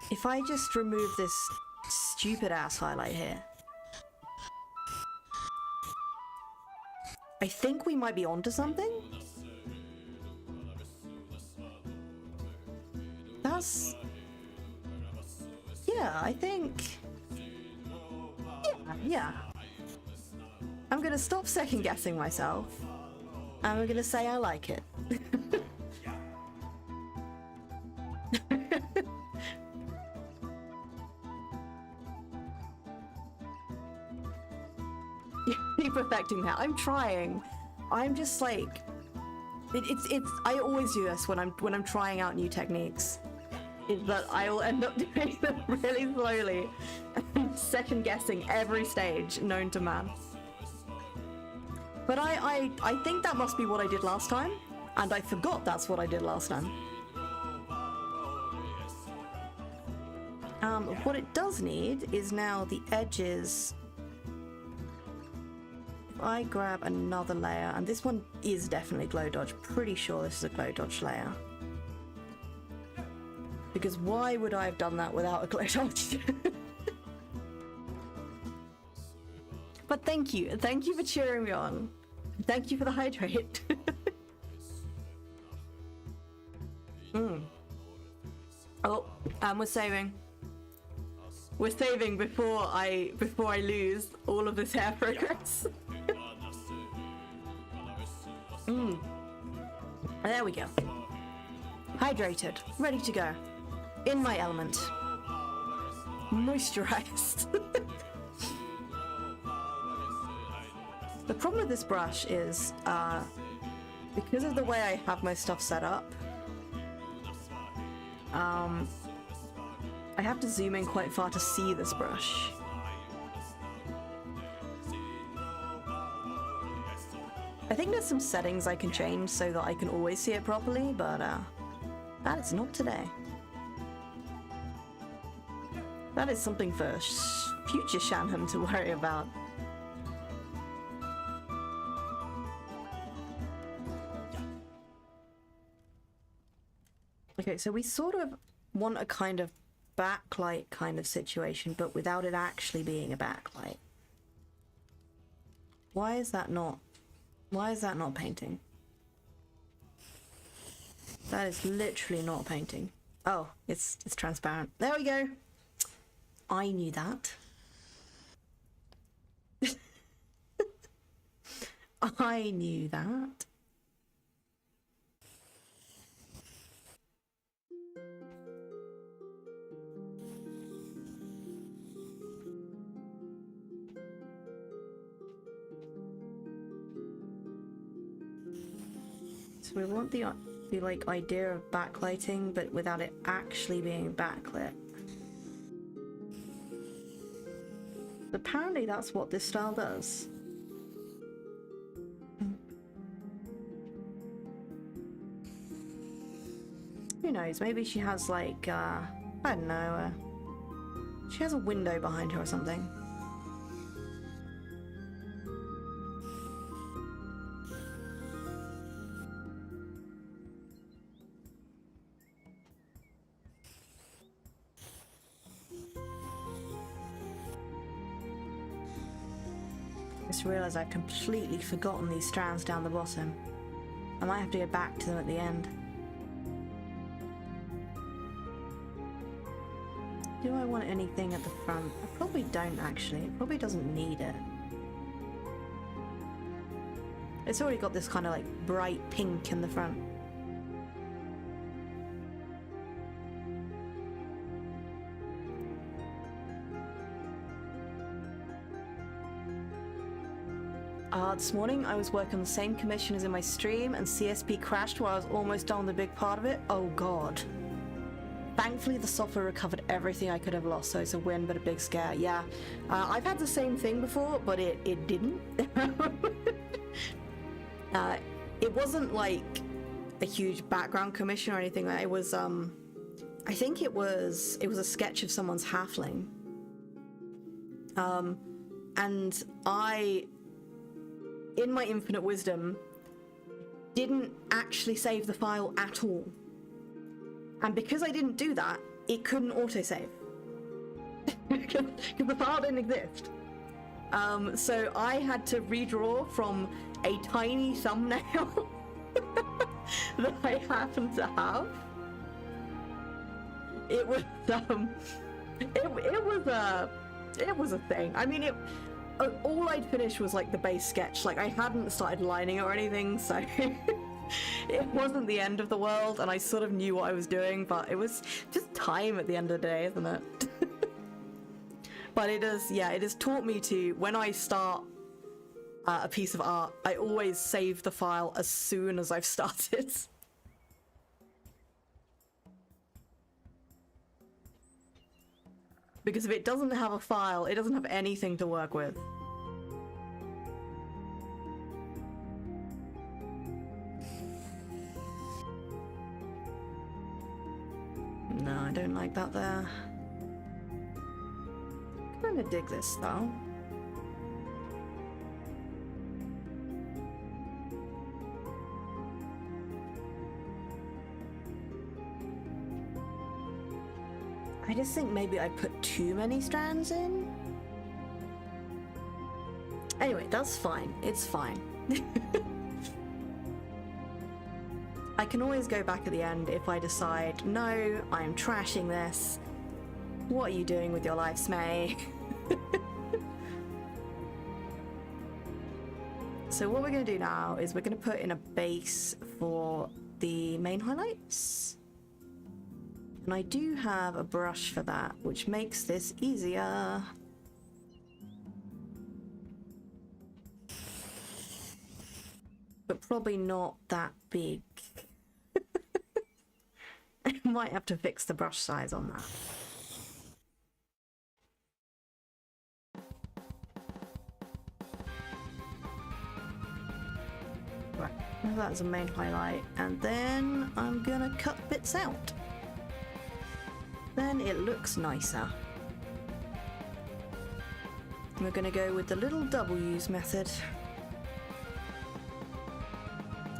If I just remove this stupid ass highlight here. I think we might be onto something. That's... yeah, I think... yeah. I'm gonna stop second guessing myself. And I'm gonna say I like it. You're perfecting that. I'm trying. I'm just like... it's I always do this when I'm trying out new techniques. Is that I will end up doing them really slowly and second guessing every stage known to man. But I think that must be what I did last time, and I forgot that's what I did last time. What it does need is now the edges. If I grab another layer, and this one is definitely glow dodge, pretty sure this is a glow dodge layer. Because why would I have done that without a glow dodge? But thank you for cheering me on. Thank you for the hydrate. Oh, and we're saving. We're saving before I lose all of this hair progress. There we go. Hydrated, ready to go. In my element. Moisturized. The problem with this brush is, because of the way I have my stuff set up, I have to zoom in quite far to see this brush. I think there's some settings I can change so that I can always see it properly, but that is not today. That is something for future Shannon to worry about. Okay, so we sort of want a kind of backlight kind of situation, but without it actually being a backlight. Why is that not painting? That is literally not painting. Oh, it's transparent. There we go. I knew that. I knew that. So we want the like idea of backlighting, but without it actually being backlit. Apparently that's what this style does. Who knows, maybe she has like, I don't know, she has a window behind her or something. I just realised I've completely forgotten these strands down the bottom. I might have to go back to them at the end. Do I want anything at the front? I probably don't actually. It probably doesn't need it. It's already got this kind of like bright pink in the front. This morning I was working on the same commission as in my stream and CSP crashed while I was almost done with a big part of it. Oh god. Thankfully, the software recovered everything I could have lost, so it's a win, but a big scare. Yeah, I've had the same thing before, but it didn't. It wasn't like a huge background commission or anything. It was, I think it was a sketch of someone's halfling. And I, in my infinite wisdom, didn't actually save the file at all. And because I didn't do that, it couldn't autosave. Because the file didn't exist. So I had to redraw from a tiny thumbnail that I happened to have. It was it was a thing. I mean, all I'd finished was like the base sketch. Like I hadn't started lining it or anything, so it wasn't the end of the world, and I sort of knew what I was doing, but it was just time at the end of the day, isn't it? But it has taught me to, when I start a piece of art, I always save the file as soon as I've started. Because if it doesn't have a file, it doesn't have anything to work with. No, I don't like that there. Kinda dig this though. I just think maybe I put too many strands in. Anyway, that's fine. It's fine. I can always go back at the end if I decide, no, I'm trashing this. What are you doing with your life, Smay? So what we're going to do now is we're going to put in a base for the main highlights. And I do have a brush for that, which makes this easier. But probably not that big. I might have to fix the brush size on that. Right, that's a main highlight, and then I'm gonna cut bits out. Then it looks nicer. We're gonna go with the little W's method.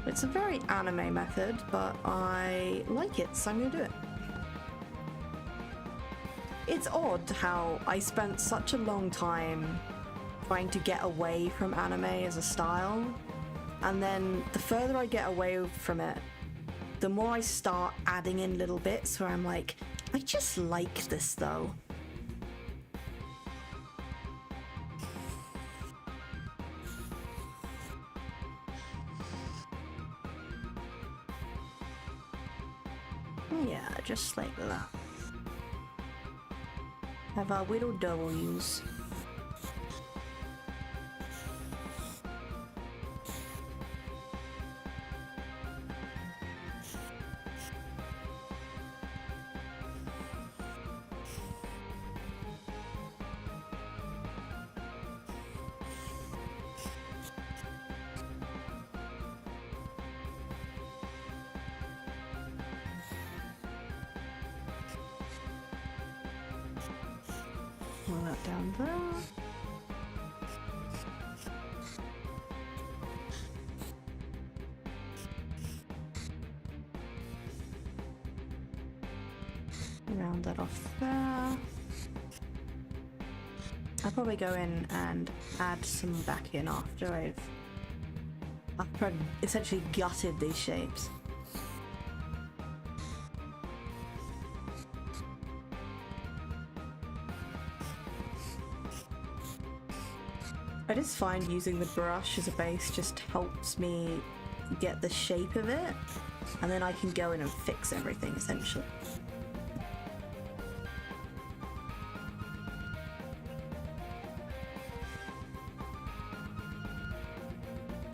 It's a very anime method, but I like it, so I'm gonna do it. It's odd how I spent such a long time trying to get away from anime as a style, and then the further I get away from it, the more I start adding in little bits where I'm like, I just like this though. Yeah, just like that. Have our little W's. Pull that down there. Round that off there. I'll probably go in and add some back in after I've essentially gutted these shapes. I just find using the brush as a base just helps me get the shape of it, and then I can go in and fix everything essentially.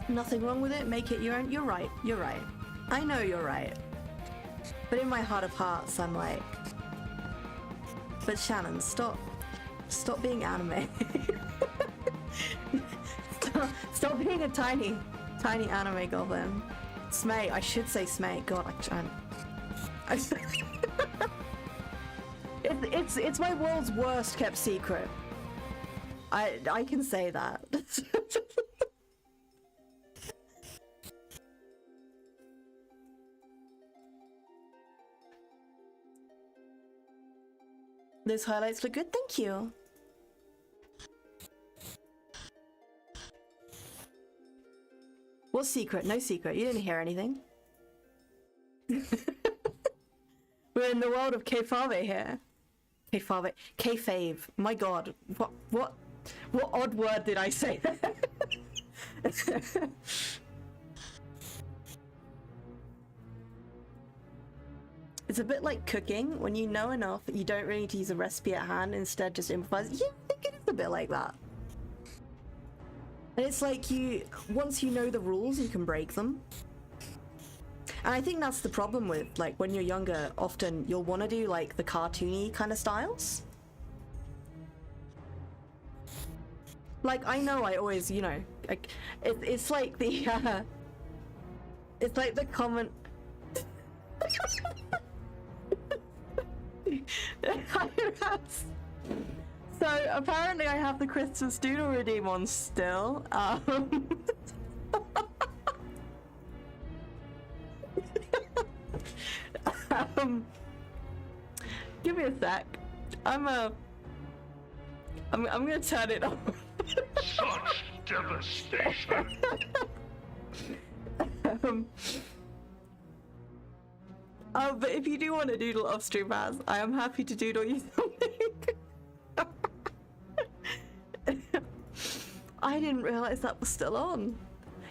Nothing wrong with it, make it your own. You're right, I know you're right. But in my heart of hearts, I'm like, but Shannon, stop being anime. stop being a tiny anime goblin. Smay, I should say Smay. God, it's my world's worst kept secret. I can say that. Those highlights look good, thank you. What secret? No secret. You didn't hear anything. We're in the world of K-Fave here. K-Fave. K-Fave. My god. What odd word did I say there? It's a bit like cooking. When you know enough, you don't really need to use a recipe at hand. Instead, just improvise. Yeah, I think it is a bit like that. And it's like once you know the rules, you can break them. And I think that's the problem with, like, when you're younger, often you'll want to do, like, the cartoony kind of styles. Like, I know I always, you know, like, it's like the, it's like the comment... So apparently I have the Christmas Doodle redeem on still. Give me a sec. I'm gonna turn it off. Such devastation! But if you do want to doodle off stream as, I am happy to doodle you something. I didn't realize that was still on.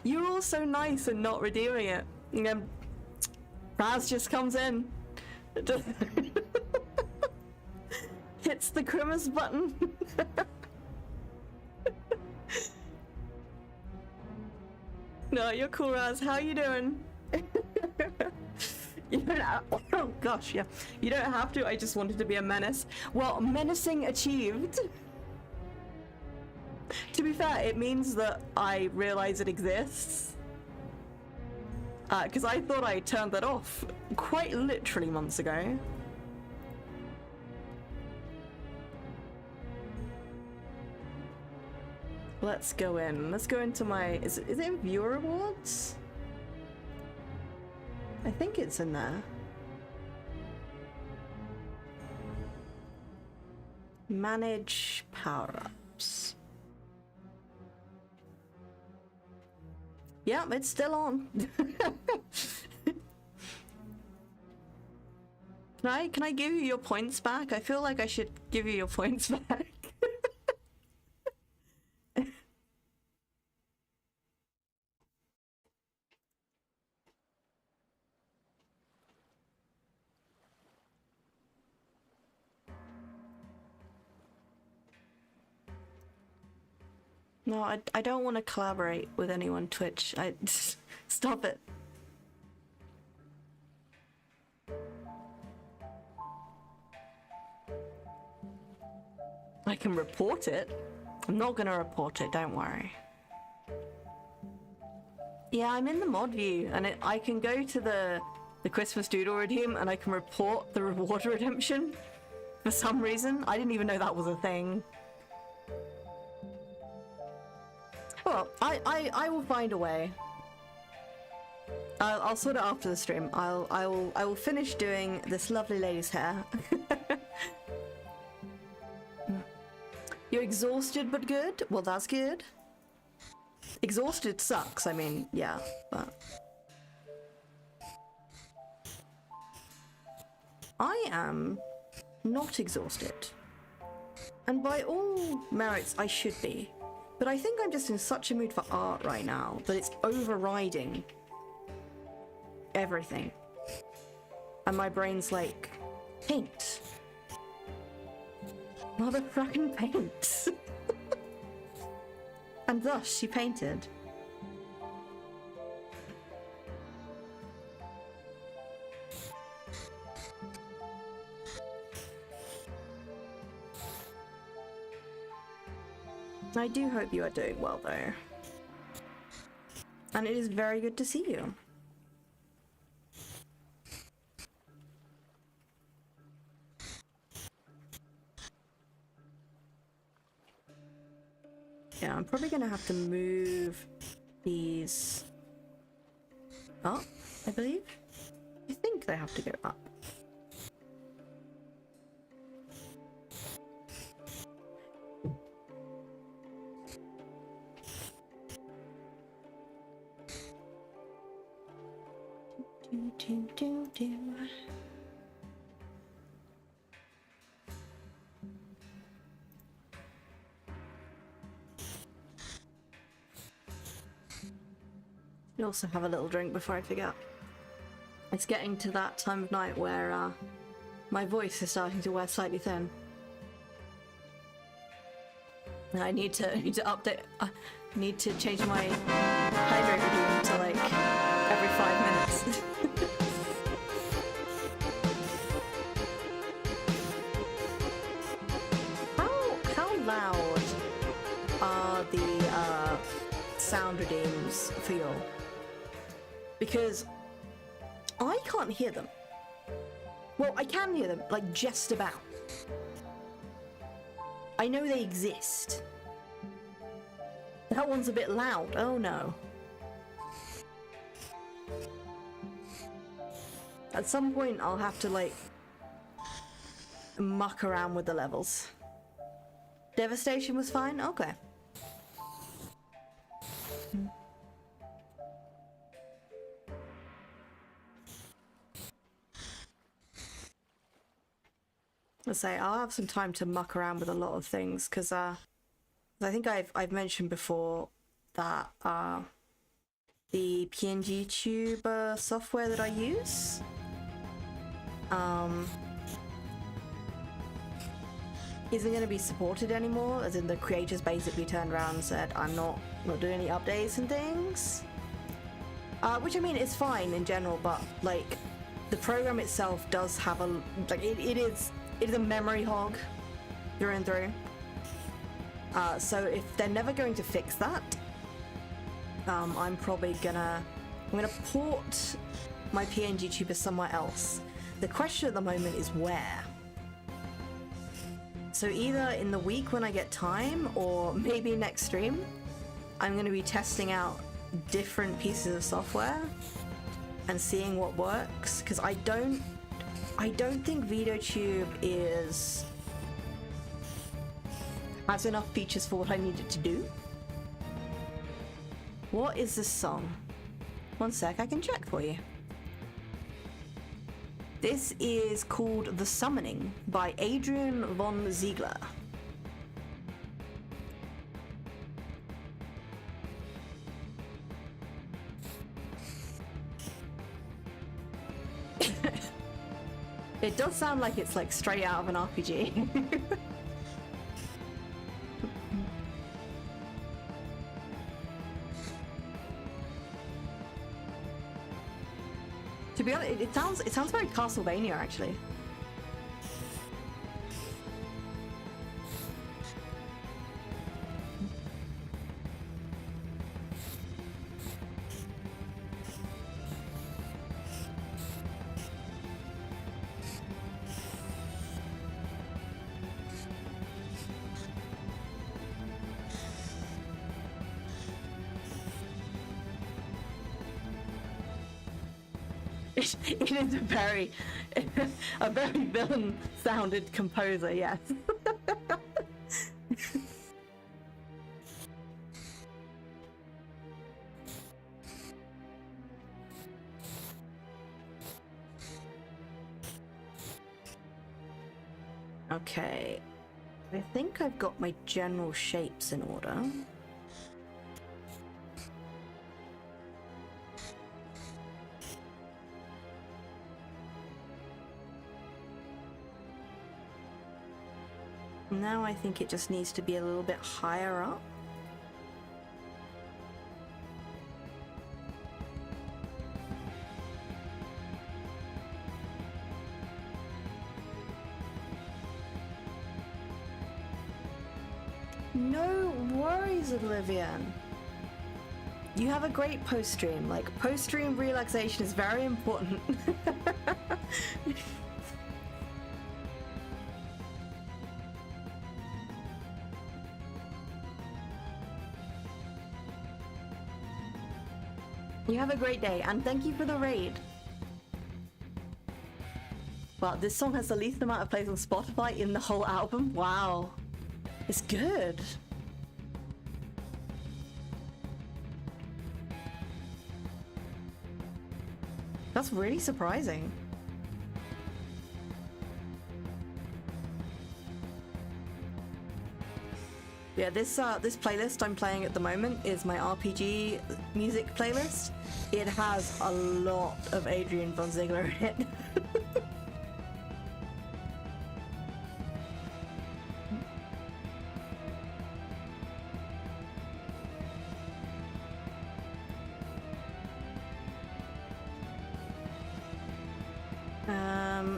You're all so nice and not redeeming it. And then Raz just comes in. Hits the Grimace button. No, you're cool, Raz. How you doing? You don't have, oh gosh, yeah. You don't have to, I just wanted to be a menace. Well, menacing achieved. To be fair, it means that I realize it exists. Because I thought I turned that off quite literally months ago. Let's go in. Let's go into my... Is it in viewer rewards? I think it's in there. Manage power-ups. Yeah, it's still on. Can I give you your points back? I feel like I should give you your points back. No, I don't want to collaborate with anyone, Twitch. Stop it. I can report it. I'm not gonna report it, don't worry. Yeah, I'm in the mod view, and I can go to the Christmas Doodle redeem, and I can report the reward redemption. For some reason, I didn't even know that was a thing. Well, I will find a way. I'll sort it after the stream. I will finish doing this lovely lady's hair. You're exhausted but good? Well, that's good. Exhausted sucks, I mean, yeah, but... I am not exhausted. And by all merits, I should be. But I think I'm just in such a mood for art right now that it's overriding everything. And my brain's like, paint. Motherfucking paint. And thus she painted. I do hope you are doing well, though. And it is very good to see you. Yeah, I'm probably gonna have to move these up, I believe. I think they have to go up. Do. You also have a little drink before I forget. It's getting to that time of night where my voice is starting to wear slightly thin. And I need to update. Need to change my hydrate routine to like every 5 minutes. How loud are the sound redeems for you? Because I can't hear them. Well, I can hear them, like just about. I know they exist. That one's a bit loud. Oh no. At some point, I'll have to like muck around with the levels. Devastation was fine? Okay. Let's say I'll have some time to muck around with a lot of things because I think I've mentioned before that the PNG Tube software that I use isn't going to be supported anymore, as in the creators basically turned around and said I'm not doing any updates and things, which I mean it's fine in general, but like the program itself does have a like it is a memory hog through and through. So if they're never going to fix that, I'm probably gonna port my PNG tuber somewhere else. The question at the moment is where. So either in the week when I get time, or maybe next stream, I'm gonna be testing out different pieces of software and seeing what works. Because I don't think VideoTube has enough features for what I need it to do. What is this song? One sec, I can check for you. This is called The Summoning by Adrian von Ziegler. It does sound like it's like straight out of an RPG. To be honest, it sounds very Castlevania actually. It is a very villain-sounded composer, yes. Okay, I think I've got my general shapes in order. Now I think it just needs to be a little bit higher up. No worries, Oblivion. You have a great post-stream. Like, post-stream relaxation is very important. You have a great day, and thank you for the raid. Wow, this song has the least amount of plays on Spotify in the whole album. Wow. It's good. That's really surprising. Yeah, this playlist I'm playing at the moment is my RPG music playlist. It has a lot of Adrian von Ziegler in it.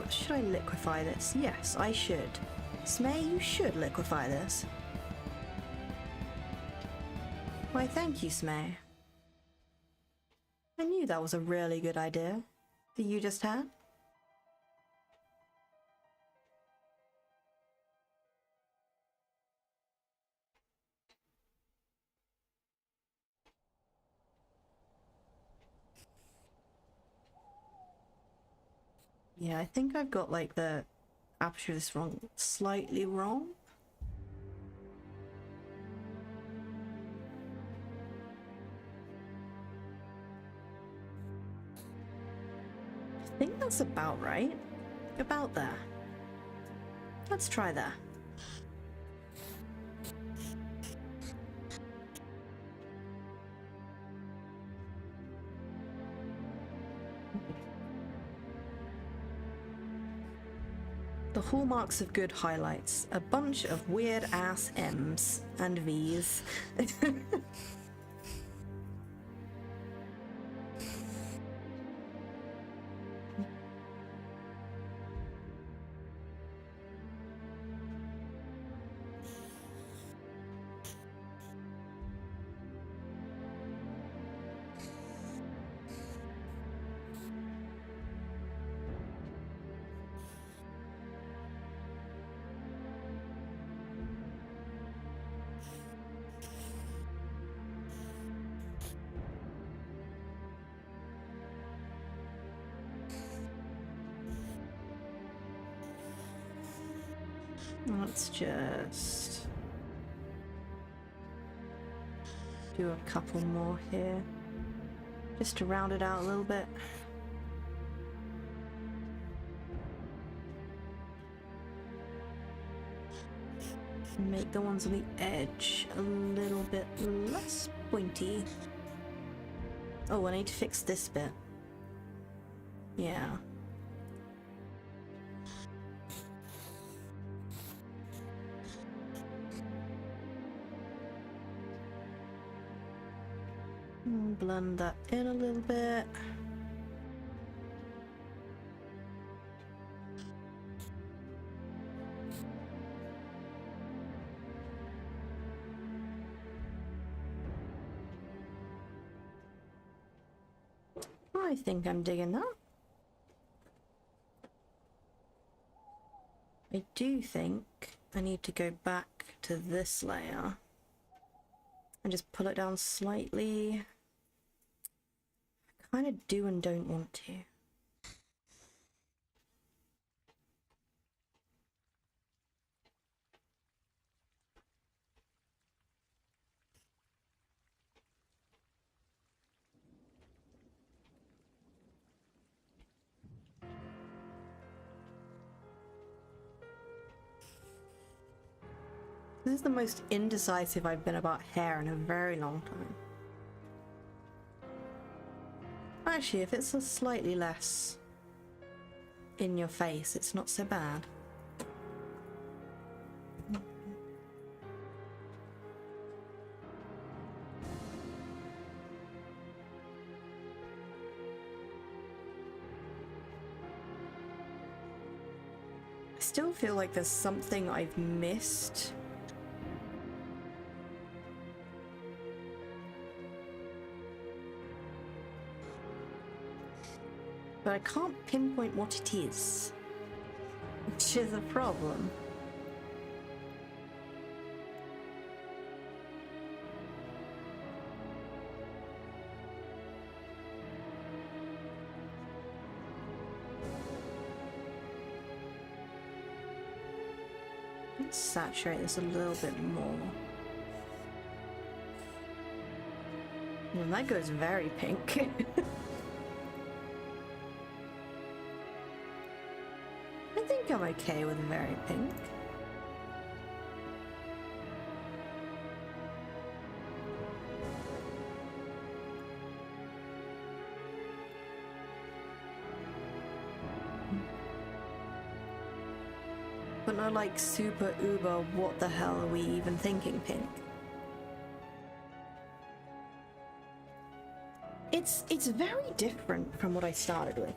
Should I liquefy this? Yes, I should. Smay, you should liquefy this. Why, thank you, Smay. I knew that was a really good idea that you just had. Yeah, I think I've got like the aperture of this wrong, slightly wrong. I think that's about right. About there. Let's try there. The hallmarks of good highlights. A bunch of weird ass M's and V's. Let's just do a couple more here, just to round it out a little bit. Make the ones on the edge a little bit less pointy. Oh, I need to fix this bit. Yeah. Blend that in a little bit. I think I'm digging that. I do think I need to go back to this layer and just pull it down slightly. I kind of do and don't want to. This is the most indecisive I've been about hair in a very long time. Actually, if it's a slightly less in your face, it's not so bad. I still feel like there's something I've missed but I can't pinpoint what it is, which is a problem. Let's saturate this a little bit more. Well, that goes very pink. I think I'm okay with very pink. But not like super uber, what the hell are we even thinking pink? It's very different from what I started with.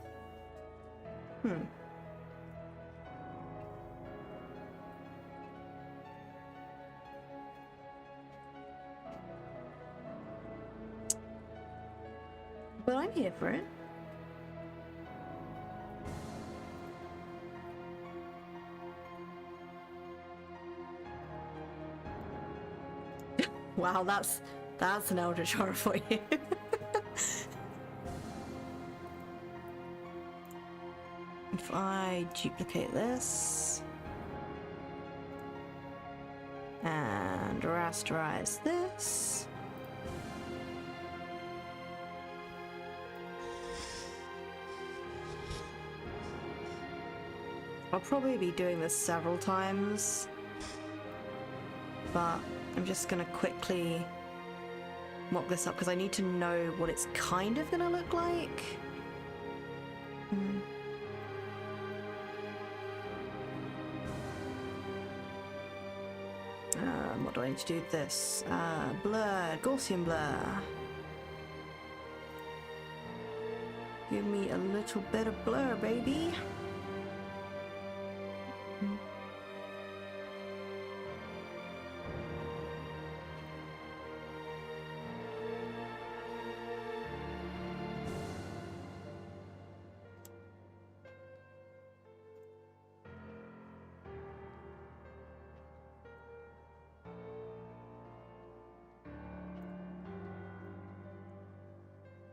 But I'm here for it. Wow, that's an eldritch horror for you. If I duplicate this and rasterize this, I'll probably be doing this several times, but I'm just gonna quickly mock this up because I need to know what it's kind of gonna look like. What do I need to do with this? Blur, Gaussian blur. Give me a little bit of blur, baby.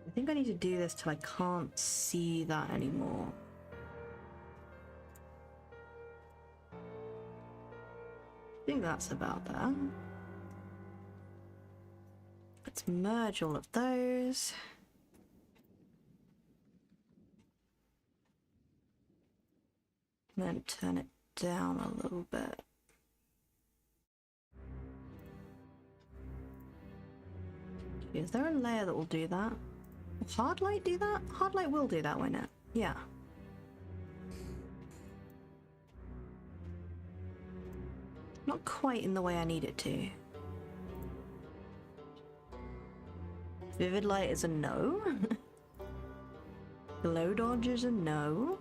I think I need to do this till I can't see that anymore. I think that's about that. Let's merge all of those. And then turn it down a little bit. Is there a layer that will do that? Will hard light do that? Hard light will do that, won't it? Yeah. Not quite in the way I need it to. Vivid light is a no. Glow dodge is a no.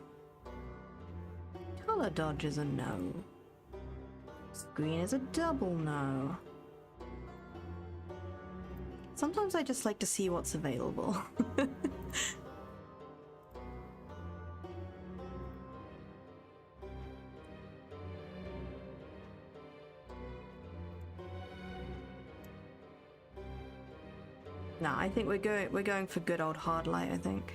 Color dodge is a no. Screen is a double no. Sometimes I just like to see what's available. Nah, I think we're going for good old hard light, I think.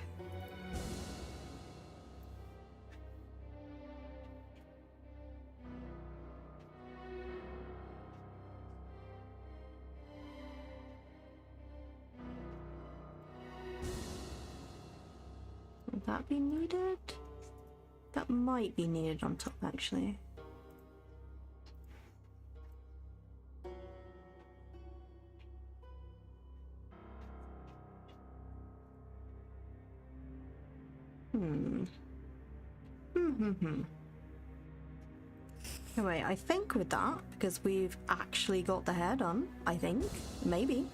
Would that be needed? That might be needed on top, actually. Anyway, I think with that, because we've actually got the hair done, I think. Maybe.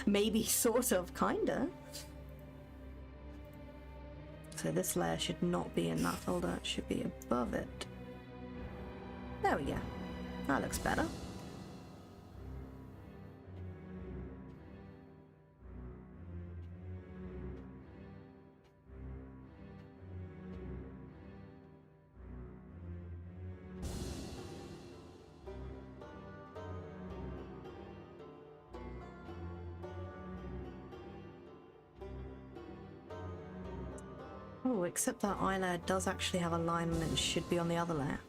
Maybe, sort of, kinda. So this layer should not be in that folder, it should be above it. There we go. That looks better. Oh, except that eye layer does actually have a line on it and should be on the other layer.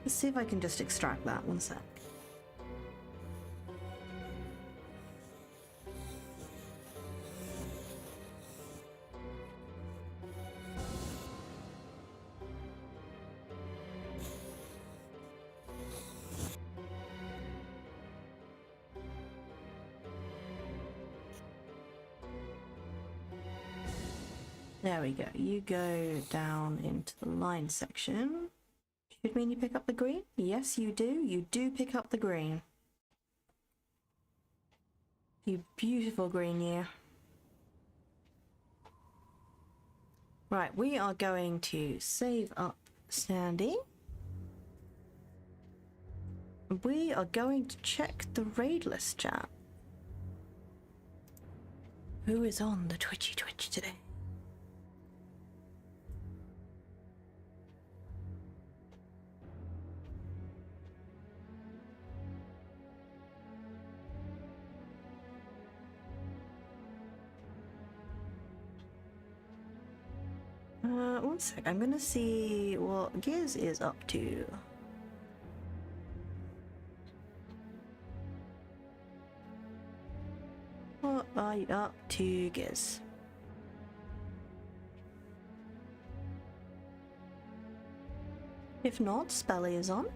Let's see if I can just extract that. One sec. There we go. You go down into the line section. Should mean you pick up the green? Yes, you do. You do pick up the green. You beautiful green you. Right, we are going to save up Sandy. We are going to check the raid list, chat. Who is on the Twitch today? One sec. I'm gonna see what Giz is up to. What are you up to, Giz? If not, Spelly is on.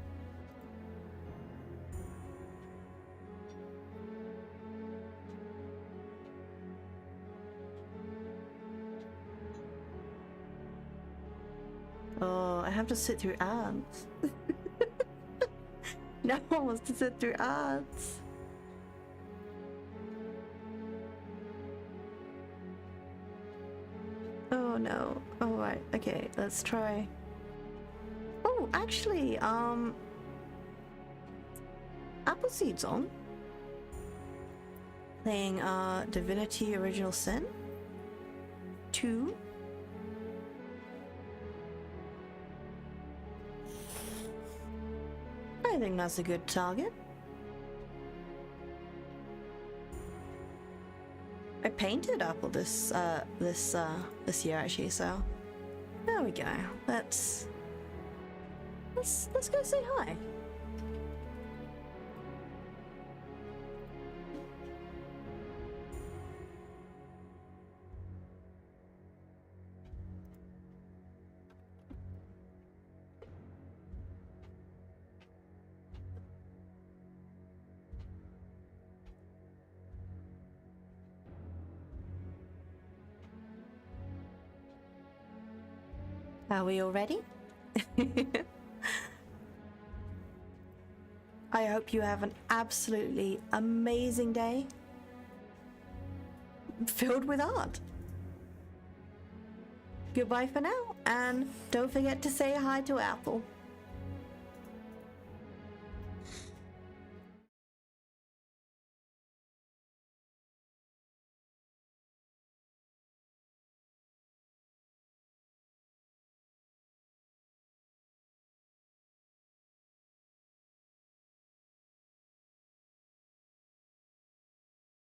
Oh, I have to sit through ads. No one wants to sit through ads. Oh no. Alright, okay, let's try. Oh, actually, Appleseed's on. Playing Divinity Original Sin 2. I think that's a good target. I painted Apple this year actually, so there we go. Let's go say hi. Are we all ready? I hope you have an absolutely amazing day filled with art. Goodbye for now, and don't forget to say hi to Apple.